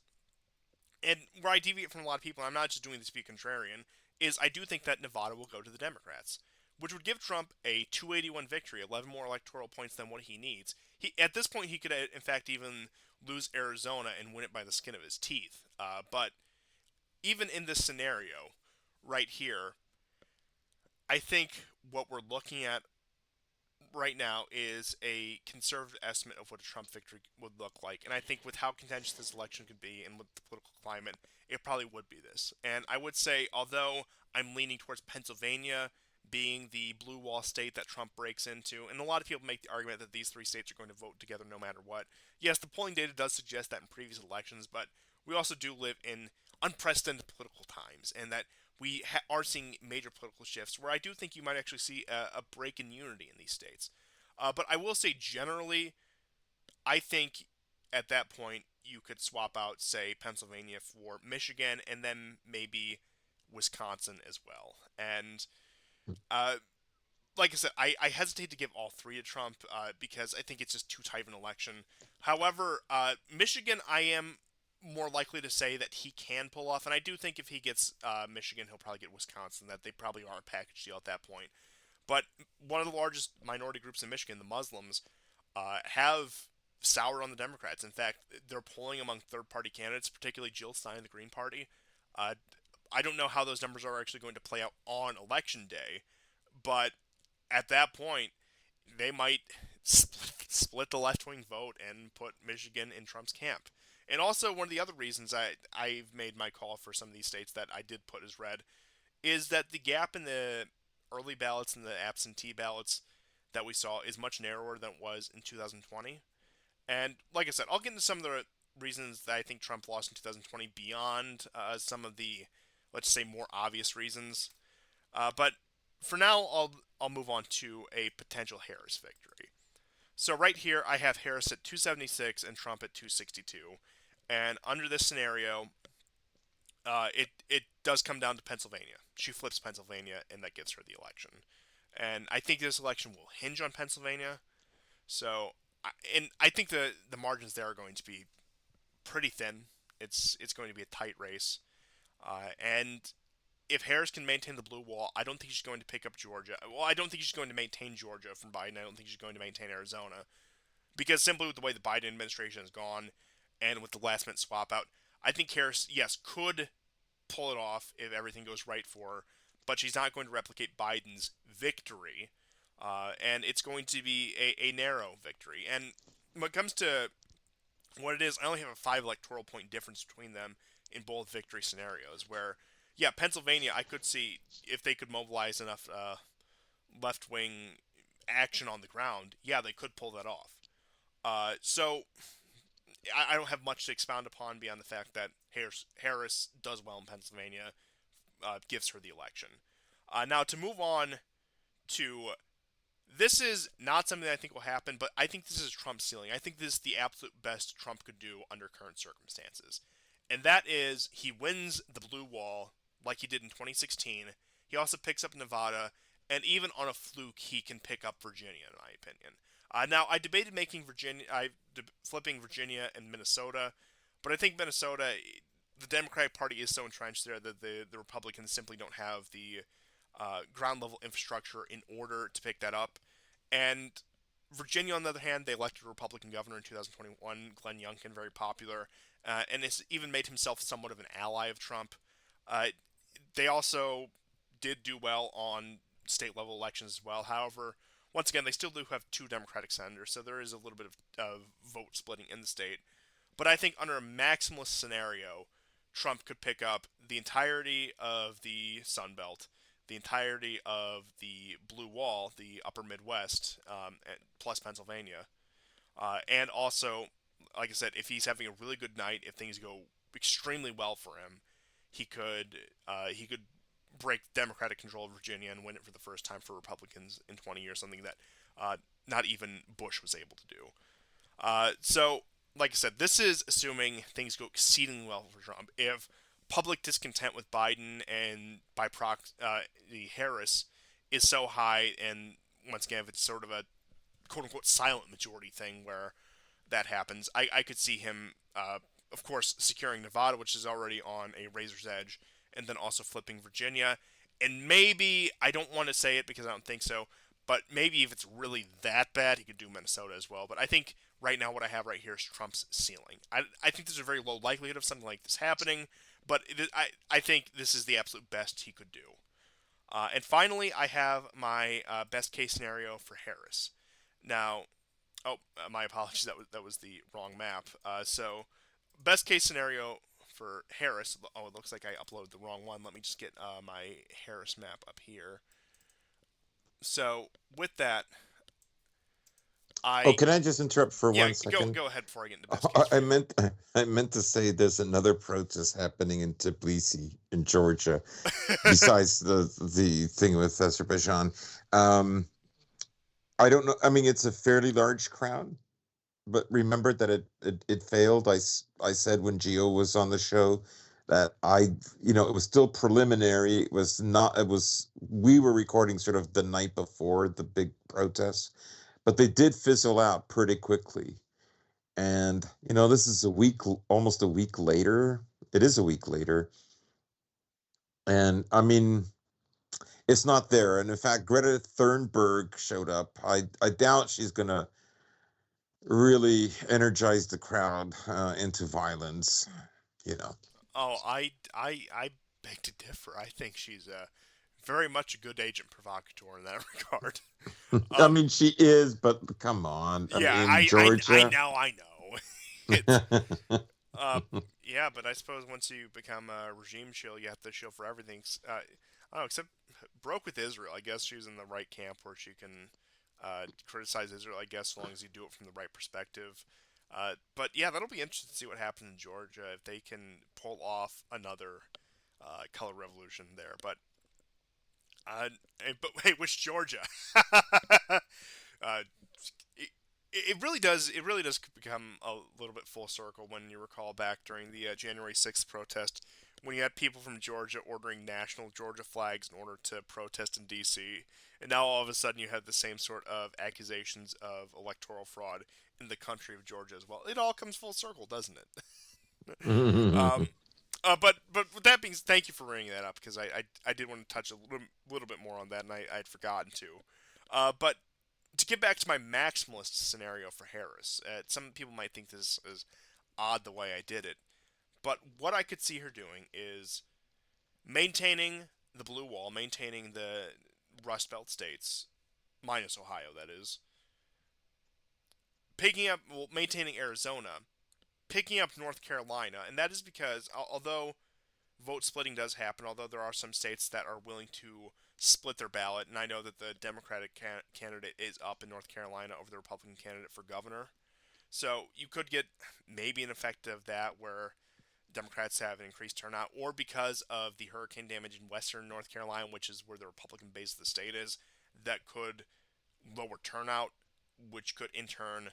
and where I deviate from a lot of people, and I'm not just doing this to be contrarian, is I do think that Nevada will go to the Democrats, which would give Trump a 281 victory, 11 more electoral points than what he needs. At this point, he could in fact even lose Arizona and win it by the skin of his teeth. But even in this scenario, right here, I think what we're looking at right now is a conservative estimate of what a Trump victory would look like. And I think with how contentious this election could be and with the political climate, it probably would be this. And I would say, although I'm leaning towards Pennsylvania being the blue wall state that Trump breaks into, and a lot of people make the argument that these three states are going to vote together no matter what. Yes, the polling data does suggest that in previous elections, but we also do live in unprecedented political times, and that are seeing major political shifts where I do think you might actually see a break in unity in these states. But I will say, generally, I think at that point you could swap out, say, Pennsylvania for Michigan and then maybe Wisconsin as well. And uh, like I said, I hesitate to give all three to Trump because I think it's just too tight of an election. However, Michigan, I am more likely to say that he can pull off, and I do think if he gets Michigan, he'll probably get Wisconsin. That they probably are a package deal at that point. But one of the largest minority groups in Michigan, the Muslims, have soured on the Democrats. In fact, they're polling among third-party candidates, particularly Jill Stein, the Green Party. Uh, I don't know how those numbers are actually going to play out on election day, but at that point, they might split the left wing vote and put Michigan in Trump's camp. And also, one of the other reasons I've made my call for some of these states that I did put as red is that the gap in the early ballots and the absentee ballots that we saw is much narrower than it was in 2020. And like I said, I'll get into some of the reasons that I think Trump lost in 2020 beyond some of the, let's say, more obvious reasons. But for now, I'll move on to a potential Harris victory. So right here, I have Harris at 276 and Trump at 262. And under this scenario, it does come down to Pennsylvania. She flips Pennsylvania, and that gives her the election. And I think this election will hinge on Pennsylvania. So, and I think the margins there are going to be pretty thin. It's going to be a tight race, and if Harris can maintain the blue wall, I don't think she's going to pick up Georgia. Well, I don't think she's going to maintain Georgia from Biden. I don't think she's going to maintain Arizona because simply with the way the Biden administration has gone and with the last minute swap out, I think Harris, yes, could pull it off if everything goes right for her, but she's not going to replicate Biden's victory, and it's going to be a narrow victory. And when it comes to what it is, I only have a 5 electoral point difference between them in both victory scenarios. Where, yeah, Pennsylvania, I could see if they could mobilize enough left wing action on the ground, yeah, they could pull that off. So I don't have much to expound upon beyond the fact that Harris does well in Pennsylvania, gives her the election. Now to move on to this is not something that I think will happen, but I think this is Trump's ceiling. I think this is the absolute best Trump could do under current circumstances. And that is he wins the blue wall like he did in 2016. He also picks up Nevada, and even on a fluke, he can pick up Virginia, in my opinion. Now, I debated flipping Virginia and Minnesota, but I think Minnesota, the Democratic Party is so entrenched there that the Republicans simply don't have the ground level infrastructure in order to pick that up. And Virginia, on the other hand, they elected a Republican governor in 2021, Glenn Youngkin, very popular, and has even made himself somewhat of an ally of Trump. Uh, they also did do well on state level elections as well. However, once again, they still do have 2 Democratic senators, so there is a little bit of vote splitting in the state. But I think under a maximalist scenario, Trump could pick up the entirety of the Sun Belt, the entirety of the Blue Wall, the Upper Midwest, plus Pennsylvania, and also, like I said, if he's having a really good night, if things go extremely well for him, he could break Democratic control of Virginia and win it for the first time for Republicans in 20 years, something that not even Bush was able to do. So, like I said, this is assuming things go exceedingly well for Trump. If public discontent with Biden and by proxy the Harris is so high, and once again, if it's sort of a quote unquote silent majority thing where that happens, I could see him, of course, securing Nevada, which is already on a razor's edge, and then also flipping Virginia. And maybe, I don't want to say it because I don't think so, but maybe if it's really that bad, he could do Minnesota as well. But I think right now what I have right here is Trump's ceiling. I think there's a very low likelihood of something like this happening, but I think this is the absolute best he could do. And finally, I have my best case scenario for Harris. Now, oh, my apologies, that was the wrong map. So, best case scenario for Harris. Oh, it looks like I uploaded the wrong one. Let me just get my Harris map up here. So, with that, Oh, I can I just interrupt for yeah, one go second? go ahead before I get into best case for I you. meant I meant to say there's another protest happening in Tbilisi in Georgia, besides the thing with Azerbaijan. Um, I don't know. I mean, it's a fairly large crowd, but remember that it failed. I said when Geo was on the show that it was still preliminary. It was not. It was we were recording sort of the night before the big protests, but they did fizzle out pretty quickly. And this is almost a week later. It is a week later, and I mean, it's not there. And in fact, Greta Thunberg showed up. I doubt she's gonna really energize the crowd into violence. You know. Oh, I beg to differ. I think she's very much a good agent provocateur in that regard. I Um, mean, she is, but come on. I yeah, mean, I Georgia. know. It's uh, yeah, but I suppose once you become a regime shill, you have to shill for everything. I don't know, except broke with Israel. I guess she's in the right camp where she can criticize Israel. I guess as long as you do it from the right perspective. But yeah, that'll be interesting to see what happens in Georgia if they can pull off another color revolution there. Uh, but hey, which Georgia? uh, it really does. It really does become a little bit full circle when you recall back during the January 6th protest, when you had people from Georgia ordering national Georgia flags in order to protest in D.C. And now all of a sudden you have the same sort of accusations of electoral fraud in the country of Georgia as well. It all comes full circle, doesn't it? um, But with that being, thank you for bringing that up because I did want to touch a little bit more on that and I'd forgotten to. But to get back to my maximalist scenario for Harris, some people might think this is odd the way I did it, but what I could see her doing is maintaining the blue wall, maintaining the Rust Belt states, minus Ohio, that is, picking up, well, maintaining Arizona, picking up North Carolina, and that is because although vote splitting does happen, although there are some states that are willing to split their ballot, and I know that the Democratic candidate is up in North Carolina over the Republican candidate for governor. So you could get maybe an effect of that where Democrats have an increased turnout, or because of the hurricane damage in western North Carolina, which is where the Republican base of the state is, that could lower turnout, which could in turn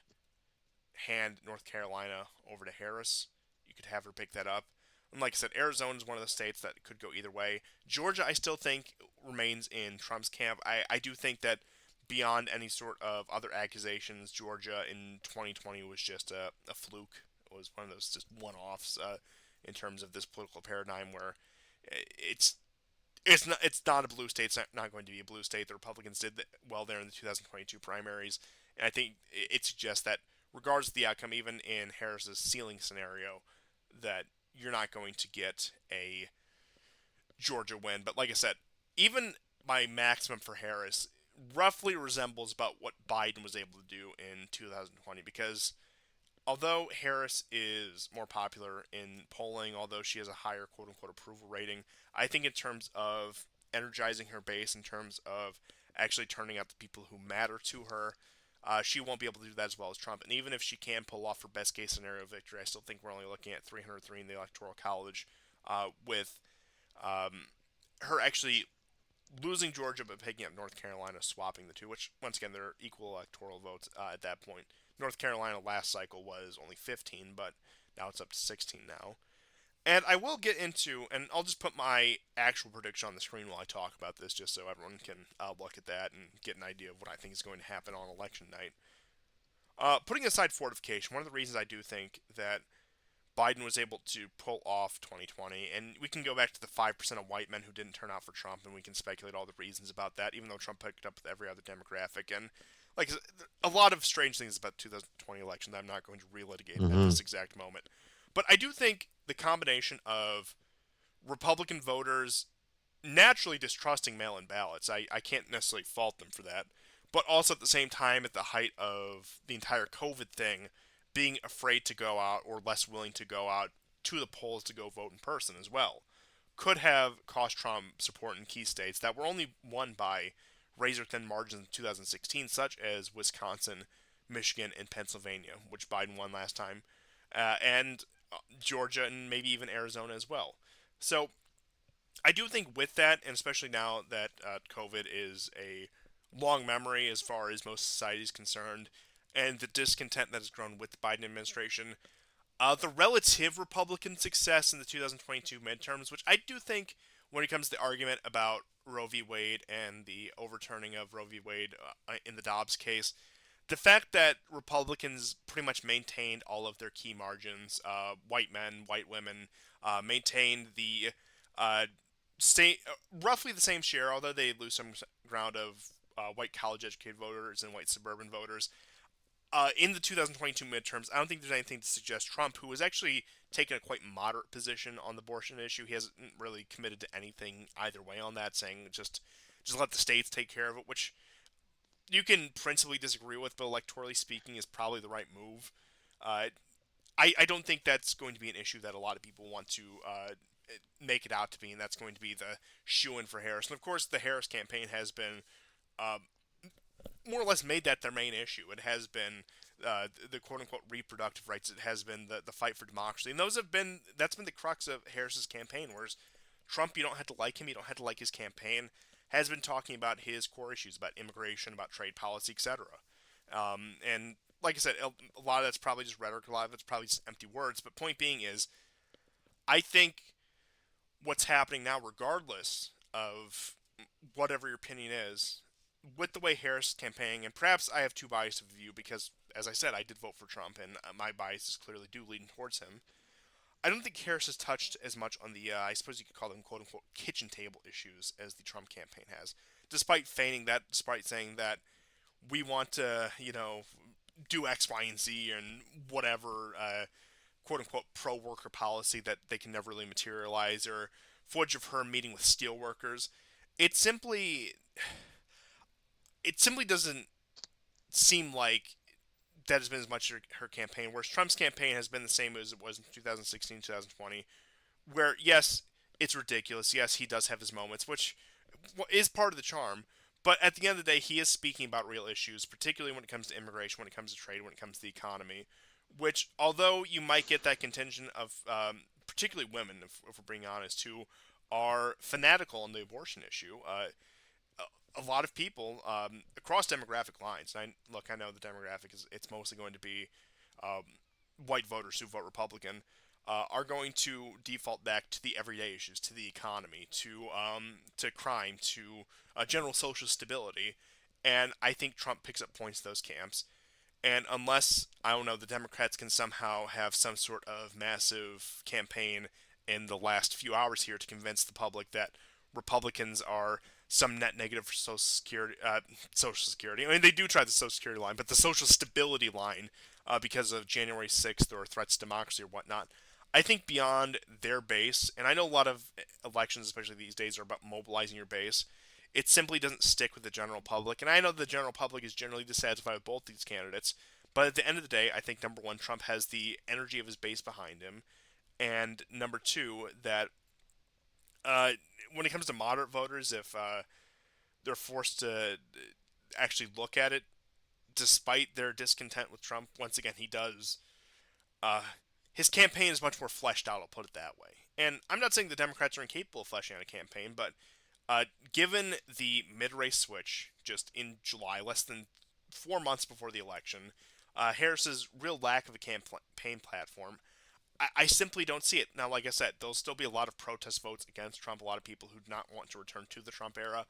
hand North Carolina over to Harris. You could have her pick that up. And like I said, Arizona is one of the states that could go either way. Georgia, I still think, remains in Trump's camp. I do think that beyond any sort of other accusations, Georgia in 2020 was just a fluke. It was one of those just one offs in terms of this political paradigm where it's it's not a blue state. It's not going to be a blue state. The Republicans did well there in the 2022 primaries, and I think it suggests that regardless of the outcome, even in Harris's ceiling scenario, that you're not going to get a Georgia win. But like I said, even my maximum for Harris roughly resembles about what Biden was able to do in 2020 because although Harris is more popular in polling, although she has a higher quote unquote approval rating, I think in terms of energizing her base, in terms of actually turning out the people who matter to her, she won't be able to do that as well as Trump. And even if she can pull off her best case scenario victory, I still think we're only looking at 303 in the Electoral College, with her actually losing Georgia but picking up North Carolina, swapping the two, which once again they're equal electoral votes at that point. North Carolina last cycle was only 15, but now it's up to 16 now. And I will get into, and I'll just put my actual prediction on the screen while I talk about this, just so everyone can look at that and get an idea of what I think is going to happen on election night. Putting aside fortification, one of the reasons I do think that Biden was able to pull off 2020, and we can go back to the 5% of white men who didn't turn out for Trump, and we can speculate all the reasons about that, even though Trump picked up with every other demographic. And like a lot of strange things about the 2020 election that I'm not going to relitigate at Hmm. this exact moment. But I do think the combination of Republican voters naturally distrusting mail in ballots, I can't necessarily fault them for that, but also at the same time, at the height of the entire COVID thing, being afraid to go out or less willing to go out to the polls to go vote in person as well, could have cost Trump support in key states that were only won by razor thin margins in 2016, such as Wisconsin, Michigan, and Pennsylvania, which Biden won last time, and Georgia and maybe even Arizona as well. So I do think with that, and especially now that COVID is a long memory as far as most society is concerned, and the discontent that has grown with the Biden administration, the relative Republican success in the 2022 midterms, which I do think when it comes to the argument about Roe v. Wade and the overturning of Roe v. Wade in the Dobbs case, the fact that Republicans pretty much maintained all of their key margins, white men, white women, maintained the uh, same, roughly the same share, although they lose some ground of white college-educated voters and white suburban voters. In the 2022 midterms, I don't think there's anything to suggest Trump, who has actually taken a quite moderate position on the abortion issue, he hasn't really committed to anything either way on that, saying just let the states take care of it, which you can principally disagree with, but electorally speaking, is probably the right move. Uh, I don't think that's going to be an issue that a lot of people want to make it out to be, and that's going to be the shoe in for Harris. And of course, the Harris campaign has been uh, more or less made that their main issue. It has been the quote unquote reproductive rights. It has been the fight for democracy, and that's been the crux of Harris's campaign. Whereas Trump, you don't have to like him, you don't have to like his campaign. Has been talking about his core issues, about immigration, about trade policy, etc. And like I said, a lot of that's probably just rhetoric. A lot of it's probably just empty words. But point being is, I think what's happening now, regardless of whatever your opinion is, with the way Harris is campaigning, and perhaps I have too biased of a view because, as I said, I did vote for Trump, and my biases clearly do lean towards him. I don't think Harris has touched as much on the, I suppose you could call them quote unquote kitchen table issues as the Trump campaign has, despite feigning that, despite saying that we want to, do X, Y, and Z and whatever, quote unquote pro worker policy that they can never really materialize, or footage of her meeting with steel workers. It simply, it simply doesn't seem like that has been as much her campaign. Whereas Trump's campaign has been the same as it was in 2016, 2020, where yes, it's ridiculous. Yes, he does have his moments, which is part of the charm. But at the end of the day, he is speaking about real issues, particularly when it comes to immigration, when it comes to trade, when it comes to the economy. Which, although you might get that contingent of, particularly women, if we're being honest, who are fanatical on the abortion issue, a lot of people across demographic lines. And I know the demographic is it's mostly going to be um, white voters who vote Republican. Are going to default back to the everyday issues, to the economy, to crime, to general social stability, and I think Trump picks up points in those camps. And unless, I don't know, the Democrats can somehow have some sort of massive campaign in the last few hours here to convince the public that Republicans are some net negative for Social Security. Social Security. I mean, they do try the Social Security line, but the social stability line, because of January 6th or threats to democracy or whatnot. I think beyond their base, and I know a lot of elections, especially these days, are about mobilizing your base. It simply doesn't stick with the general public. And I know the general public is generally dissatisfied with both these candidates. But at the end of the day, I think number one, Trump has the energy of his base behind him. And number two, that uh, when it comes to moderate voters, if they're forced to actually look at it, despite their discontent with Trump, once again, he does. Uh, his campaign is much more fleshed out, I'll put it that way. And I'm not saying the Democrats are incapable of fleshing out a campaign, but given the mid-race switch just in July, less than 4 months before the election, Harris's real lack of a campaign platform, I simply don't see it. Now, like I said, there'll still be a lot of protest votes against Trump, a lot of people who do not want to return to the Trump era,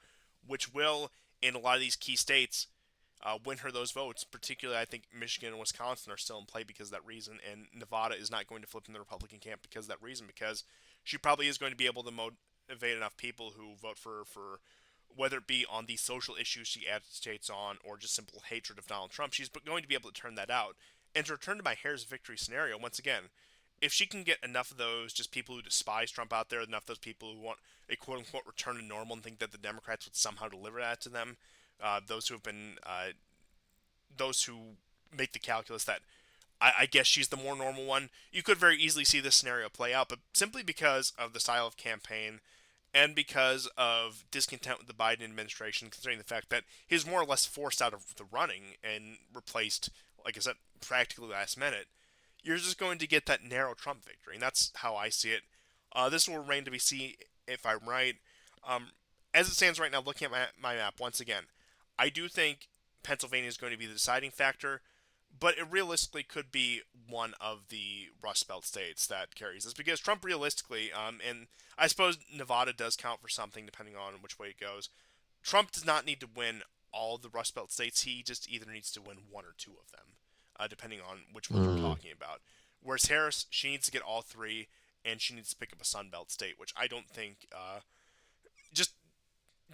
which will, in a lot of these key states, win her those votes. Particularly, I think Michigan and Wisconsin are still in play because of that reason, and Nevada is not going to flip in the Republican camp because of that reason, because she probably is going to be able to motivate enough people who vote for her for whether it be on the social issues she agitates on or just simple hatred of Donald Trump. She's going to be able to turn that out. And to return to my Harris victory scenario, once again, if she can get enough of those just people who despise Trump out there, enough of those people who want a quote unquote return to normal and think that the Democrats would somehow deliver that to them, those who have been those who make the calculus that I guess she's the more normal one, you could very easily see this scenario play out. But simply because of the style of campaign and because of discontent with the Biden administration, considering the fact that he was more or less forced out of the running and replaced, like I said, practically last minute, you're just going to get that narrow Trump victory. And that's how I see it. This will remain to be seen if I'm right. Um, as it stands right now, looking at my map, once again, I do think Pennsylvania is going to be the deciding factor, but it realistically could be one of the Rust Belt states that carries this because Trump realistically, and I suppose Nevada does count for something depending on which way it goes. Trump does not need to win all the Rust Belt states. He just either needs to win one or two of them, depending on which ones we're Mm. talking about. Whereas Harris, she needs to get all three, and she needs to pick up a Sun Belt state, which I don't think. Just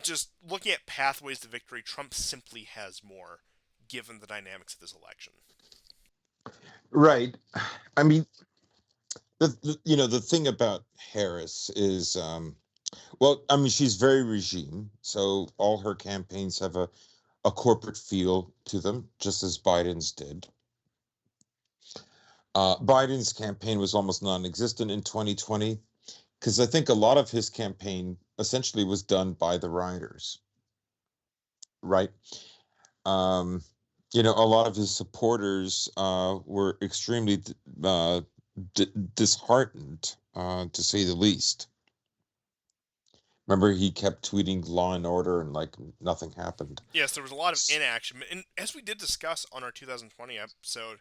just looking at pathways to victory, Trump simply has more, given the dynamics of this election. Right. I mean, the thing about Harris is, well, I mean, she's very regime, so all her campaigns have a corporate feel to them, just as Biden's did. Biden's campaign was almost non-existent in 2020 because I think a lot of his campaign essentially was done by the writers, right? Um, a lot of his supporters were extremely disheartened, to say the least. Remember, he kept tweeting "Law and Order" and like nothing happened. Yes, there was a lot of inaction, and as we did discuss on our 2020 episode,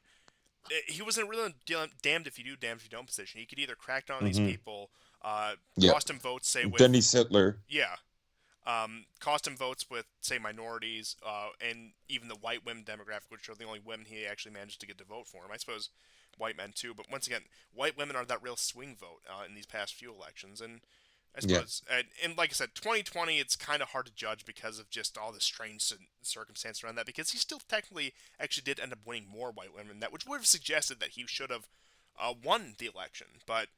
he was in a really damned if you do, damned if you don't position. He could either crack down on these Hmm. people, Yeah, cost him votes, say with Dennis Hitler. yeah, cost him votes with, say, minorities, and even the white women demographic, which are the only women he actually managed to get to vote for him. I suppose white men too, but once again, white women are that real swing vote in these past few elections, and I Yeah. suppose, and like I said, 2020, it's kind of hard to judge because of just all the strange circumstance around that. Because he still technically actually did end up winning more white women, that which would have suggested that he should have won the election. But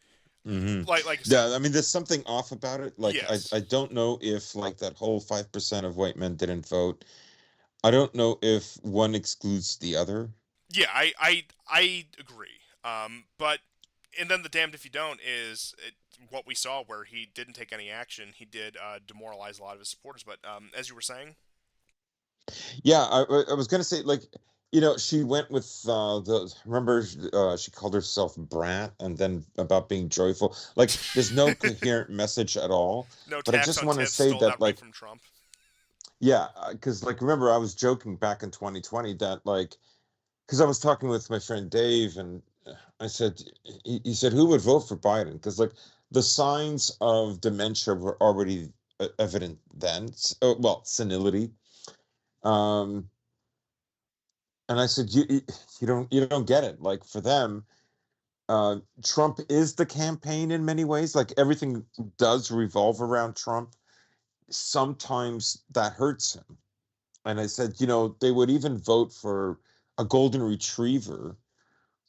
Hmm. like I said, Yeah, I mean, there's something off about it. Like, yes, I don't know if like that whole 5% of white men didn't vote. I don't know if one excludes the other. yeah, I agree. But and then the damned if you don't is what we saw where he didn't take any action. He did demoralize a lot of his supporters. But as you were saying, Yeah, I was gonna say, like, she went with the remember, she called herself brat, and then about being joyful. Like, there's no coherent message at all. no But I tax just on want to tips say stole that that, right like, from Trump. yeah, because like, remember, I was joking back in 2020 that, like, because I was talking with my friend Dave, and I said, he said, who would vote for Biden? Because, like, the signs of dementia were already evident then. Well, senility. Um, and I said, you don't get it. Like, for them, Trump is the campaign in many ways. Like, everything does revolve around Trump. Sometimes that hurts him. And I said, they would even vote for a golden retriever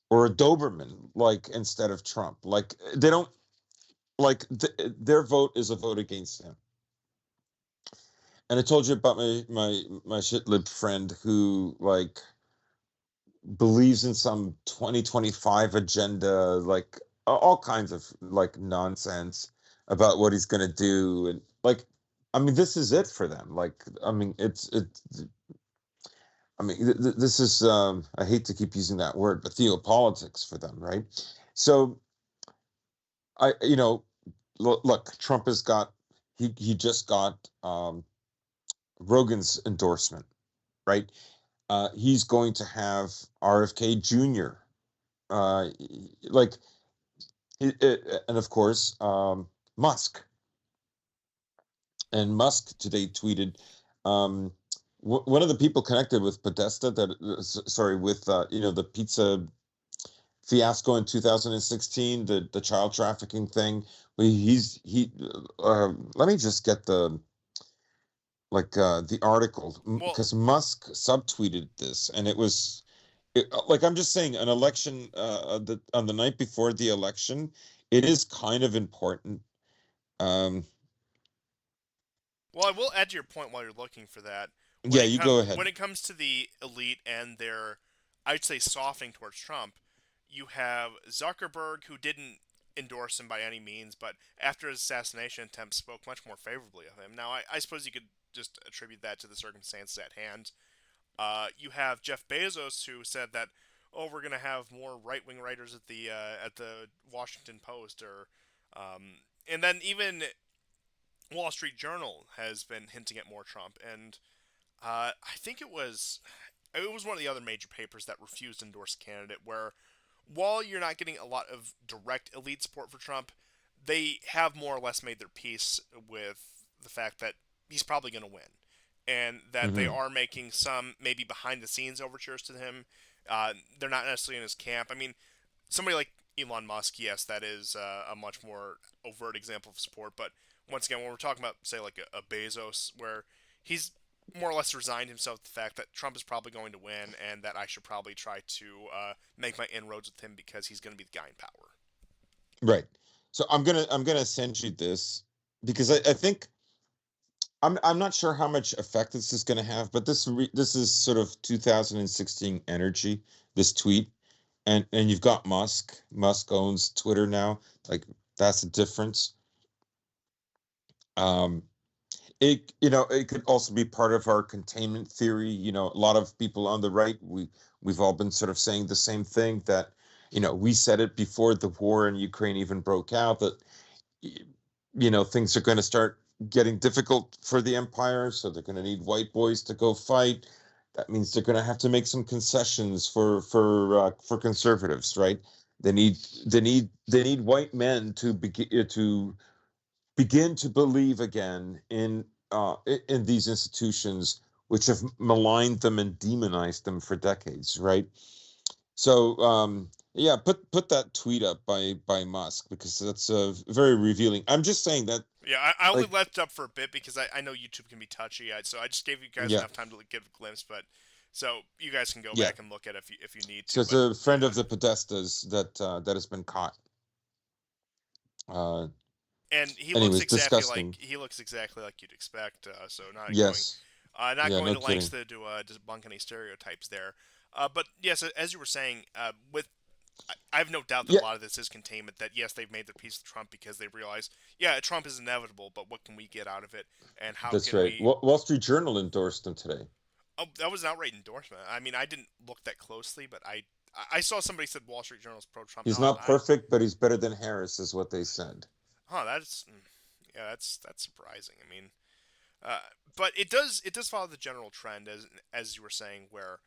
or a Doberman, like, instead of Trump. Like, they don't like their vote is a vote against him. And I told you about my shit lib friend who, like, believes in some 2025 agenda, like, all kinds of, like, nonsense about what he's going to do. And, like, I mean, this is it for them. Like, I mean, I mean, this is, I hate to keep using that word, but theopolitics for them, right? So I, look, Trump has got, he just got Rogan's endorsement, right? He's going to have RFK Jr. Like, and of course, Musk. And Musk today tweeted, um, one of the people connected with Podesta, that, sorry, with the pizza fiasco in 2016, the child trafficking thing. Let me just get the article, Well, because Musk subtweeted this, and it was, like, I'm just saying, an election, on the night before the election, it is kind of important. Um, well, I will add to your point while you're looking for that. yeah, you go ahead. When it comes to the elite and their, I'd say, softening towards Trump, you have Zuckerberg, who didn't endorse him by any means, but after his assassination attempt spoke much more favorably of him. Now, I suppose you could just attribute that to the circumstances at hand. You have Jeff Bezos, who said that, oh, we're going to have more right wing writers at the Washington Post, or and then even Wall Street Journal has been hinting at more Trump, and I think it was one of the other major papers that refused to endorse a candidate. Where while you're not getting a lot of direct elite support for Trump, they have more or less made their peace with the fact that he's probably going to win, and that they Hmm. are making some maybe behind the scenes overtures to him. They're not necessarily in his camp. I mean, somebody like Elon Musk, yes, that is a much more overt example of support. But once again, when we're talking about, say, like a Bezos, where he's more or less resigned himself to the fact that Trump is probably going to win, and that I should probably try to make my inroads with him because he's going to be the guy in power. Right. So I'm gonna send you this, because I think, I'm not sure how much effect this is gonna have, but this is sort of 2016 energy. This tweet, and you've got Musk. Musk owns Twitter now. Like, that's the difference. Um, it could also be part of our containment theory. A lot of people on the right, we've all been sort of saying the same thing, that, we said it before the war in Ukraine even broke out, that, things are going to start getting difficult for the empire, so they're going to need white boys to go fight. That means they're going to have to make some concessions for conservatives, right? They need white men to begin to believe again in in these institutions which have maligned them and demonized them for decades, right? So yeah, put that tweet up by Musk, because that's very revealing. I'm just saying that, Yeah, I only like, left up for a bit because I know YouTube can be touchy, so I just gave you guys yeah, enough time to give a glimpse, but so you guys can go yeah. back and look at it if you need So to. it's But a friend yeah, of the Podestas that has been caught. Uh, and anyways, disgusting. he looks exactly like you'd expect. So Yes. not Yeah. going No to lengths kidding. to debunk any stereotypes there. But yes, as you were saying, with I have no doubt that Yeah, a lot of this is containment. That yes, they've made their peace with Trump because they realize, yeah, Trump is inevitable, but what can we get out of it, and how that's can right. we? Wall Street Journal endorsed him today. Oh, that was an outright endorsement. I mean, I didn't look that closely, but I saw somebody said Wall Street Journal's pro Trump. He's No, not perfect, but he's better than Harris, is what they said. that's yeah, that's surprising. I mean, uh, but it does follow the general trend as you were saying, where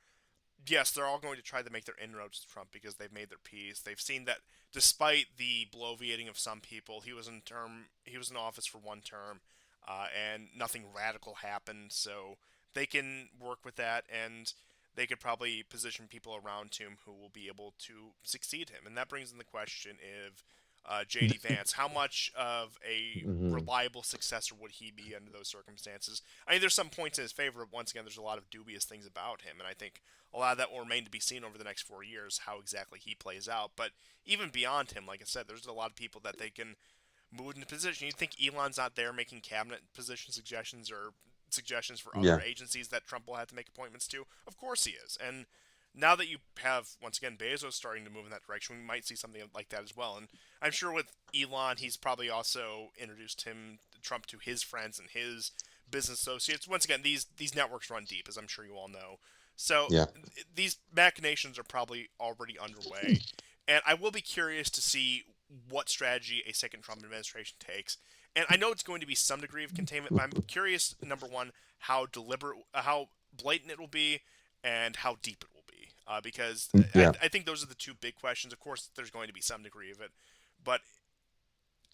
yes, they're all going to try to make their inroads to Trump because they've made their peace. They've seen that despite the bloviating of some people, he was in office for one term, and nothing radical happened. So they can work with that, and they could probably position people around him who will be able to succeed him. And that brings in the question of J.D. Vance. How much of a Hmm. reliable successor would he be under those circumstances? I mean, there's some points in his favor, but once again, there's a lot of dubious things about him, and I think a lot of that will remain to be seen over the next 4 years, how exactly he plays out. But even beyond him, like I said, there's a lot of people that they can move into position. You think Elon's not there making cabinet position suggestions or suggestions for other Yeah. agencies that Trump will have to make appointments to? Of course he is. And now that you have, once again, Bezos starting to move in that direction, we might see something like that as well. And I'm sure with Elon, he's probably also introduced Trump to his friends and his business associates. Once again, these networks run deep, as I'm sure you all know. So Yeah. these machinations are probably already underway, and I will be curious to see what strategy a second Trump administration takes. And I know it's going to be some degree of containment, but I'm curious, number one, how deliberate, how blatant it will be, and how deep it will be. Because Yeah. I think those are the two big questions. Of course, there's going to be some degree of it, but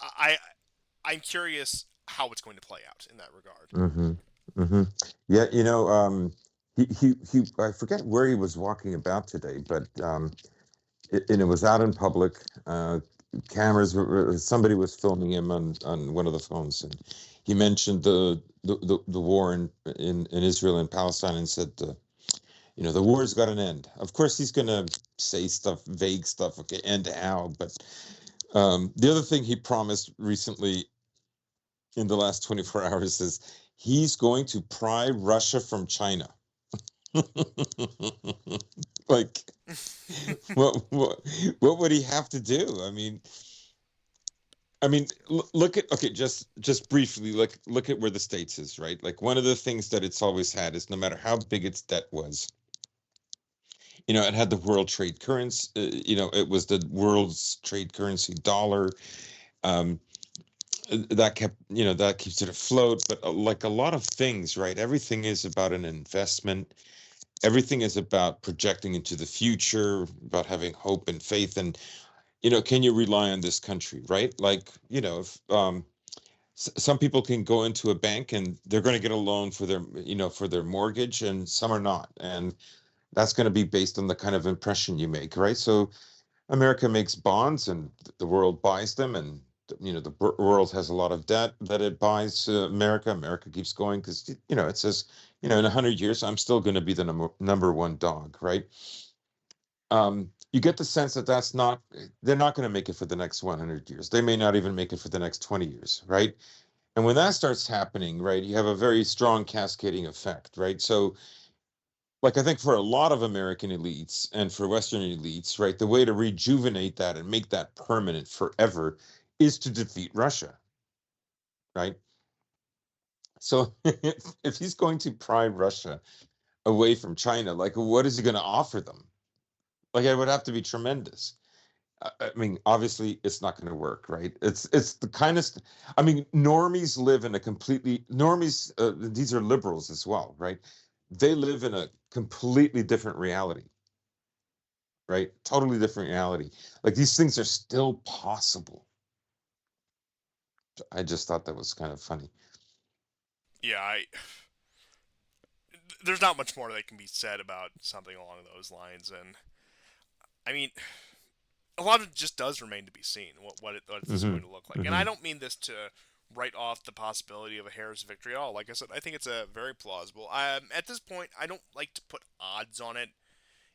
I I'm curious how it's going to play out in that regard. Hmm. Hmm. Yeah. He I forget where he was walking about today, but and it was out in public. Cameras somebody was filming him on one of the phones, and he mentioned the war in Israel and Palestine, and said, the war's got an end. Of course, he's going to say stuff, vague stuff. Okay, end how? But the other thing he promised recently in the last 24 hours is he's going to pry Russia from China. Like, what what would he have to do? I mean, look at, okay, just briefly, look at where the States is, right? Like, one of the things that it's always had is, no matter how big its debt was, it had the world trade currency, it was the world's trade currency dollar. Um, that keeps it afloat. But like a lot of things, right? Everything is about an investment. Everything is about projecting into the future, about having hope and faith. And, can you rely on this country, right? Like, if some people can go into a bank and they're going to get a loan for their mortgage, and some are not. And that's going to be based on the kind of impression you make, right? So America makes bonds, and the world buys them, and the world has a lot of debt that it buys America. America keeps going because it says, in 100 years I'm still going to be the number one dog, right? You get the sense that they're not going to make it for the next 100 years. They may not even make it for the next 20 years, right? And when that starts happening, right, you have a very strong cascading effect, right? So, like, I think for a lot of American elites and for Western elites, right, the way to rejuvenate that and make that permanent forever is to defeat Russia, right? So if he's going to pry Russia away from China, like, what is he going to offer them? Like, it would have to be tremendous. I mean, obviously, it's not going to work, right? It's the kindest. I mean, normies live in a completely normies. These are liberals as well, right? They live in a completely different reality, right? Totally different reality. Like, these things are still possible. I just thought that was kind of funny. Yeah, there's not much more that can be said about something along those lines, and I mean, a lot of it just does remain to be seen what this is Hmm. going to look like. And I Hmm. don't mean this to write off the possibility of a Harris victory at all. Like I said, I think it's a very plausible. At this point, I don't like to put odds on it,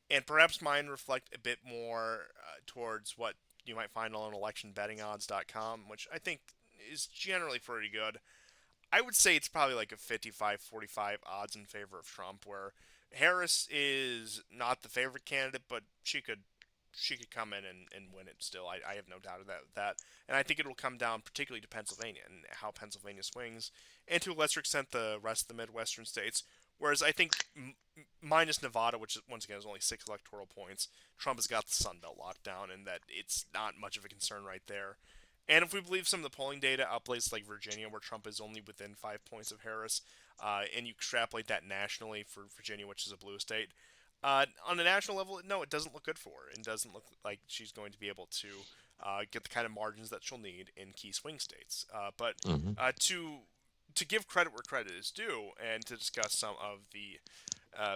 and perhaps mine reflect a bit more towards what you might find on electionbettingodds.com, which I think is generally pretty good. I would say it's probably like a 55-45 odds in favor of Trump, where Harris is not the favorite candidate, but she could come in and win it still. I have no doubt of that. And I think it will come down particularly to Pennsylvania and how Pennsylvania swings, and to a lesser extent the rest of the Midwestern states. Whereas I think minus Nevada, which once again is only 6 electoral points, Trump has got the Sun Belt locked down, and that it's not much of a concern right there. And if we believe some of the polling data out places like Virginia, where Trump is only within 5 points of Harris, and you extrapolate that nationally for Virginia, which is a blue state, on a national level, no, it doesn't look good for her. It doesn't look like she's going to be able to get the kind of margins that she'll need in key swing states. But Hmm. to give credit where credit is due, and to discuss some of the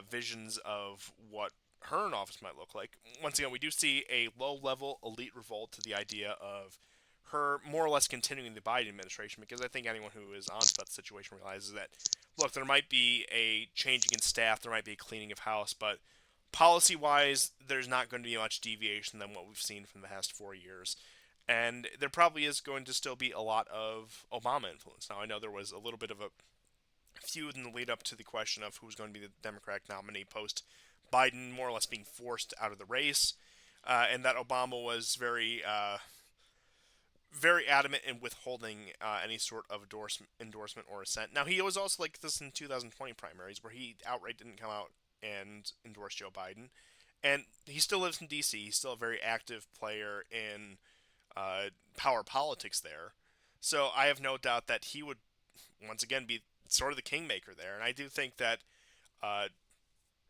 visions of what her in office might look like. Once again, we do see a low-level elite revolt to the idea of her more or less continuing the Biden administration, because I think anyone who is honest about the situation realizes that, look, there might be a changing in staff, there might be a cleaning of house, but policy-wise, there's not going to be much deviation than what we've seen from the past 4 years. And there probably is going to still be a lot of Obama influence. Now, I know there was a little bit of a feud in the lead up to the question of who's going to be the Democratic nominee post Biden more or less being forced out of the race, and that Obama was very adamant in withholding any sort of endorsement or assent. Now, he was also like this in 2020 primaries, where he outright didn't come out and endorse Joe Biden. And he still lives in D.C. He's still a very active player in power politics there. So I have no doubt that he would once again be sort of the kingmaker there. And I do think that uh,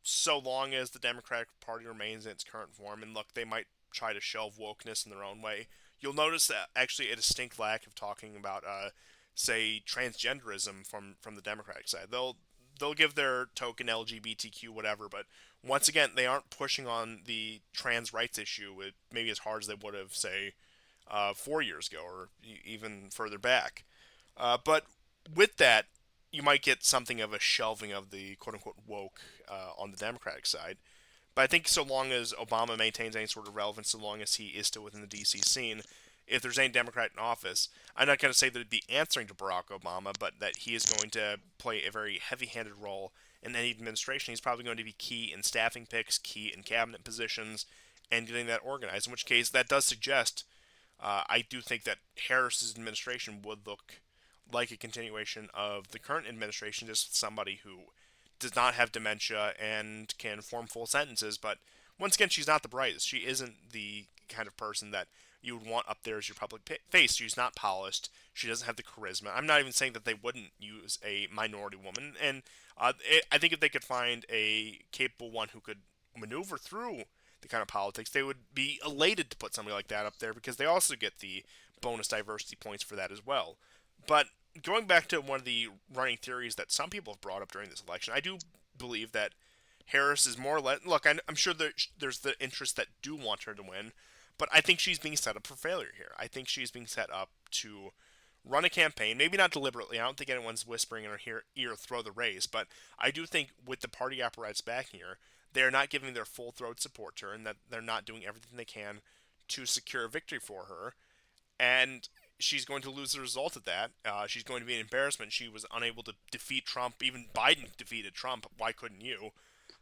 so long as the Democratic Party remains in its current form, and look, they might try to shelve wokeness in their own way. You'll notice that actually a distinct lack of talking about, say, transgenderism from the Democratic side. They'll give their token LGBTQ whatever, but once again, they aren't pushing on the trans rights issue with maybe as hard as they would have, say, 4 years ago or even further back. But with that, you might get something of a shelving of the quote unquote woke on the Democratic side. But I think so long as Obama maintains any sort of relevance, so long as he is still within the D.C. scene, if there's any Democrat in office, I'm not going to say that it'd be answering to Barack Obama, but that he is going to play a very heavy handed role in any administration. He's probably going to be key in staffing picks, key in cabinet positions, and getting that organized. In which case, that does suggest I do think that Harris's administration would look like a continuation of the current administration, just somebody who does not have dementia and can form full sentences. But once again, she's not the brightest. She isn't the kind of person that you would want up there as your public face. She's not polished. She doesn't have the charisma. I'm not even saying that they wouldn't use a minority woman. And I think if they could find a capable one who could maneuver through the kind of politics, they would be elated to put somebody like that up there, because they also get the bonus diversity points for that as well. But going back to one of the running theories that some people have brought up during this election, I do believe that Harris is more or less. Look, I'm sure there's the interests that do want her to win, but I think she's being set up for failure here. I think she's being set up to run a campaign, maybe not deliberately. I don't think anyone's whispering in her ear, throw the race, but I do think with the party apparatus backing her, they're not giving their full throat support to her, and that they're not doing everything they can to secure a victory for her. And she's going to lose the result of that. She's going to be an embarrassment. She was unable to defeat Trump. Even Biden defeated Trump. Why couldn't you?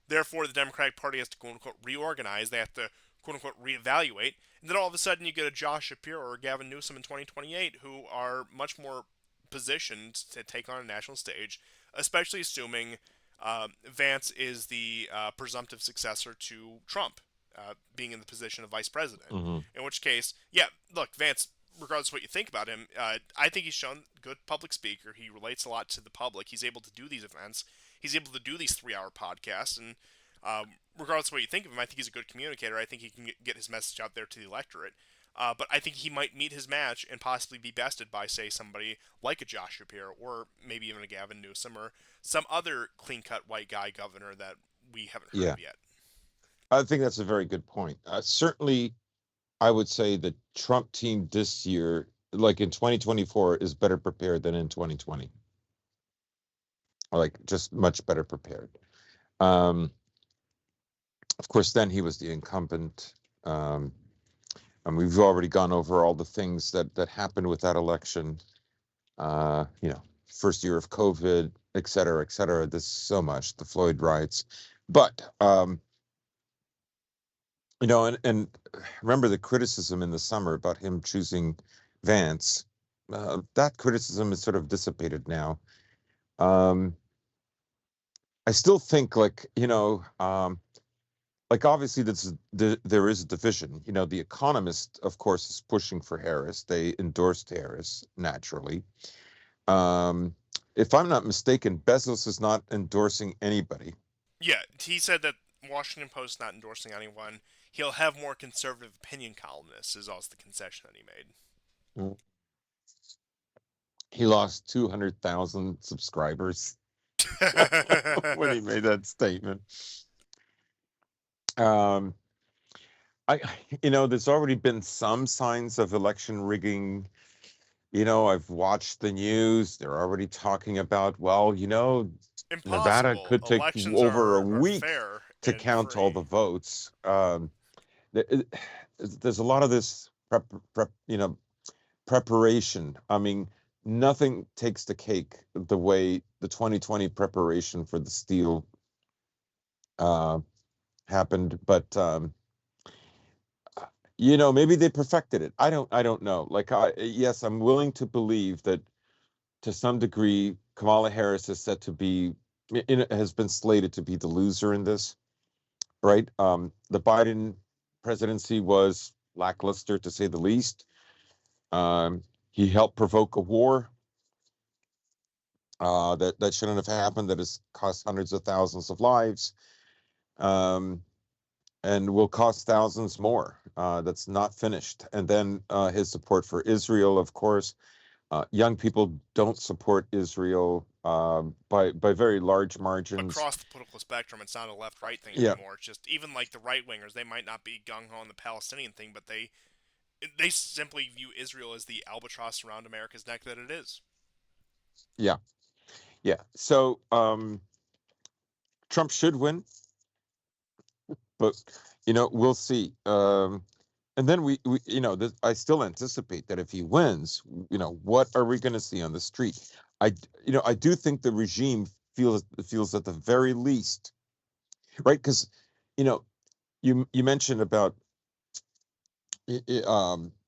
Therefore, the Democratic Party has to quote unquote reorganize. They have to quote unquote reevaluate. And then all of a sudden, you get a Josh Shapiro or Gavin Newsom in 2028 who are much more positioned to take on a national stage, especially assuming Vance is the presumptive successor to Trump, being in the position of vice president. Hmm. In which case, yeah, look, Vance, regardless of what you think about him, I think he's shown good public speaker. He relates a lot to the public. He's able to do these events. He's able to do these 3-hour podcasts, and regardless of what you think of him, I think he's a good communicator. I think he can get his message out there to the electorate. But I think he might meet his match and possibly be bested by, say, somebody like a Josh Shapiro or maybe even a Gavin Newsom or some other clean cut white guy governor that we haven't heard Yeah, of yet. I think that's a very good point. Certainly, I would say the Trump team this year, like in 2024, is better prepared than in 2020. Like just much better prepared. Um, of course, then he was the incumbent. Um, and we've already gone over all the things that happened with that election. You know, first year of COVID, et cetera, et cetera. There's so much, the Floyd riots. But you know, and remember the criticism in the summer about him choosing Vance. That criticism is sort of dissipated now. Um, I still think, like obviously there is a division. You know, the Economist, of course, is pushing for Harris. They endorsed Harris naturally. Um, if I'm not mistaken, Bezos is not endorsing anybody. Yeah, he said that Washington Post not endorsing anyone. He'll have more conservative opinion columnists, is also the concession that he made. Mm. He lost 200,000 subscribers when he made that statement. Um, I, you know, there's already been some signs of election rigging. You know, I've watched the news. They're already talking about, well, you know, Nevada Impossible. could take Elections over a are week fair to and count all free. the votes. Th- there's a lot of this preparation. I mean, nothing takes the cake the way the 2020 preparation for the steel uh, happened, but you know, maybe they perfected it. I don't know. Like, yes, I'm willing to believe that to some degree, Kamala Harris is set to be, has been slated to be the loser in this, right? The Biden presidency was lackluster to say the least. He helped provoke a war that shouldn't have happened, that has cost hundreds of thousands of lives, um, and will cost thousands more. That's not finished. And then his support for Israel, of course. Young people don't support Israel by very large margins. Across the political spectrum, it's not a left right thing Yeah, anymore. It's just even like the right wingers, they might not be gung ho on the Palestinian thing, but they simply view Israel as the albatross around America's neck that it is. yeah, yeah. So Trump should win, but you know we'll see. And then we you know, I still anticipate that if he wins, you know, what are we going to see on the street? You know, I do think the regime feels at the very least, right? Because you know, you mentioned about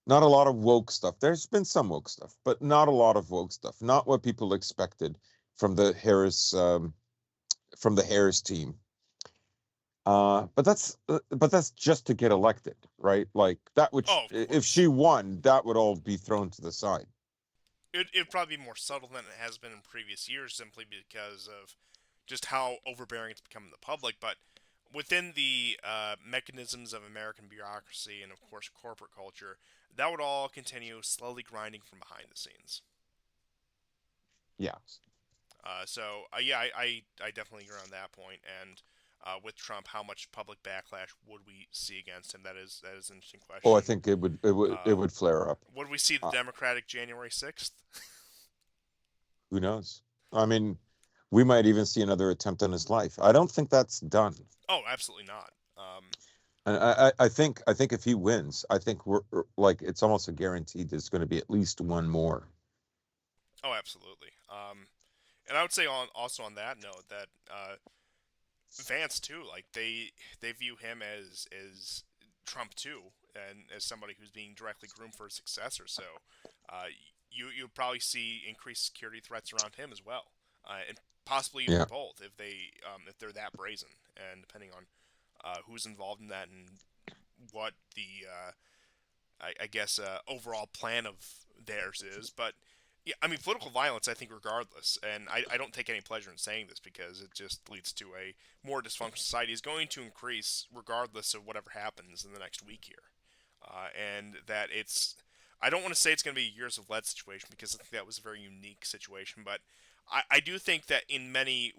not a lot of woke stuff. There's been some woke stuff, but not a lot of woke stuff. Not what people expected from the Harris team. But that's just to get elected, right? Like that would, Oh, of if she course. won, that would all be thrown to the side. It'd probably be more subtle than it has been in previous years simply because of just how overbearing it's become in the public. But within the mechanisms of American bureaucracy and, of course, corporate culture, that would all continue slowly grinding from behind the scenes. Yeah, Yeah, I definitely agree on that point. And with Trump, how much public backlash would we see against him? That is an interesting oh, I question. think it Uh, would flare up. would we see the uh, Democratic January 6th? who knows? I mean, we might even see another attempt on his life. I don't think that's done. Oh, absolutely not. And I think if he wins, I think like it's almost a guarantee there's going to be at least one more. Oh, absolutely. And I would say also on that note that Vance too, like they view him as Trump too, and as somebody who's being directly groomed for a successor. So uh, you'll probably see increased security threats around him as well, and possibly even Yeah, both if they're that brazen, and depending on who's involved in that and what the I guess overall plan of theirs is. But yeah, I mean, political violence, I think, regardless, and I don't take any pleasure in saying this because it just leads to a more dysfunctional society, is going to increase regardless of whatever happens in the next week here. and that it's. I don't want to say it's going to be a years of lead situation because I think that was a very unique situation, but I do think that in many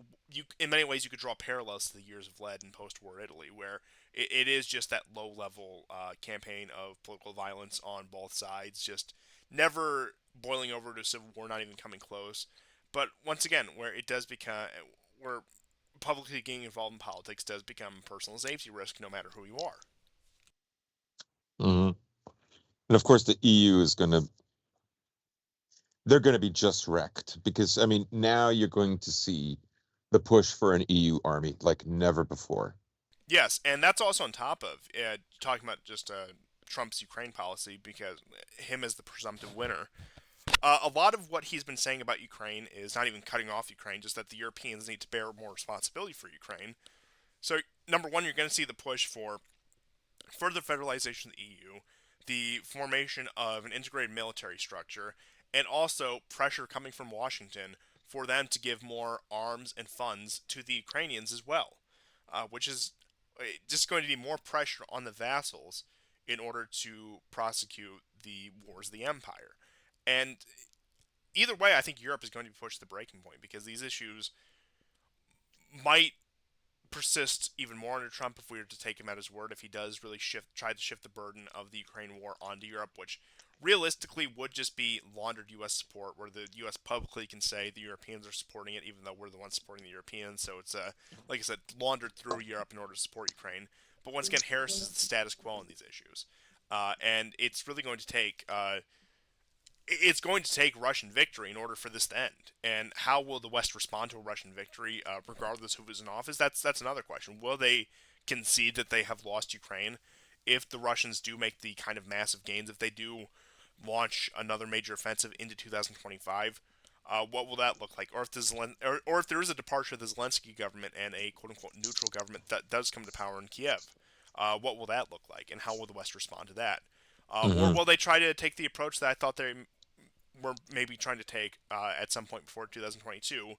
ways you could draw parallels to the years of lead in post-war Italy, where it is just that low-level campaign of political violence on both sides, just never boiling over to a civil war, not even coming close. But once again, where publicly getting involved in politics does become a personal safety risk, no matter who you are. Mhm. And of course, the EU is going to, they're going to be just wrecked because, I mean, now you're going to see the push for an EU army like never before. Yes, and that's also on top of talking about just Trump's Ukraine policy because him as the presumptive winner. A lot of what he's been saying about Ukraine is not even cutting off Ukraine, just that the Europeans need to bear more responsibility for Ukraine. So, number one, you're going to see the push for further federalization of the EU, the formation of an integrated military structure, and also pressure coming from Washington for them to give more arms and funds to the Ukrainians as well, which is just going to be more pressure on the vassals in order to prosecute the wars of the empire. And either way, I think Europe is going to be pushed to the breaking point because these issues might persist even more under Trump if we were to take him at his word. If he does really try to shift the burden of the Ukraine war onto Europe, which realistically would just be laundered U.S. support, where the U.S. publicly can say the Europeans are supporting it, even though we're the ones supporting the Europeans. So it's like I said, laundered through Europe in order to support Ukraine. But once again, Harris is the status quo on these issues, and it's going to take Russian victory in order for this to end. And how will the West respond to a Russian victory, regardless of who is in office? That's another question. Will they concede that they have lost Ukraine if the Russians do make the kind of massive gains? If they do launch another major offensive into 2025, what will that look like? Or if there is a departure of the Zelensky government and a quote unquote neutral government that does come to power in Kiev, what will that look like, and how will the West respond to that? Or Hmm. will they try to take the approach that I thought they were maybe trying to take at some point before 2022,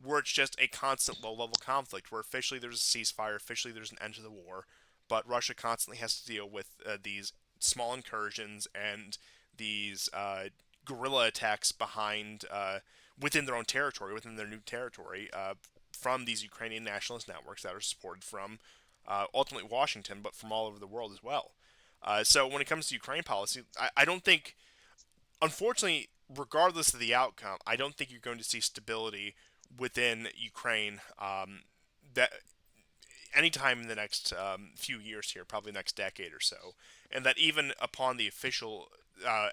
where it's just a constant low level conflict, where officially there's a ceasefire, officially there's an end to the war, but Russia constantly has to deal with these small incursions and these guerrilla attacks within their own territory, within their new territory, from these Ukrainian nationalist networks that are supported from ultimately Washington, but from all over the world as well. So when it comes to Ukraine policy, I don't think, unfortunately, regardless of the outcome, I don't think you're going to see stability within Ukraine that anytime in the next few years here, probably the next decade or so, and that even upon the official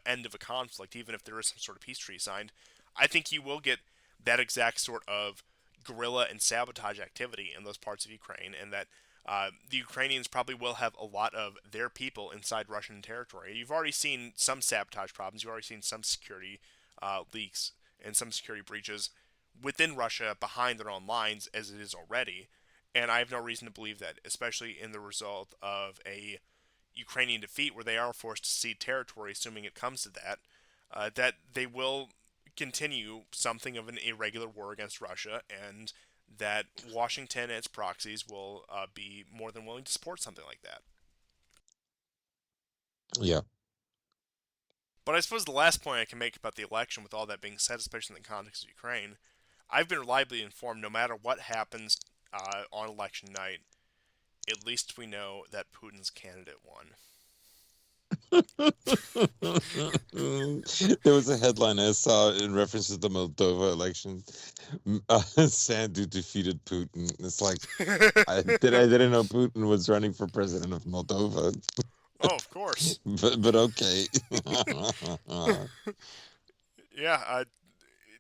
end of a conflict, even if there is some sort of peace treaty signed, I think you will get that exact sort of guerrilla and sabotage activity in those parts of Ukraine, and that the Ukrainians probably will have a lot of their people inside Russian territory. You've already seen some sabotage problems. You've already seen some security leaks and some security breaches within Russia behind their own lines, as it is already. And I have no reason to believe that, especially in the result of a Ukrainian defeat where they are forced to cede territory, assuming it comes to that, that they will continue something of an irregular war against Russia, and that Washington and its proxies will be more than willing to support something like that. Yeah. But I suppose the last point I can make about the election, with all that being said, especially in the context of Ukraine, I've been reliably informed no matter what happens on election night, at least we know that Putin's candidate won. There was a headline I saw in reference to the Moldova election. Sandu defeated Putin. It's like I didn't know Putin was running for president of Moldova, Oh, of course. but okay. Yeah,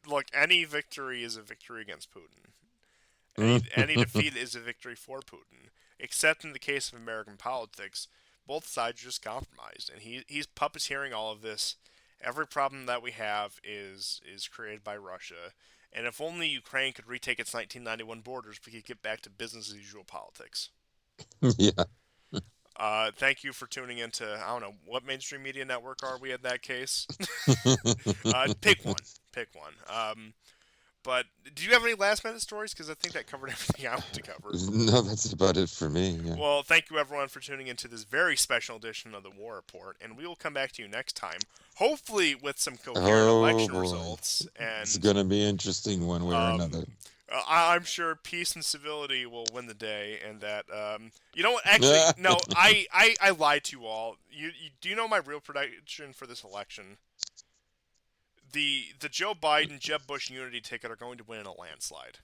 look, any victory is a victory against Putin. Any defeat is a victory for Putin. Except in the case of American politics, both sides are just compromised, and he's puppeteering all of this. Every problem that we have is created by Russia, and if only Ukraine could retake its 1991 borders, we could get back to business as usual politics. Yeah. Thank you for tuning into, I don't know, what mainstream media network are we in that case? Pick one. Pick one. But do you have any last minute stories? Because I think that covered everything I want to cover. No, that's about it for me. Yeah. Well, thank you everyone for tuning into this very special edition of the War Report, and we will come back to you next time, hopefully with some coherent Oh election boy, results. it's And gonna be interesting one way or another. I'm sure peace and civility will win the day, and that you know what? Actually, no, I lied to you all. You do you know my real prediction for this election? The Joe Biden Jeb Bush unity ticket are going to win in a landslide.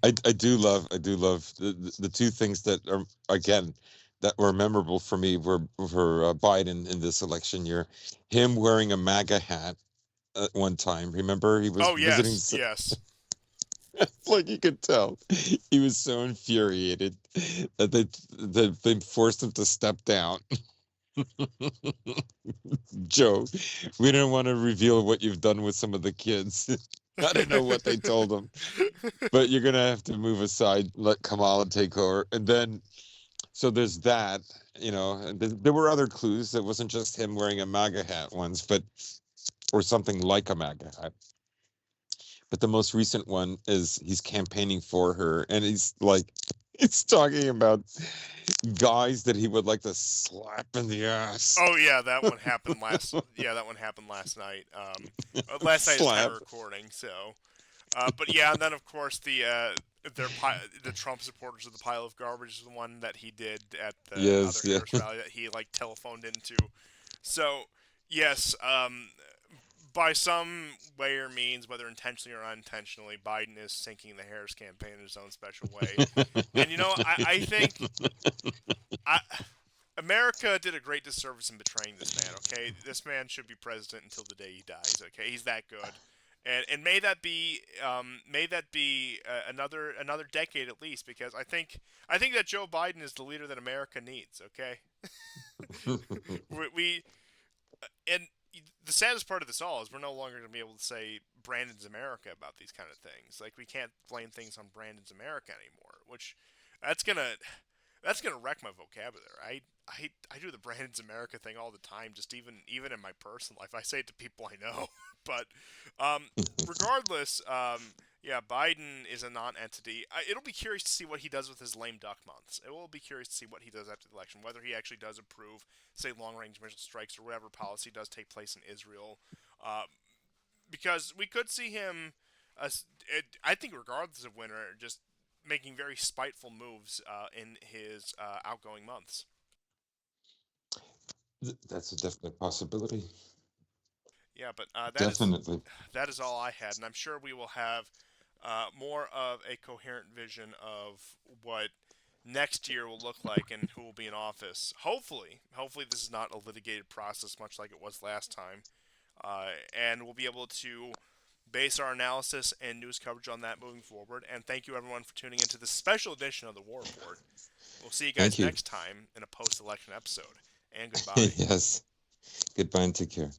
I do love the two things that are again that were memorable for me were for Biden in this election year, him wearing a MAGA hat at one time. Remember, he was Oh visiting. yes, yes. Like you could tell, he was so infuriated that they forced him to step down. Joe, we didn't want to reveal what you've done with some of the kids. I don't know what they told him, but you're gonna have to move aside, let Kamala take over, and then so there's that. And there were other clues. It wasn't just him wearing a MAGA hat once, but or something like a MAGA hat. But the most recent one is he's campaigning for her, and he's talking about guys that he would like to slap in the ass. Oh yeah, that one happened last. Yeah, that one happened last night. Last night at the time of Slap. recording. So, but yeah, and then of course the Trump supporters of the pile of garbage is the one that he did at the other Yes, yeah. Harris rally that he like telephoned into. So yes, by some way or means, whether intentionally or unintentionally, Biden is sinking the Harris campaign in his own special way. And I think I, America did a great disservice in betraying this man. Okay, this man should be president until the day he dies. Okay, he's that good, and may that be another decade at least, because I think that Joe Biden is the leader that America needs. Okay, we and the saddest part of this all is we're no longer going to be able to say Brandon's America about these kind of things. Like we can't blame things on Brandon's America anymore, which that's gonna that's gonna wreck my vocabulary. I do the Brandon's America thing all the time, just even in my personal life. I say it to people I know, but um, regardless, yeah, Biden is a non-entity. It'll be curious to see what he does with his lame duck months. It will be curious to see what he does after the election, whether he actually does approve, say, long-range missile strikes or whatever policy does take place in Israel, uh, because we could see him. I think, regardless of winner, just making very spiteful moves in his outgoing months. That's a definite possibility. Yeah, but Definitely. that is all I had, and I'm sure we will have more of a coherent vision of what next year will look like and who will be in office. Hopefully this is not a litigated process, much like it was last time, and we'll be able to base our analysis and news coverage on that moving forward. And thank you everyone for tuning into this special edition of the War Report. We'll see you guys Thank you. next time in a post-election episode. And goodbye. Yes. Goodbye and take care.